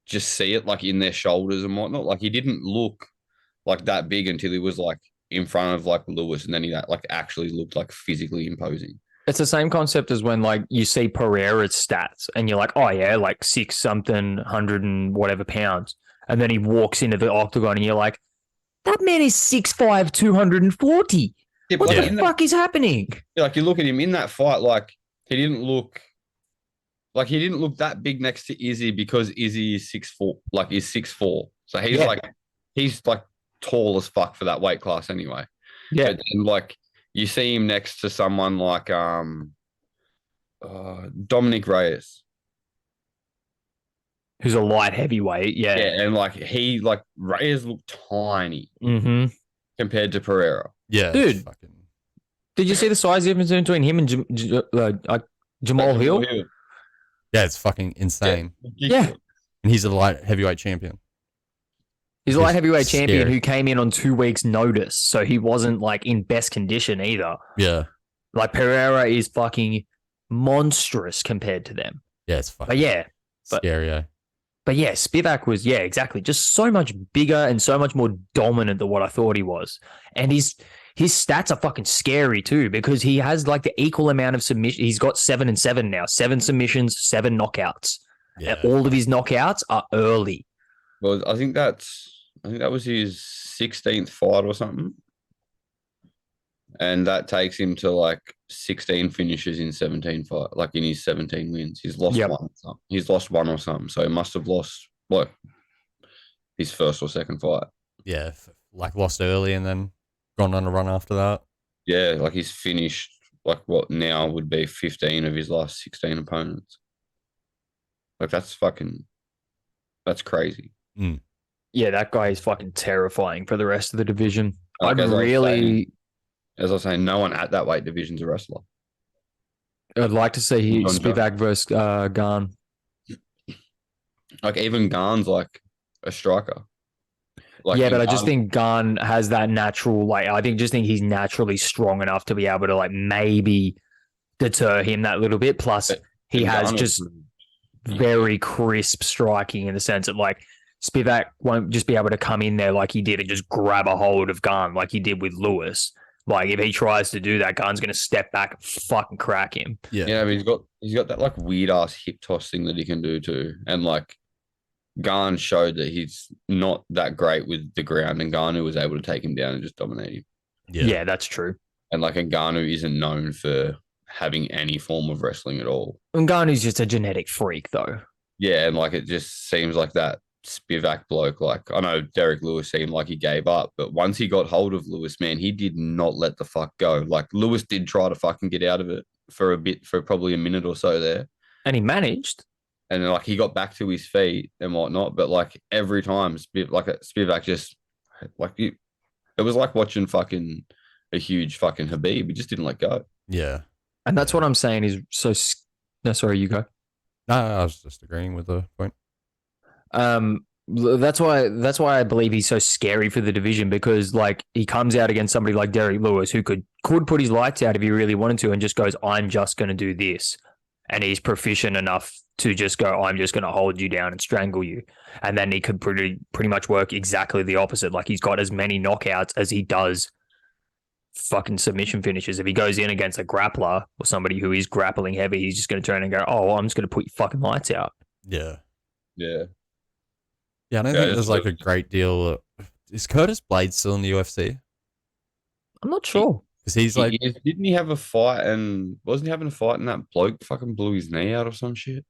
just see it like in their shoulders and whatnot. Like he didn't look like that big until he was like in front of like Lewis, and then he like actually looked like physically imposing. It's the same concept as when like you see Pereira's stats and you're like, oh yeah, like 6 something, 100 and whatever pounds. And then he walks into the octagon and you're like, that man is 6'5", 240. Yeah, What like, the fuck is happening? like you look at him in that fight, like he didn't look that big next to Izzy because Izzy is 6'4", like he's 6'4". So he's like tall as fuck for that weight class anyway. Yeah. But then, like you see him next to someone like Dominic Reyes. Who's a light heavyweight. Yeah. Yeah, and like Reyes looked tiny Mm-hmm. compared to Pereira. Yeah, Dude. Did you see the size difference between him and Jamal Hill? Yeah, it's fucking insane. Yeah. And he's a light heavyweight champion. He's a light heavyweight champion scary. who came in on 2 weeks' notice, so he wasn't like in best condition either. Yeah. Like Pereira is fucking monstrous compared to them. Yeah, it's fucking But yeah, scary, eh? but yeah, Spivac was, yeah, exactly, just so much bigger and so much more dominant than what I thought he was. And his stats are fucking scary too, because he has like the equal amount of submission. He's got 7 and 7 now, 7 submissions, 7 knockouts. Yeah. And all of his knockouts are early. Well, I think that was his 16th fight or something. And that takes him to like 16 finishes in 17 fight, like in his 17 wins. He's lost one. He's lost one or something. So he must have lost like his first or second fight. Yeah, like lost early and then gone on a run after that. Yeah, like he's finished like what now would be 15 of his last 16 opponents. Like that's crazy. Mm. Yeah, that guy is fucking terrifying for the rest of the division. Like, As I was saying, no one at that weight division's a wrestler. I'd like to see John Spivac versus Garn. Like even Garn's like a striker. Like Yeah, but I just think Garn has that natural, like, I think he's naturally strong enough to be able to like maybe deter him that little bit. Plus, he has just very crisp striking in the sense that like Spivac won't just be able to come in there like he did and just grab a hold of Garn like he did with Lewis. Like if he tries to do that, Garn's going to step back and fucking crack him. Yeah. Yeah, but he's got that like weird ass hip toss thing that he can do too. And like Garn showed that he's not that great with the ground, and Garnu was able to take him down and just dominate him. Yeah, that's true. And like Ngannou isn't known for having any form of wrestling at all. Ngannou's just a genetic freak, though. Yeah, and like it just seems like that Spivac bloke. Like I know Derek Lewis seemed like he gave up, but once he got hold of Lewis, man, he did not let the fuck go. Like Lewis did try to fucking get out of it for a bit, for probably a minute or so there, and he managed. And then, like he got back to his feet and whatnot, but like every time, Spivac just like it was like watching fucking a huge fucking Habib. He just didn't let go. Yeah, and that's what I'm saying is so. No, sorry, you go. No, I was just agreeing with the point. That's why I believe he's so scary for the division, because like he comes out against somebody like Derek Lewis who could put his lights out if he really wanted to and just goes, I'm just going to do this. And he's proficient enough to just go, I'm just going to hold you down and strangle you. And then he could pretty much work exactly the opposite. Like he's got as many knockouts as he does fucking submission finishes. If he goes in against a grappler or somebody who is grappling heavy, he's just going to turn and go, oh, I'm just going to put your fucking lights out. Yeah. Yeah. Yeah, I don't think there's like a great deal. Is Curtis Blade still in the UFC? I'm not sure. Because he's like, didn't he have a fight and wasn't he having a fight and that bloke fucking blew his knee out or some shit?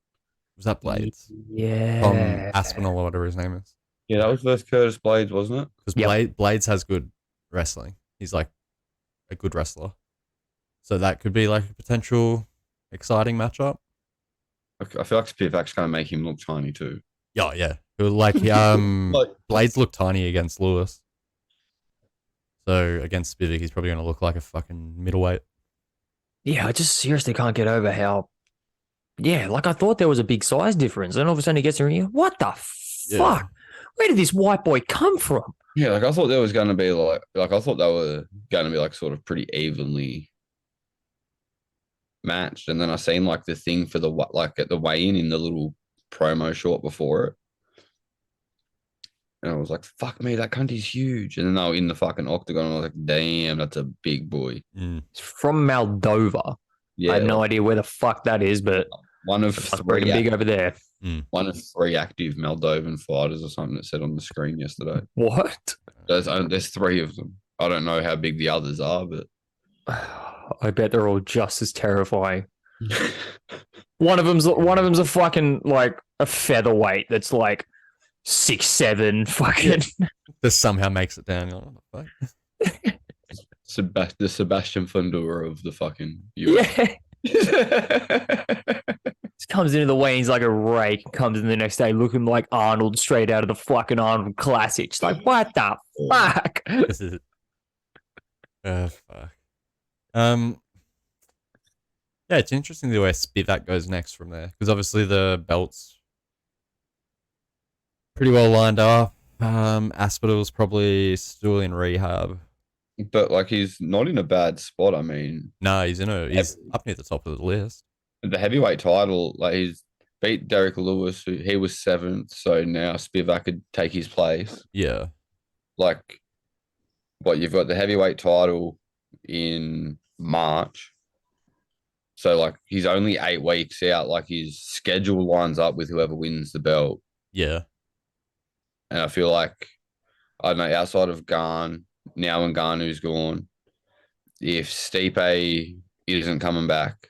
Was that Blades? Yeah. From Aspinall or whatever his name is. Yeah, that was versus Curtis Blades, wasn't it? Because Blades has good wrestling. He's like a good wrestler. So that could be like a potential exciting matchup. I feel like Spivac's going to make him look tiny too. Yeah, yeah. Like, Blades looked tiny against Lewis. So against Spivac, he's probably going to look like a fucking middleweight. Yeah, I just seriously can't get over how. Yeah, like I thought there was a big size difference, and all of a sudden he gets in here. What the fuck? Where did this white boy come from? Yeah, like I thought there was going to be like I thought they were going to be like sort of pretty evenly matched, and then I seen like the thing for the like at the weigh-in in the little promo short before it. And I was like, fuck me, that cunt is huge. And then they were in the fucking octagon. And I was like, damn, that's a big boy. It's from Moldova. Yeah, I have no idea where the fuck that is, but one of three big over there. One of 3 active Moldovan fighters or something that said on the screen yesterday. What? There's 3 of them. I don't know how big the others are, but I bet they're all just as terrifying. One of them's a fucking like a featherweight that's like 6'7", fucking. This somehow makes it down. You're like, the Sebastian Fundora of the fucking US. Yeah. Just comes into the weigh-ins like a rake, comes in the next day looking like Arnold straight out of the fucking Arnold classics. Like, what the fuck? This is fuck. Yeah, it's interesting the way Spivac goes next from there, because obviously the belt's pretty well lined up. Aspinall's probably still in rehab. But like he's not in a bad spot. I mean, No, he's up near the top of the list. the heavyweight title, like he's beat Derek Lewis, who he was 7th, so now Spivac could take his place. Yeah. Like, what you've got the heavyweight title in March. So like he's only 8 weeks out. Like his schedule lines up with whoever wins the belt. Yeah. And I feel like, I don't know, outside of Garn, now when Garnu's gone, if Stipe isn't coming back,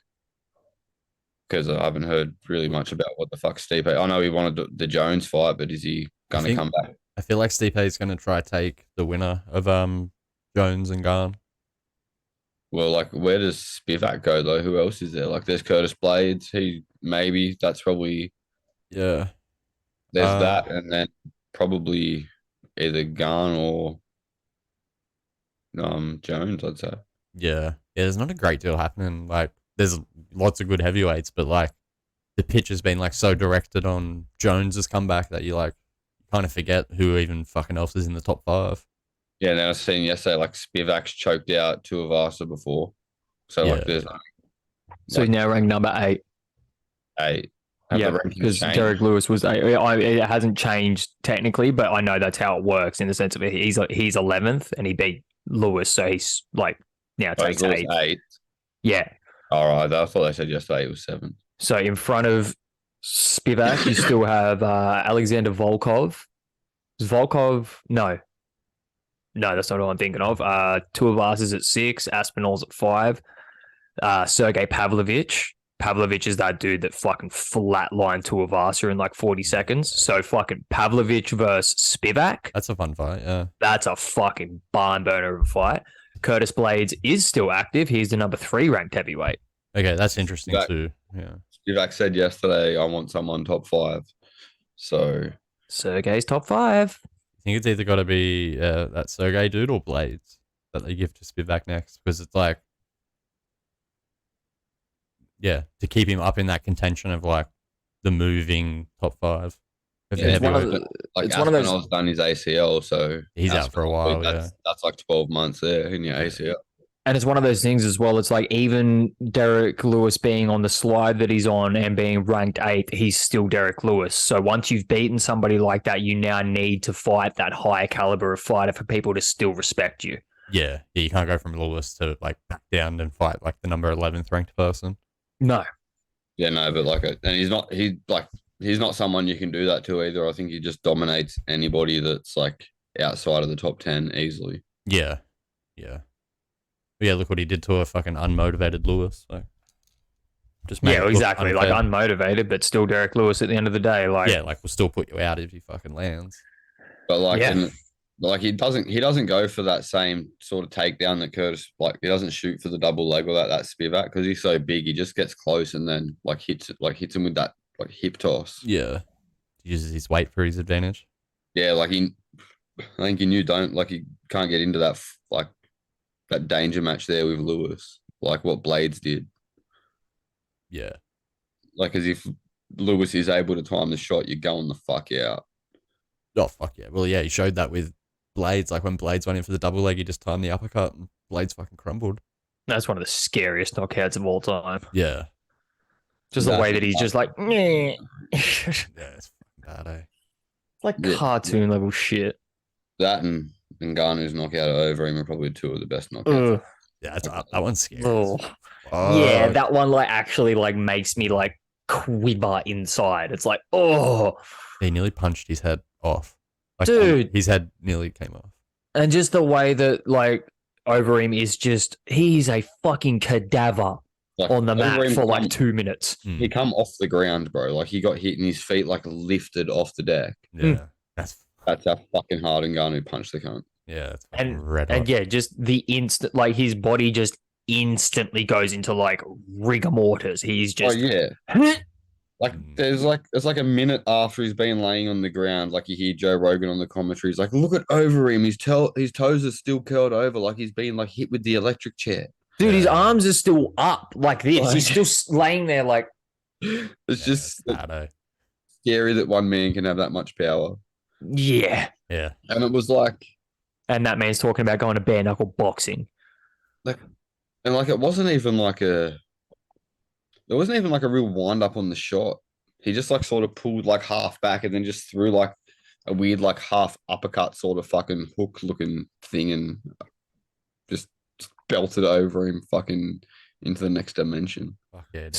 because I haven't heard really much about what the fuck Stipe. I know he wanted the Jones fight, but is he going to come back? I feel like Stipe is going to try take the winner of Jones and Garn. Well, like, where does Spivac go though? Who else is there? Like, there's Curtis Blades. That's probably Yeah. there's that, and then probably either Garn or Jones. I'd say. Yeah. There's not a great deal happening. Like, there's lots of good heavyweights, but like the pitch has been like so directed on Jones's comeback that you like kind of forget who even fucking else is in the top 5. Yeah, and I was seeing yesterday, like Spivac's choked out Tuivasa before, so like there's So he's now ranked number 8. 8. Have the Yeah, rankings because changed? Derek Lewis was 8. It hasn't changed technically, but I know that's how it works in the sense of he's 11th and he beat Lewis, so he's like now Oh, takes Lewis 8. 8. Yeah. All right, I thought they said yesterday it was 7. So in front of Spivac, you still have Alexander Volkov. Is Volkov? No, that's not what I'm thinking of. Tuivasa at 6, Aspinall's at 5. Sergey Pavlovich. Pavlovich is that dude that fucking flatlined Tuivasa in like 40 seconds. So fucking Pavlovich versus Spivac. That's a fun fight. Yeah. That's a fucking barn burner of a fight. Curtis Blades is still active. He's the number 3 ranked heavyweight. Okay, that's interesting too. Yeah. Spivac said yesterday, I want someone top 5. So Sergey's top 5. I think it's either got to be that Sergey dude or Blades that they give to Spivac next, because it's like, yeah, to keep him up in that contention of like the moving top 5. It's one of Aspinall's done his ACL, so he's out for a while. That's like 12 months there in your ACL. And it's one of those things as well. It's like even Derek Lewis being on the slide that he's on and being ranked 8th, he's still Derek Lewis. So once you've beaten somebody like that, you now need to fight that higher caliber of fighter for people to still respect you. Yeah, you can't go from Lewis to like back down and fight like the number 11th ranked person. No. Yeah, no, but like, and he's not someone you can do that to either. I think he just dominates anybody that's like outside of the top 10 easily. Yeah. But yeah, look what he did to a fucking unmotivated Lewis. So just Yeah, exactly. Like unmotivated, but still Derek Lewis at the end of the day. Like, yeah, like we'll still put you out if he fucking lands. But like, he doesn't go for that same sort of takedown that Curtis, like he doesn't shoot for the double leg or that Spivac because he's so big. He just gets close and then hits him with that like hip toss. Yeah, he uses his weight for his advantage. Yeah, like I think he knew he can't get into that like that danger match there with Lewis, like what Blades did. Yeah, like as if Lewis is able to time the shot, you're going the fuck out. Oh fuck yeah! Well, yeah, he showed that with Blades. Like when Blades went in for the double leg, he just timed the uppercut and Blades fucking crumbled. That's one of the scariest knockouts of all time. Yeah. Just the way that he's just like, yeah, it's fucking bad, eh? Like cartoon level shit. That and Ngannou's knockout over him are probably 2 of the best knockouts. Yeah, that one's scary. Yeah, that one like actually like makes me like quiver inside. It's like, oh. He nearly punched his head off. Like, dude. His head nearly came off. And just the way that like over him is just, he's a fucking cadaver on the mat for like 2 minutes. He come off the ground, bro. Like he got hit and his feet like lifted off the deck. Yeah. That's how fucking hard Ngannou punched the cunt. Yeah. And yeah, just the instant, like his body just instantly goes into like rigor mortis. He's just, like it's like a minute after he's been laying on the ground, like you hear Joe Rogan on the commentary. He's like, look at over him. His toes are still curled over, like he's been like hit with the electric chair. Dude, his arms are still up like this. Like, he's still laying there like. It's just scary that one man can have that much power. Yeah. Yeah. And it was like, And that man's talking about going to bare knuckle boxing. and like it wasn't even like a real wind up on the shot. He just like sort of pulled like half back and then just threw like a weird like half uppercut sort of fucking hook looking thing and just belted over him fucking into the next dimension. Fuck yeah. Dude.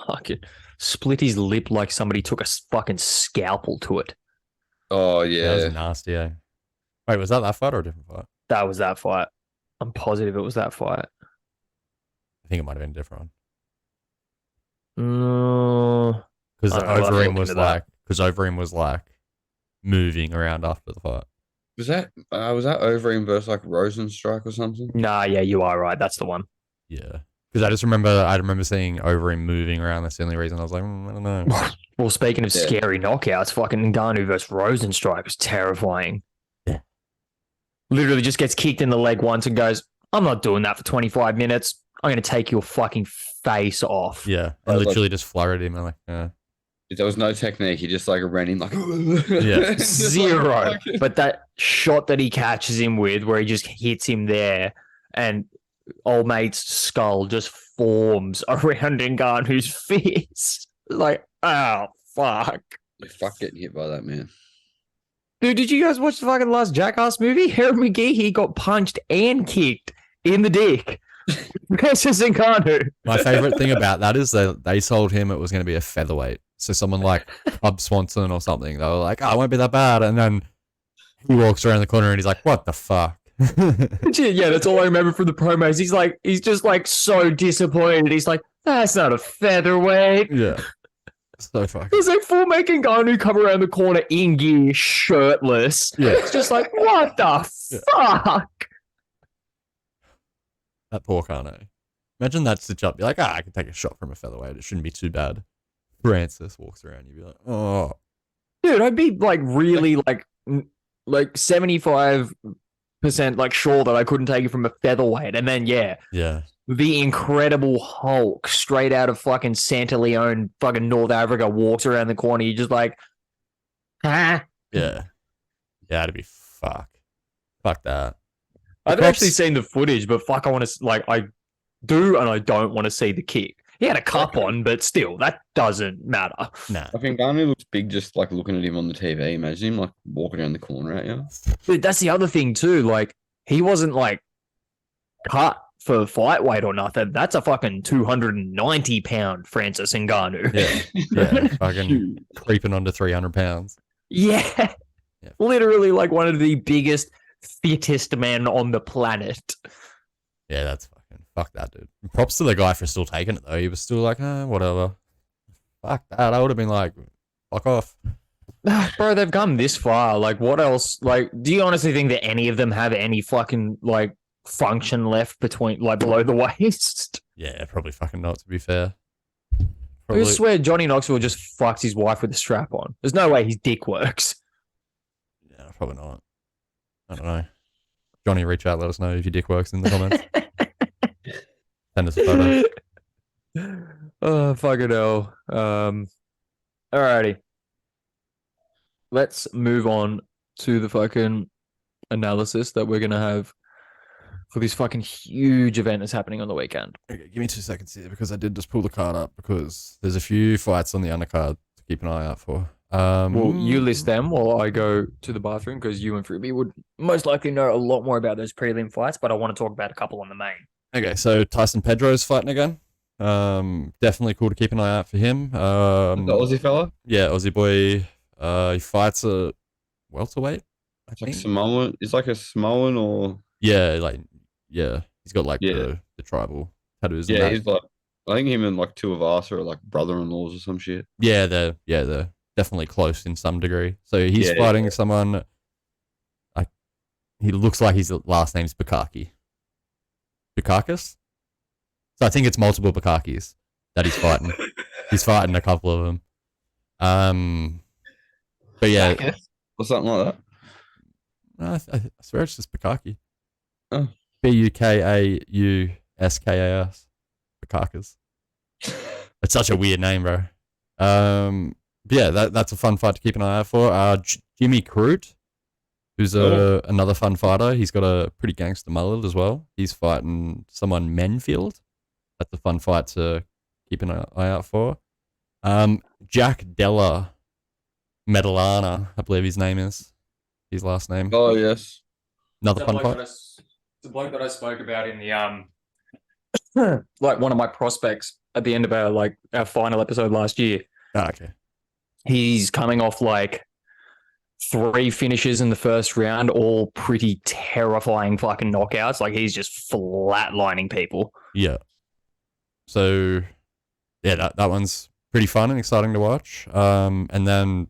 Fucking split his lip like somebody took a fucking scalpel to it. Oh That yeah. was nasty, eh? Wait, was that fight or a different fight? That was that fight. I'm positive it was that fight. I think it might have been a different one. I Because don't know, I'll Overeem look was into that. like moving around after the fight. Was that Overeem versus like Rosenstrike or something? Nah, yeah, you are right. That's the one. Yeah. Because I remember seeing Overeem moving around. That's the only reason I was like, I don't know. Well, speaking of Yeah. scary knockouts, fucking Ngannou versus Rosenstrike was terrifying. Yeah. Literally just gets kicked in the leg once and goes, I'm not doing that for 25 minutes. I'm going to take your fucking face off. Yeah. I And was literally just flurried him. I'm like, yeah. There was no technique. He just like ran in like Yeah. Zero. But that shot that he catches him with, where he just hits him there, and old mate's skull just forms around Ngannou's fist. Like, oh, fuck. Fuck getting hit by that man. Dude, did you guys watch the fucking last Jackass movie? Harold McGee, he got punched and kicked in the dick. Versus Ngannou. My favorite thing about that is that they told him it was going to be a featherweight. So someone like Hub Swanson or something, they were like, oh, it won't be that bad. And then he walks around the corner and he's like, what the fuck? Yeah, that's all I remember from the promos. He's just like so disappointed. He's like, that's not a featherweight. Yeah. So fucking. There's like full making Ngannou come around the corner in gear, shirtless. Yeah. It's just like, what the fuck? That poor Kano. Imagine that stitch up. Be like, I can take a shot from a featherweight. It shouldn't be too bad. Francis walks around. You'd be like, oh. Dude, I'd be like really like 75% like sure that I couldn't take it from a featherweight. And then, yeah, the Incredible Hulk straight out of fucking Santa Leone, fucking North Africa walks around the corner. You're just like, huh? Yeah. Yeah, it'd be fuck. Fuck that. I've actually seen the footage, but fuck, I want to, like, I do and I don't want to see the kick. He had a cup on, but still, that doesn't matter. Nah. I think Ngannou looks big just like looking at him on the TV. Imagine him like walking around the corner at you. Dude, that's the other thing too. Like, he wasn't like cut for fight weight or nothing. That's a fucking 290-pound Francis Ngannou. Yeah. Fucking creeping onto 300 pounds. Yeah. Literally like one of the biggest, fittest men on the planet. Yeah, that's fucking fuck that, dude. Props to the guy for still taking it though. He was still like, whatever. Fuck that. I would have been like, fuck off. Bro, they've come this far. Like, what else? Like, do you honestly think that any of them have any fucking like function left between like below the waist? Yeah, probably fucking not, to be fair. I swear Johnny Knoxville just fucks his wife with a strap on. There's no way his dick works. Yeah, probably not. I don't know. Johnny, reach out, let us know if your dick works in the comments. Send us a photo. Oh, fucking hell. Alrighty. Let's move on to the fucking analysis that we're going to have for this fucking huge event that's happening on the weekend. Okay, give me 2 seconds here because I did just pull the card up because there's a few fights on the undercard to keep an eye out for. Well, you list them while I go to the bathroom because you and Froomey would most likely know a lot more about those prelim fights, but I want to talk about a couple on the main. Okay, so Tyson Pedro's fighting again. Definitely cool to keep an eye out for him. The Aussie fella? Yeah, Aussie boy. He fights a welterweight, I It's like think. Samoan. It's like a Samoan or Yeah, he's got like Yeah. the tribal tattoos. and yeah. that. He's like I think him and like two of us are like brother-in-laws or some shit. Yeah, they're definitely close in some degree. So he's Yeah, fighting someone. He looks like his last name's Bukaki. Bukakis? So I think it's multiple Bukakis that he's fighting. He's fighting a couple of them. But yeah, Or something like that. no, I swear it's just Bukaki. Oh. Bukauskas. Bukakis. It's such a weird name, bro. Yeah, that's a fun fight to keep an eye out for. Jimmy Crute, who's another fun fighter. He's got a pretty gangster mullet as well. He's fighting someone Menfield. That's a fun fight to keep an eye out for. Jack Della Medellana, I believe his name is. His last name. Oh yes. Another fun fight. The bloke that I spoke about in the like one of my prospects at the end of our final episode last year. Oh, okay. He's coming off like 3 finishes in the first round, all pretty terrifying fucking knockouts. Like he's just flatlining people. Yeah. So yeah, that one's pretty fun and exciting to watch. And then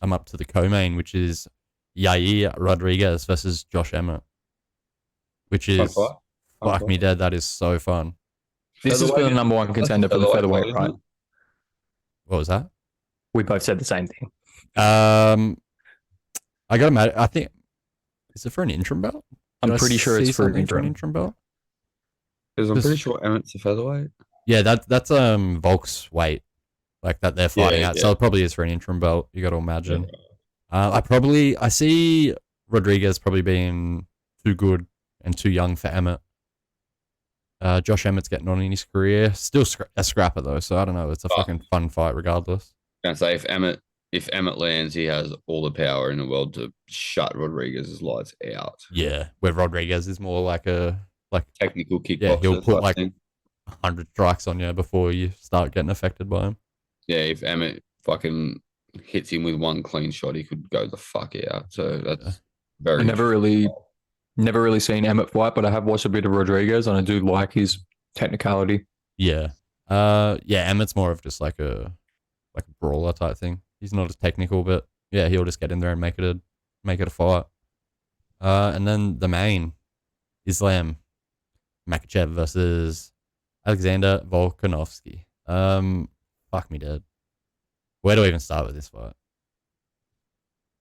I'm up to the co-main, which is Yair Rodriguez versus Josh Emmett, which is fuck me dead. That is so fun. This is for the number 1 contender for the featherweight, right? What was that? We both said the same thing. I got to imagine. I think is it for an interim belt? I'm pretty sure it's for an interim belt. Because I'm pretty sure Emmett's a featherweight. Yeah, that's Volk's weight, like that they're fighting at. So it probably is for an interim belt. You got to imagine. I see Rodriguez probably being too good and too young for Emmett. Josh Emmett's getting on in his career, still a scrapper though. So I don't know. It's a fucking fun fight regardless. I say if Emmett lands, he has all the power in the world to shut Rodriguez's lights out. Yeah, where Rodriguez is more like technical kickboxer. Yeah, he'll put like thing. 100 strikes on you before you start getting affected by him. Yeah, if Emmett fucking hits him with one clean shot, he could go the fuck out. So that's very. I never really seen Emmett fight, but I have watched a bit of Rodriguez, and I do like his technicality. Yeah, Emmett's more of just like a brawler type thing. He's not as technical, but yeah, he'll just get in there and make it a fight. And then the main, Islam Makhachev versus Alexander Volkanovski. Fuck me dead. Where do I even start with this fight?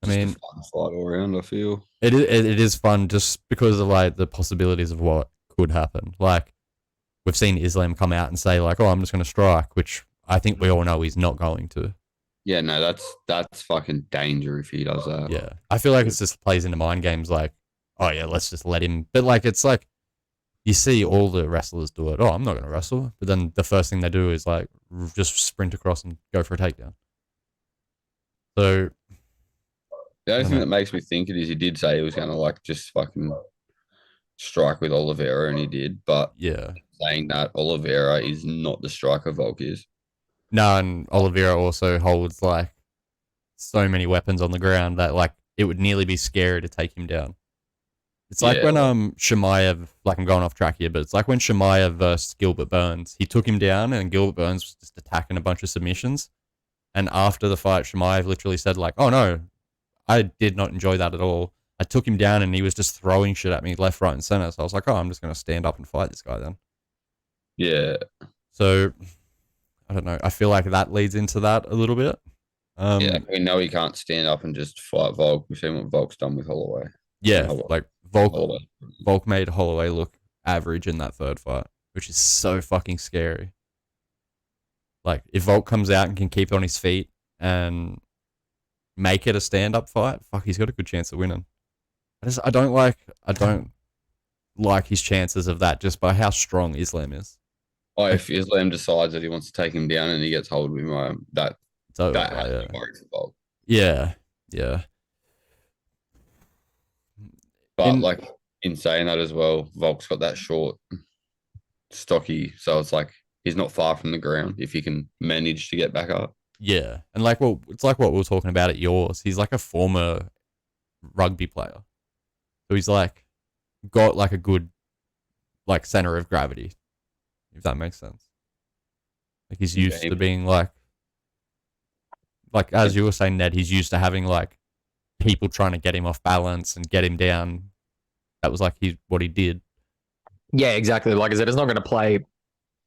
I mean, just a fun fight all around. I feel it is fun just because of like the possibilities of what could happen. Like we've seen Islam come out and say like, "Oh, I'm just going to strike," which I think we all know he's not going to. Yeah, no, that's fucking danger if he does that. Yeah, I feel like it just plays into mind games. Like, oh yeah, let's just let him. But like, it's like you see all the wrestlers do it. Oh, I'm not going to wrestle. But then the first thing they do is like just sprint across and go for a takedown. So the only thing that makes me think it is he did say he was going to like just fucking strike with Oliveira, and he did. But yeah, saying that Oliveira is not the striker Volk is. No, and Oliveira also holds like so many weapons on the ground that like it would nearly be scary to take him down. It's like when Chimaev, like I'm going off track here, but it's like when Chimaev versus Gilbert Burns. He took him down and Gilbert Burns was just attacking a bunch of submissions. And after the fight, Chimaev literally said like, "Oh no, I did not enjoy that at all. I took him down and he was just throwing shit at me left, right, and center." So I was like, "Oh, I'm just going to stand up and fight this guy then." Yeah. So I don't know. I feel like that leads into that a little bit. Yeah, we know he can't stand up and just fight Volk. We've seen what Volk's done with Holloway. Yeah, like Volk made Holloway look average in that third fight, which is so fucking scary. Like, if Volk comes out and can keep on his feet and make it a stand-up fight, fuck, he's got a good chance of winning. I don't like his chances of that just by how strong Islam is. Oh, if Islam decides that he wants to take him down and he gets hold of him, that has to worry for Volk. Yeah. But in saying that as well, Volk's got that short, stocky, so it's like he's not far from the ground if he can manage to get back up. Yeah, and it's like what we were talking about at yours. He's like a former rugby player, so he's like got like a good like center of gravity, if that makes sense. Like he's used to being like as you were saying, Ned, he's used to having like people trying to get him off balance and get him down. That was like what he did. Yeah, exactly. Like I said, it's not going to play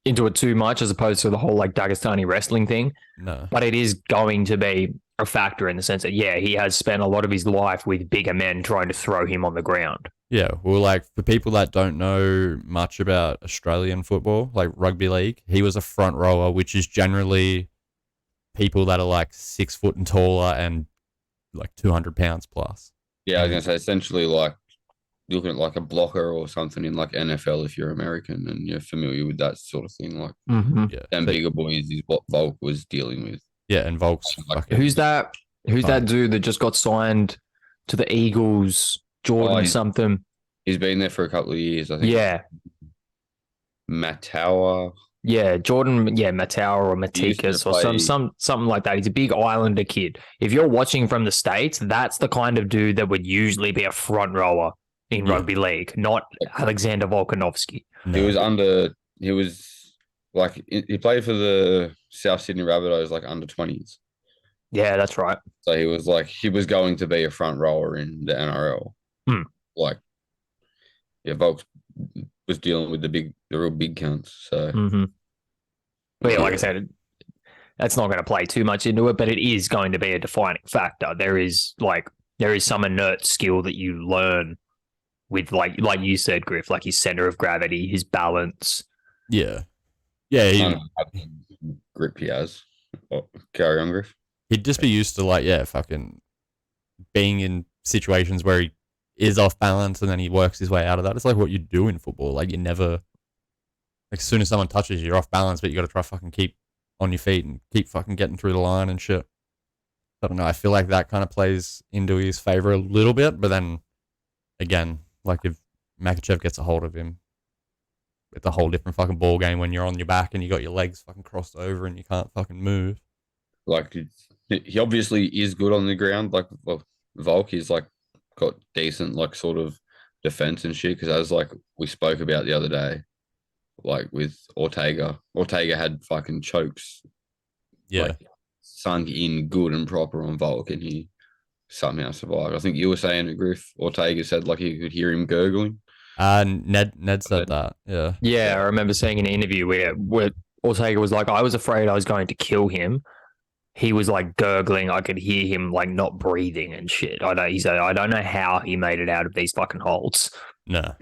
into it too much as opposed to the whole like Dagestani wrestling thing. No. But it is going to be a factor in the sense that, yeah, he has spent a lot of his life with bigger men trying to throw him on the ground. Yeah, well, like for people that don't know much about Australian football, like rugby league, he was a front rower, which is generally people that are like 6 foot and taller and like 200 pounds plus. Yeah, I was gonna say essentially like looking at like a blocker or something in like NFL if you're American and you're familiar with that sort of thing. Like Yeah, them so- bigger boys is what Volk was dealing with. yeah, and Volk's Like, fucking, Who's that? Who's that dude that just got signed to the Eagles? Jordan something. He's been there for a couple of years, I think. Yeah. Matawa. Yeah, Jordan, Matawa or He used to Matikas or play- something like that. He's a big Islander kid. If you're watching from the States, that's the kind of dude that would usually be a front rower in rugby league, not Alexander Volkanovski. He was like, he played for the South Sydney Rabbitohs like under 20s. Yeah, that's right. So he was going to be a front rower in the NRL. Like, yeah, Volk was dealing with the real big cunts. So, But yeah, like I said, that's not going to play too much into it, but it is going to be a defining factor. There is some inert skill that you learn with, like you said, Griff, like his center of gravity, his balance. yeah. Grip he has. Oh, carry on, Griff. He'd just be used to fucking being in situations where he is off balance and then he works his way out of that. It's like what you do in football. Like you never, like as soon as someone touches you, you're off balance, but you got to try fucking keep on your feet and keep fucking getting through the line and shit. I don't know. I feel like that kind of plays into his favor a little bit, but then again, like if Makhachev gets a hold of him, it's a whole different fucking ball game when you're on your back and you got your legs fucking crossed over and you can't fucking move. Like, he obviously is good on the ground. Like, Volk is like got decent like sort of defense and shit. Because as like we spoke about the other day, like with Ortega had fucking chokes, like, sunk in good and proper on Volk, and he somehow survived. I think you were saying it, Griff. Ortega said like he could hear him gurgling. Ned said that. Yeah. Yeah, I remember seeing an interview where Ortega was like, I was afraid I was going to kill him. He was like gurgling. I could hear him like not breathing and shit. He said, I don't know how he made it out of these fucking holes. No.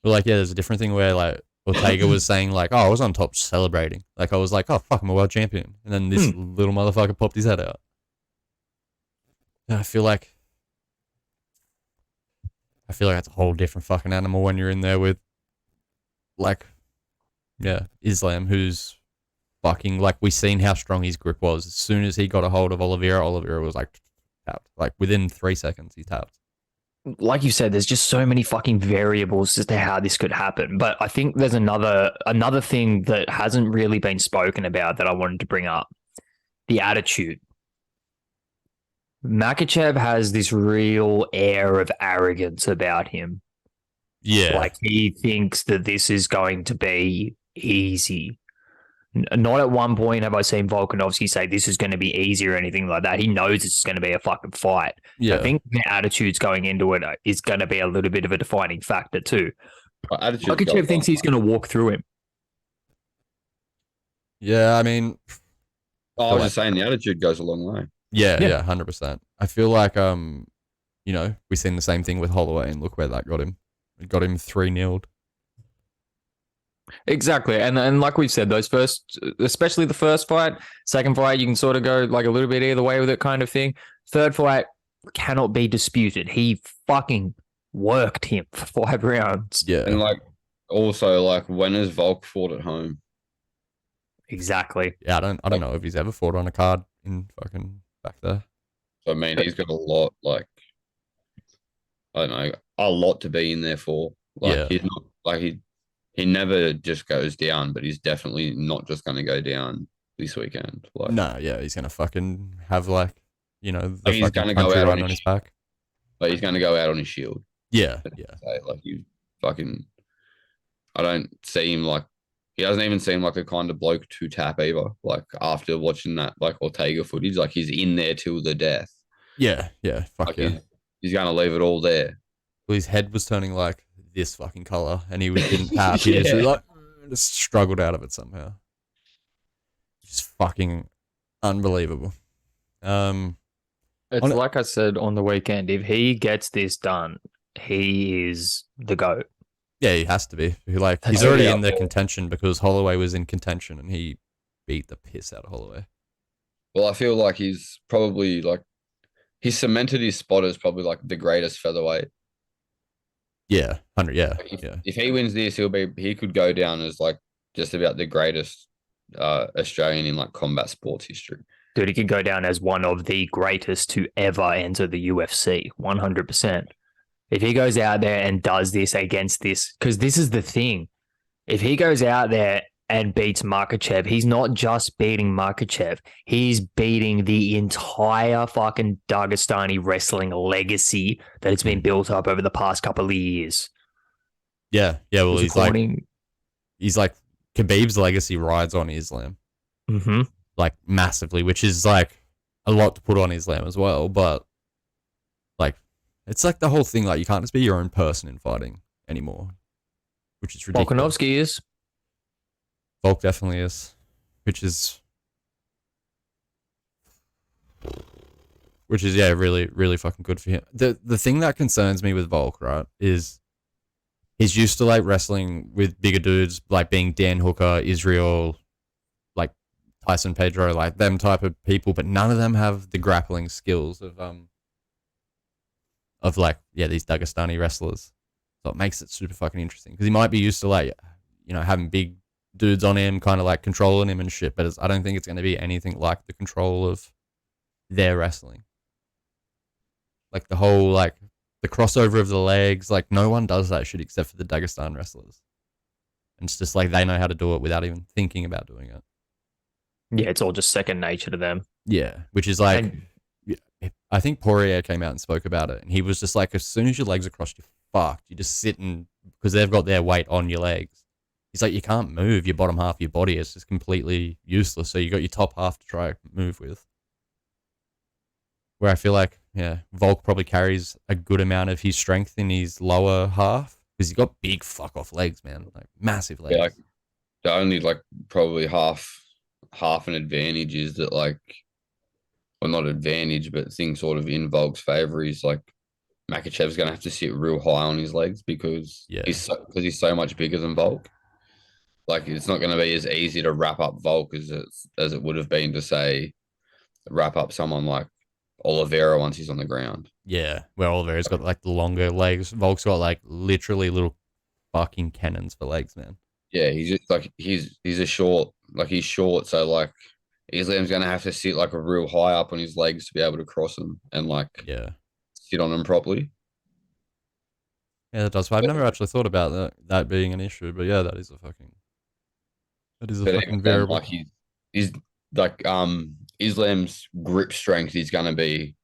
But like, yeah, there's a different thing where like Ortega was saying like, oh, I was on top celebrating. Like I was like, oh, fuck, I'm a world champion. And then this little motherfucker popped his head out. And I feel like it's a whole different fucking animal when you're in there with like, Islam, who's fucking, like, we seen how strong his grip was. As soon as he got a hold of Oliveira was like tapped. Like within 3 seconds, he tapped. Like you said, there's just so many fucking variables as to how this could happen. But I think there's another thing that hasn't really been spoken about that I wanted to bring up. The attitude. Makhachev has this real air of arrogance about him. Yeah. Like he thinks that this is going to be easy. Not at one point have I seen Volkanovski say this is going to be easy or anything like that. He knows it's going to be a fucking fight. Yeah. I think the attitudes going into it is going to be a little bit of a defining factor too. Makhachev thinks he's going to walk through him. Yeah, I mean, I was just saying the attitude goes a long way. Yeah, 100%. I feel like, we've seen the same thing with Holloway, and look where that got him. It got him 3-0'd. Exactly. And like we've said, especially the first fight, second fight, you can sort of go like a little bit either way with it kind of thing. Third fight cannot be disputed. He fucking worked him for 5 rounds. Yeah. And like, also like, when has Volk fought at home? Exactly. Yeah, I don't know if he's ever fought on a card in fucking back there. So I mean, he's got a lot, like, I don't know, a lot to be in there for. Like, he's not like he never just goes down, but he's definitely not just going to go down this weekend. Like, no, yeah, he's gonna fucking have like, the like he's fucking going to go country out run on his back. Like he's going to go out on his shield. Yeah. So, like you fucking, I don't see him like, he doesn't even seem like the kind of bloke to tap either. Like after watching that like Ortega footage, like he's in there till the death. Yeah, fuck like yeah. He's going to leave it all there. Well, his head was turning like this fucking color, and he didn't tap. He just struggled out of it somehow. Just fucking unbelievable. It's like I said on the weekend, if he gets this done, he is the GOAT. Yeah, he has to be. Like, he's already in the contention because Holloway was in contention and he beat the piss out of Holloway. Well, I feel like he's probably like he's cemented his spot as probably like the greatest featherweight. Yeah, 100. Yeah, Like, yeah. if he wins this, he could go down as like just about the greatest Australian in like combat sports history. Dude, he could go down as one of the greatest to ever enter the UFC, 100%. If he goes out there and does this against this, because this is the thing. If he goes out there and beats Makhachev, he's not just beating Makhachev. He's beating the entire fucking Dagestani wrestling legacy that has been built up over the past couple of years. Yeah. Well, he's like Khabib's legacy rides on Islam. Mm-hmm. Like massively, which is like a lot to put on Islam as well. But like, it's like the whole thing. Like, you can't just be your own person in fighting anymore, which is ridiculous. Volkanovski is. Volk definitely is, which is yeah, really, really fucking good for him. The thing that concerns me with Volk, right, is he's used to like wrestling with bigger dudes, like being Dan Hooker, Israel, like Tyson Pedro, like them type of people, but none of them have the grappling skills of like, yeah, these Dagestani wrestlers. So it makes it super fucking interesting because he might be used to like, you know, having big dudes on him, kind of like controlling him and shit, but I don't think it's going to be anything like the control of their wrestling. Like the whole, like the crossover of the legs, like no one does that shit except for the Dagestan wrestlers. And it's just like they know how to do it without even thinking about doing it. Yeah, it's all just second nature to them. Yeah, which is like, I think Poirier came out and spoke about it, and he was just like, as soon as your legs are crossed, you're fucked. You just sit and, because they've got their weight on your legs. He's like, you can't move your bottom half of your body. It's just completely useless. So you got your top half to try move with. Where I feel like, yeah, Volk probably carries a good amount of his strength in his lower half because he's got big fuck off legs, man, like massive legs. Yeah, like, the only like probably half an advantage is that like, well, not advantage, but thing sort of in Volk's favor is like Makhachev's going to have to sit real high on his legs because he's so much bigger than Volk. Like, it's not going to be as easy to wrap up Volk as it would have been to, say, wrap up someone like Oliveira once he's on the ground. Yeah, where Oliveira's got like the longer legs. Volk's got like literally little fucking cannons for legs, man. Yeah, he's just like he's short, so like Islam's going to have to sit like a real high up on his legs to be able to cross them and like sit on them properly. Yeah, that does. I've never actually thought about that being an issue, but yeah, that is a fucking variable. Like he's like Islam's grip strength is going to be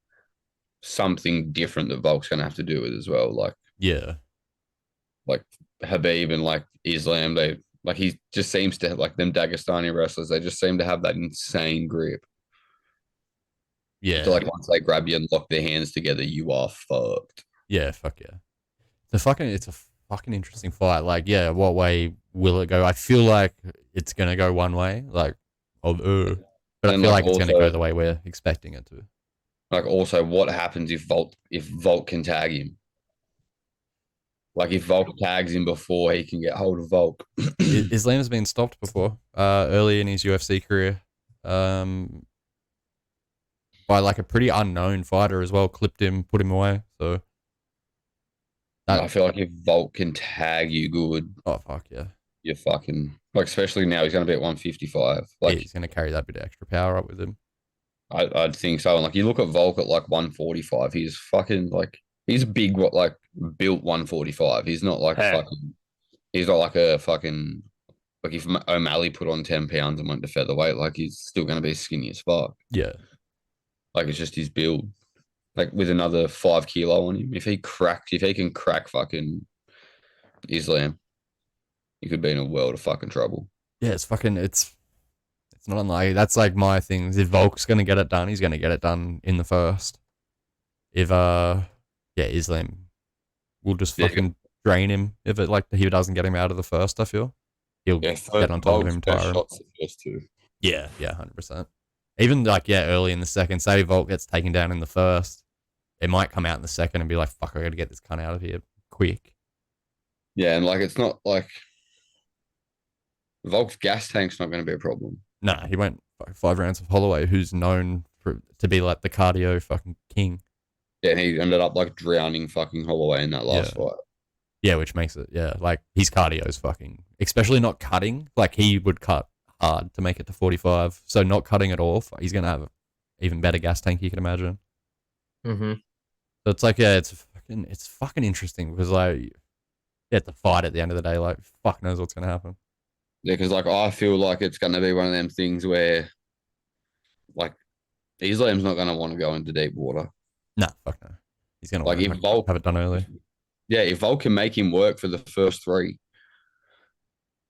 something different that Volk's going to have to do with as well. Like like Khabib and like Islam, they like he just seems to have, like them Dagestani wrestlers, they just seem to have that insane grip. Yeah. So like once they grab you and lock their hands together, you are fucked. Yeah, fuck yeah. It's a fucking interesting fight. Like, yeah, what way will it go? I feel like it's gonna go one way, like, but I feel like it's gonna go the way we're expecting it to. Like, also, what happens if Volk can tag him? Like, if Volk tags him before he can get hold of Volk. Islam's been stopped before, early in his UFC career, by like a pretty unknown fighter as well. Clipped him, put him away. So I feel like if Volk can tag you good, oh fuck yeah, you're fucking like. Especially now, he's going to be at 155. Like, he's going to carry that bit of extra power up with him. I'd think so. And like, you look at Volk at like 145, he's fucking like, he's big, like built 145. He's not like fucking. He's not like a fucking, like if O'Malley put on 10 pounds and went to featherweight, like he's still going to be skinny as fuck. Yeah. Like, it's just his build. Like, with another 5 kilo on him, if he can crack fucking Islam, he could be in a world of fucking trouble. Yeah, it's not unlikely. That's like my thing. If Volk's going to get it done, he's going to get it done in the first. If, Islam will just fucking drain him. If it, like, he doesn't get him out of the first, I feel. He'll get on top of him, tire him. First two. Yeah, 100%. Even, like, early in the second, say Volk gets taken down in the first, it might come out in the second and be like, fuck, I got to get this cunt out of here quick. Yeah, and, like, it's not, like, Volk's gas tank's not going to be a problem. No, he won't 5 rounds of Holloway, who's known to be like the cardio fucking king. Yeah, and he ended up like drowning fucking Holloway in that last fight. Yeah, which makes it, like his cardio is fucking, especially not cutting. Like he would cut hard to make it to 45. So not cutting at all, he's going to have an even better gas tank, you can imagine. Mm-hmm. So it's like, it's fucking interesting because like, it's a fight at the end of the day. Like, fuck knows what's going to happen. Yeah, because like I feel like it's going to be one of them things where like Islam's not going to want to go into deep water. No, fuck no. He's going to like if Volk have it done early. Yeah, if Volk can make him work for the first 3,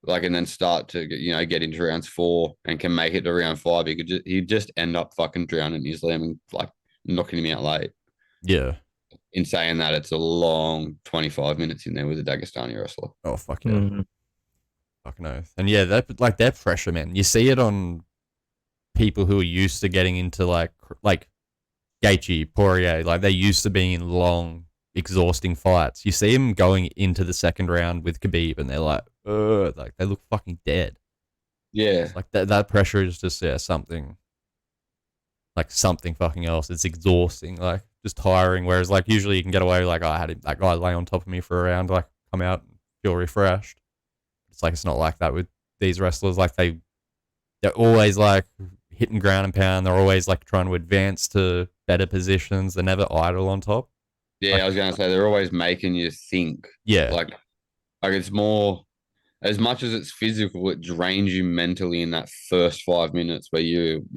like, and then start to get into rounds 4 and can make it to round 5, he'd just end up fucking drowning Islam and like knocking him out late. Yeah. In saying that, it's a long 25 minutes in there with a Dagestani wrestler. Oh fuck yeah. Mm-hmm. Fuck no. And yeah, their pressure, man. You see it on people who are used to getting into like Gaethje, Poirier, like they're used to being in long, exhausting fights. You see them going into the second round with Khabib, and they're like they look fucking dead. Yeah, like that pressure is just something fucking else. It's exhausting, like just tiring. Whereas like usually you can get away like, I had that guy lay on top of me for a round, like come out and feel refreshed. It's like it's not like that with these wrestlers. Like they're always like hitting ground and pound. They're always like trying to advance to better positions. They're never idle on top. Yeah, like, I was going to say they're always making you think. Yeah. Like it's more, as much as it's physical, it drains you mentally in that first 5 minutes where you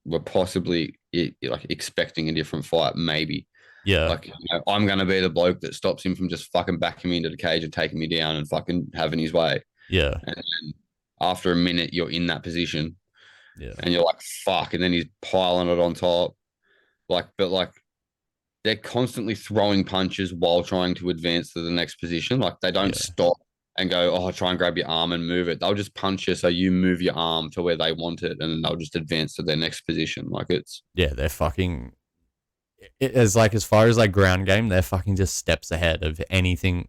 were possibly like expecting a different fight, maybe. Yeah. Like, I'm going to be the bloke that stops him from just fucking backing me into the cage and taking me down and fucking having his way. Yeah. And then after a minute, you're in that position. Yeah. And you're like, fuck. And then he's piling it on top. But they're constantly throwing punches while trying to advance to the next position. Like they don't stop and go, try and grab your arm and move it. They'll just punch you so you move your arm to where they want it, and then they'll just advance to their next position. Like it's they're fucking. As far as like ground game, they're fucking just steps ahead of anything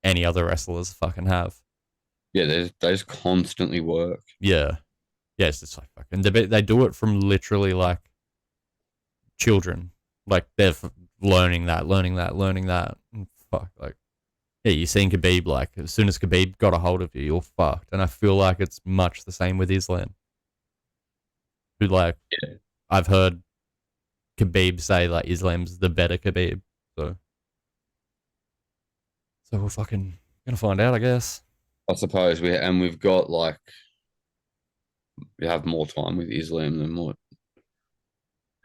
any other wrestlers fucking have. Yeah, they just constantly work. Yeah, it's just like fucking. They do it from literally like children. Like they're learning that. And fuck, like you're seeing Khabib. Like as soon as Khabib got a hold of you, you're fucked. And I feel like it's much the same with Islam. Who I've heard Khabib say like Islam's the better Khabib. So we're fucking gonna find out, I guess. I suppose we've got we have more time with Islam than what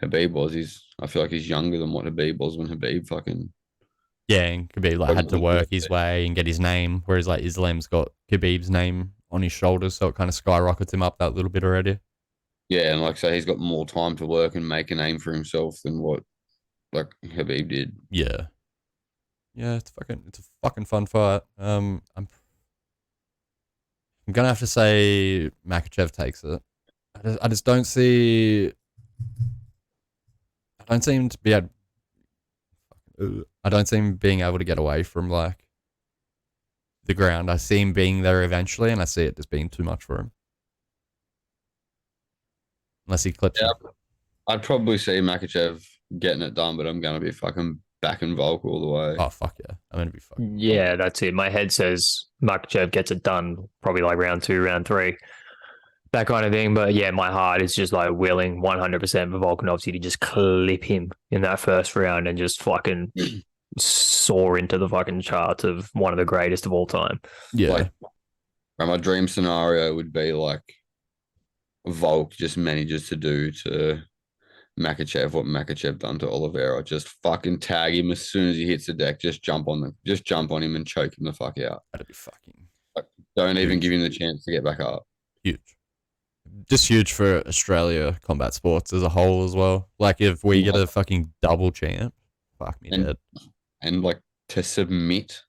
Khabib was. I feel like he's younger than what Khabib was when Khabib fucking. Yeah, and Khabib had to work his way and get his name, whereas like Islam's got Khabib's name on his shoulders, so it kind of skyrockets him up that little bit already. Yeah, and so he's got more time to work and make a name for himself than what Khabib did. Yeah, it's a fucking fun fight. I'm gonna have to say Makhachev takes it. I just don't see. I don't seem to be able. I don't see him being able to get away from like the ground. I see him being there eventually, and I see it just being too much for him. Unless he clips him. I'd probably see Makhachev getting it done, but I'm gonna be fucking backing Volk all the way. Oh fuck yeah! I'm gonna be fucking. Yeah, that's it. My head says Makhachev gets it done, probably like round 2, round 3, that kind of thing. But yeah, my heart is just like willing 100% for Volkanovski to just clip him in that first round and just fucking soar into the fucking charts of one of the greatest of all time. Yeah. My dream scenario would be like Volk just manages to do to Makhachev what Makhachev done to Oliveira. Just fucking tag him as soon as he hits the deck. Just jump on him and choke him the fuck out. That'd be fucking. Don't even give him the chance to get back up. Huge. Just huge for Australia combat sports as a whole as well. Like if we get a fucking double champ, fuck me dead. And to submit.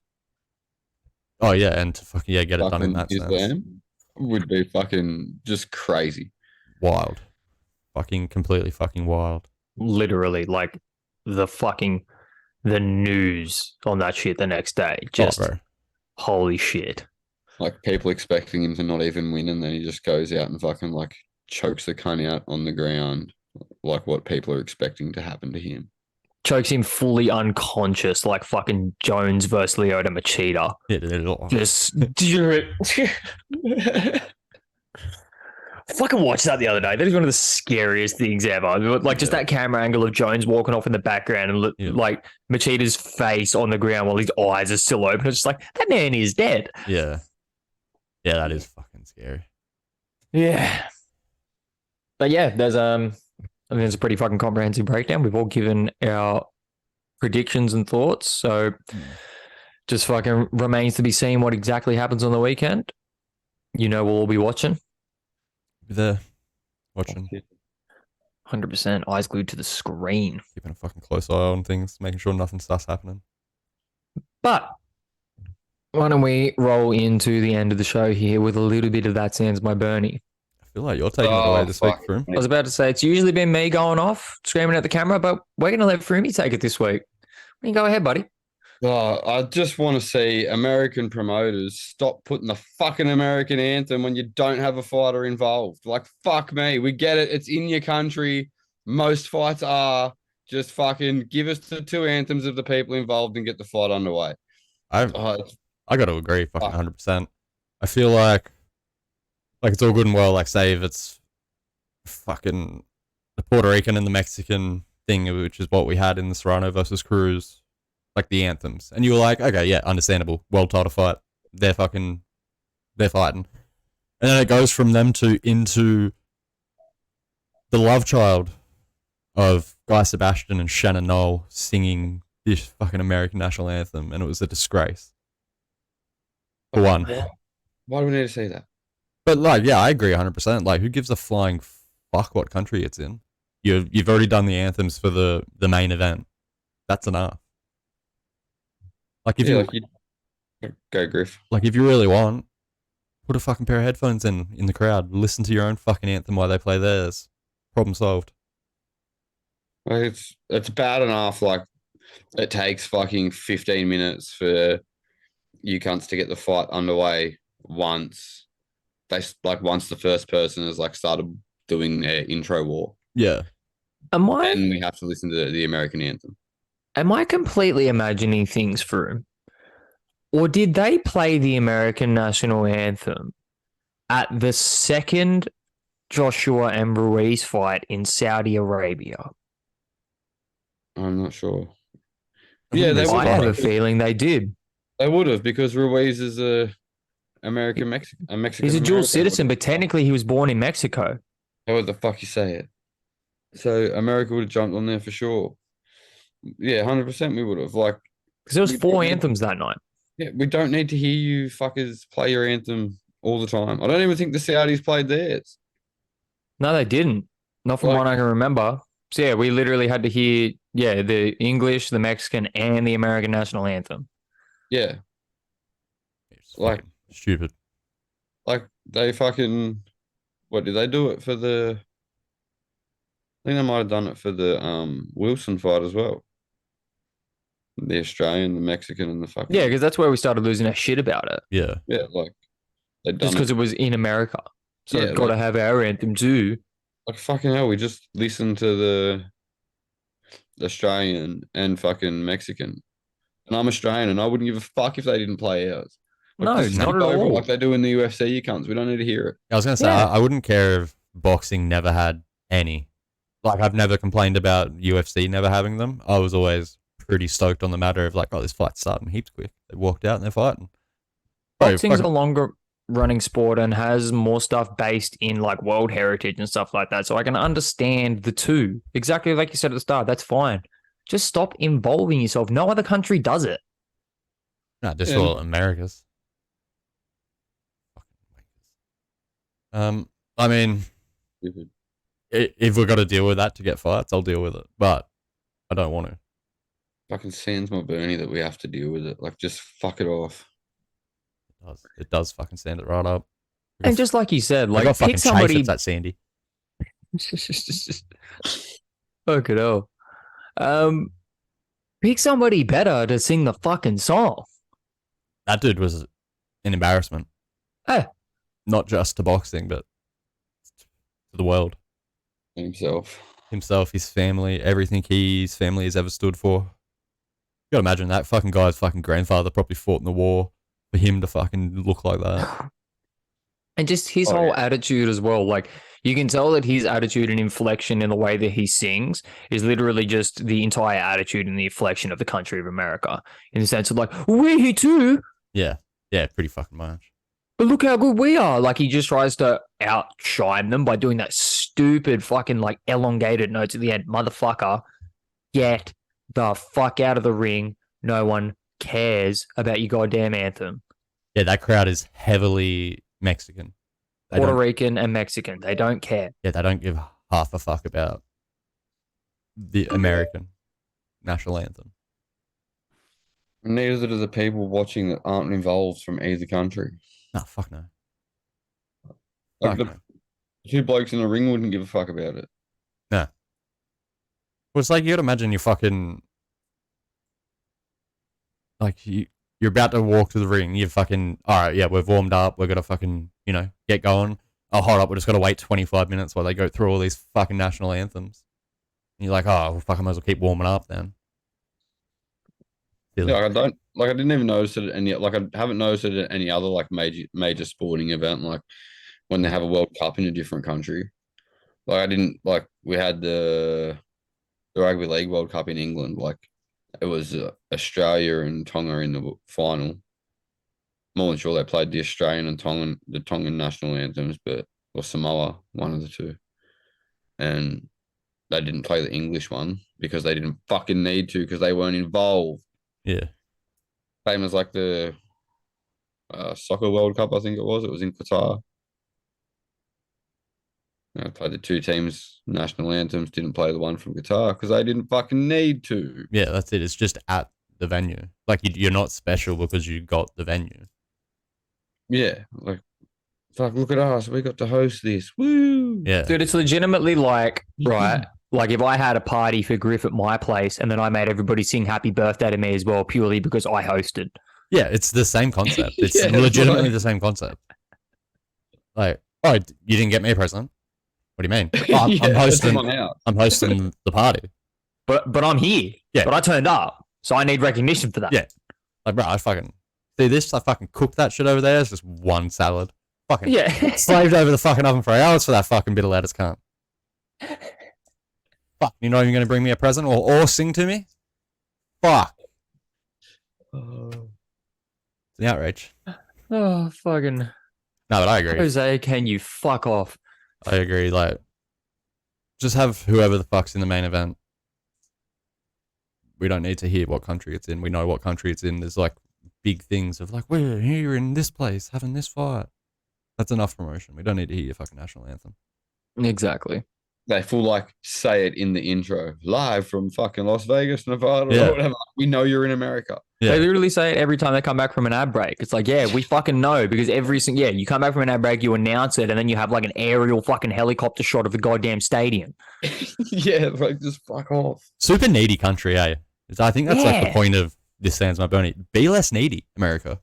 Oh yeah, and to fucking get it done in that sense. Would be fucking just crazy. Wild. Fucking completely fucking wild. Literally, the news on that shit the next day. Just holy shit. Like people expecting him to not even win, and then he just goes out and fucking like chokes the cunt out on the ground, like what people are expecting to happen to him. Chokes him fully unconscious, like fucking Jones versus Lyoto Machida. Just fucking watched that the other day. That is one of the scariest things ever. Like just that camera angle of Jones walking off in the background and like Machida's face on the ground while his eyes are still open. It's just like, that man is dead. Yeah. Yeah, that is fucking scary. Yeah. But yeah, there's I think it's a pretty fucking comprehensive breakdown. We've all given our predictions and thoughts. So just fucking remains to be seen what exactly happens on the weekend. We'll all be watching. There, watching. 100% eyes glued to the screen. Keeping a fucking close eye on things, making sure nothing starts happening. But why don't we roll into the end of the show here with a little bit of That Sounds My Bernie. I feel like you're taking it away this week, Froom. I was about to say, it's usually been me going off, screaming at the camera, but we're going to let Froomey take it this week. You go ahead, buddy. I just want to see American promoters stop putting the fucking American anthem when you don't have a fighter involved. Like, fuck me. We get it. It's in your country. Most fights are. Just fucking give us the two anthems of the people involved and get the fight underway. I got to agree, fucking 100%. I feel like it's all good and well. Like, say if it's fucking the Puerto Rican and the Mexican thing, which is what we had in the Serrano versus Cruz. Like the anthems, and you were like, okay, yeah, understandable. World title fight. They're fighting, and then it goes from them into the love child of Guy Sebastian and Shannon Knoll singing this fucking American national anthem, and it was a disgrace. For one, why do we need to say that? But like, yeah, I agree 100%. Like, who gives a flying fuck what country it's in? You've already done the anthems for the main event. That's enough. Like if you go Griff. Like if you really want, put a fucking pair of headphones in the crowd. Listen to your own fucking anthem while they play theirs. Problem solved. Like it's bad enough. Like it takes fucking 15 minutes for you cunts to get the fight underway once the first person has like started doing their intro war. Yeah. And we have to listen to the American anthem. Am I completely imagining things for him? Or did they play the American national anthem at the second Joshua and Ruiz fight in Saudi Arabia? I'm not sure. I have a feeling they did. They would have, because Ruiz is a Mexican. He's a dual citizen, but technically he was born in Mexico. How the fuck you say it? So America would have jumped on there for sure. Yeah, 100% we would have. Like, because there was 4 anthems that night. Yeah, we don't need to hear you fuckers play your anthem all the time. I don't even think the Saudis played theirs. No, they didn't. Not from what I can remember. So yeah, we literally had to hear the English, the Mexican, and the American national anthem. Yeah. Like stupid. Like they fucking what did they do it for the? I think they might have done it for the Wilson fight as well. The Australian, the Mexican, and the fucking because that's where we started losing our shit about it. Yeah, like just because it was in America, so it's got to have our anthem too. Like fucking hell, we just listened to the Australian and fucking Mexican, and I'm Australian, and I wouldn't give a fuck if they didn't play ours. Like, no, not at all. Like they do in the UFC, you cunts. We don't need to hear it. I was gonna say I wouldn't care if boxing never had any. Like I've never complained about UFC never having them. I was always pretty stoked on the matter of like, oh, this fight's starting heaps quick. They walked out and they're fighting. Boxing's a longer running sport and has more stuff based in like world heritage and stuff like that. So I can understand the two. Exactly like you said at the start. That's fine. Just stop involving yourself. No other country does it. No, just all America's. I mean, if we've got to deal with that to get fights, I'll deal with it. But I don't want to. Fucking sands my Bernie that we have to deal with it. Like, just fuck it off. It does fucking stand it right up. And just like you said, like pick somebody that's Sandy. Fuck it all. Pick somebody better to sing the fucking song. That dude was an embarrassment. Hey. Not just to boxing, but to the world. Himself. Himself, his family, everything his family has ever stood for. You gotta imagine that fucking guy's fucking grandfather probably fought in the war for him to fucking look like that. And just his whole attitude as well. Like, you can tell that his attitude and inflection in the way that he sings is literally just the entire attitude and the inflection of the country of America. In the sense of like, we're here too. Yeah. Yeah, pretty fucking much. But look how good we are. Like, he just tries to outshine them by doing that stupid fucking like elongated notes at the end. Motherfucker, get the fuck out of the ring. No one cares about your goddamn anthem. Yeah, that crowd is heavily Mexican. Puerto Rican and Mexican. They don't care. Yeah, they don't give half a fuck about the American national anthem. Neither do the people watching that aren't involved from either country. No, fuck no. Like Fuck the no. two blokes in the ring wouldn't give a fuck about it. No. Well, it's like you gotta imagine you're fucking like you're about to walk to the ring. You're fucking all right. Yeah, we've warmed up. We're gonna fucking get going. Oh, hold up. We're just gotta wait 25 minutes while they go through all these fucking national anthems. And you're like, oh, well, fuck, I might as well keep warming up then. Yeah, I didn't even notice it at any, like, I haven't noticed it at any other like major sporting event, like when they have a World Cup in a different country. Like, I didn't, like, we had the Rugby League World Cup in England. Like, it was Australia and Tonga in the final. More than sure they played the Australian and Tongan national anthems, or Samoa, one of the two. And they didn't play the English one because they didn't fucking need to because they weren't involved. Yeah. Same as like the Soccer World Cup, I think it was. It was in Qatar. I played the two teams' national anthems, didn't play the one from Qatar because they didn't fucking need to. Yeah, that's it. It's just at the venue. Like, you're not special because you got the venue. Yeah, like, fuck, look at us. We got to host this. Woo! Yeah. Dude, it's legitimately like, right, like if I had a party for Griff at my place and then I made everybody sing happy birthday to me as well, purely because I hosted. Yeah, it's the same concept. It's Yeah, legitimately like- the same concept. Like, oh, you didn't get me a present? What do you mean? Oh, I'm Yeah, hosting. come on out. I'm hosting the party. But I'm here. Yeah. But I turned up. So I need recognition for that. Yeah. Like, bro, I fucking see this. I fucking cooked that shit over there. It's just one salad. Fucking Yeah. slaved over the fucking oven for hours for that fucking bit of lettuce cunt. Fuck, you're not even going to bring me a present or sing to me? Fuck. It's an outrage. Oh, fucking. No, but I agree. Jose, can you fuck off? I agree. Like, just have whoever the fuck's in the main event. We don't need to hear what country it's in. We know what country it's in. There's like big things of like, we're here in this place having this fight. That's enough promotion. We don't need to hear your fucking national anthem. Exactly. They full like say it in the intro, live from fucking Las Vegas, Nevada, Yeah. or whatever. We know you're in America. Yeah. They literally say it every time they come back from an ad break. It's like, yeah, we fucking know because you come back from an ad break, you announce it, and then you have like an aerial fucking helicopter shot of the goddamn stadium. Yeah, like just fuck off. Super needy country, eh? I think that's like the Yeah. point of this Sans My Bernie. Be less needy, America.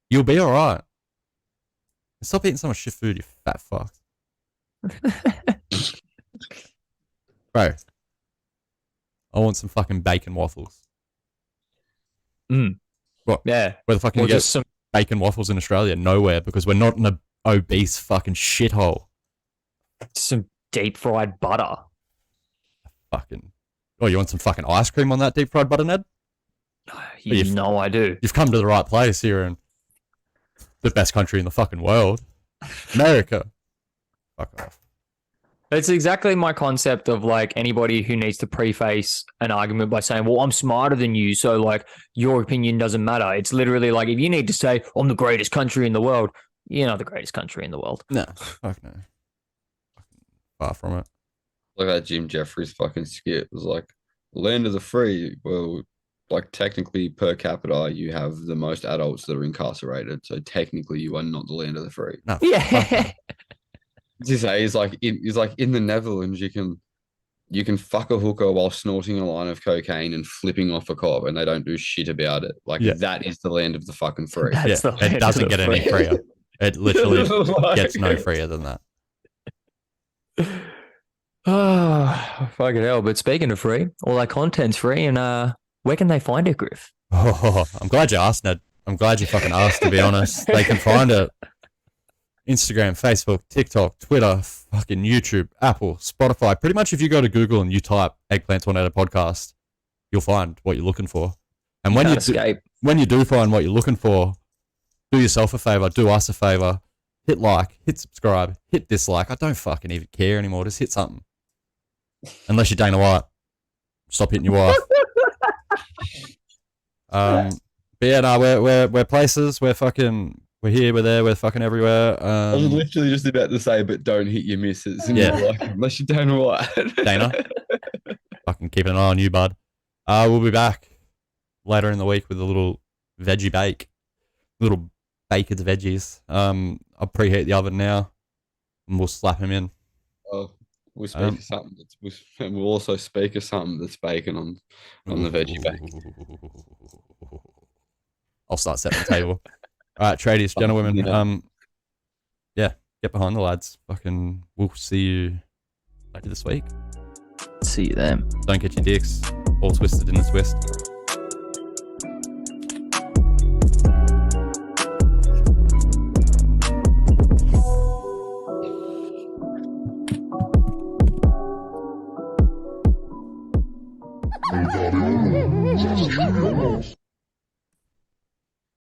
You'll be all right. Stop eating so much shit food, you fat fuck. Bro, I want some fucking bacon waffles. What? Yeah. Where the fuck can Or you get just some. bacon waffles in Australia? Nowhere, because we're not in an obese fucking shithole. Some deep fried butter. Fucking. Oh, you want some fucking ice cream on that deep fried butter, Ned? You know I do. You've come to the right place here in the best country in the fucking world. America. Fuck off. It's exactly my concept of like anybody who needs to preface an argument by saying, well, I'm smarter than you, so like your opinion doesn't matter. It's literally like if you need to say, I'm the greatest country in the world, you're not the greatest country in the world. No. Fuck no. Far from it. Like that Jim Jeffries fucking skit was like, land of the free. Well, like technically per capita, you have the most adults that are incarcerated. So technically you are not the land of the free. No. Yeah. To say is like in the Netherlands, you can fuck a hooker while snorting a line of cocaine and flipping off a cop, and they don't do shit about it. Like Yeah. that is the land of the fucking free. That's the land It doesn't of the get any free. freer. It literally gets no freer than that. Oh, fucking hell. But speaking of free, all our content's free. And where can they find it, Griff? Oh, I'm glad you asked, Ned. I'm glad you fucking asked, to be honest. They can find it Instagram, Facebook, TikTok, Twitter, fucking YouTube, Apple, Spotify. Pretty much if you go to Google and you type Eggplant Tornado Podcast, you'll find what you're looking for. And when you do find what you're looking for, do yourself a favor, do us a favor, hit like, hit subscribe, hit dislike. I don't fucking even care anymore. Just hit something. Unless you're Dana White. Stop hitting your wife. But yeah, no, we're places. We're here, we're there, we're fucking everywhere. I was literally just about to say, but don't hit your missus. Yeah. Like, unless you're Dana White. Dana. Fucking keeping an eye on you, bud. We'll be back later in the week with a little veggie bake. Little baked veggies. I'll preheat the oven now and we'll slap him in. Oh, we'll speak of something we'll also speak of something that's bacon on the veggie bake. I'll start setting the table. All right, tradies, gentlemen. Yeah, get behind the lads. Fucking, we'll see you later this week. See you then. Don't get your dicks all twisted in the twist. Hey, Daddy,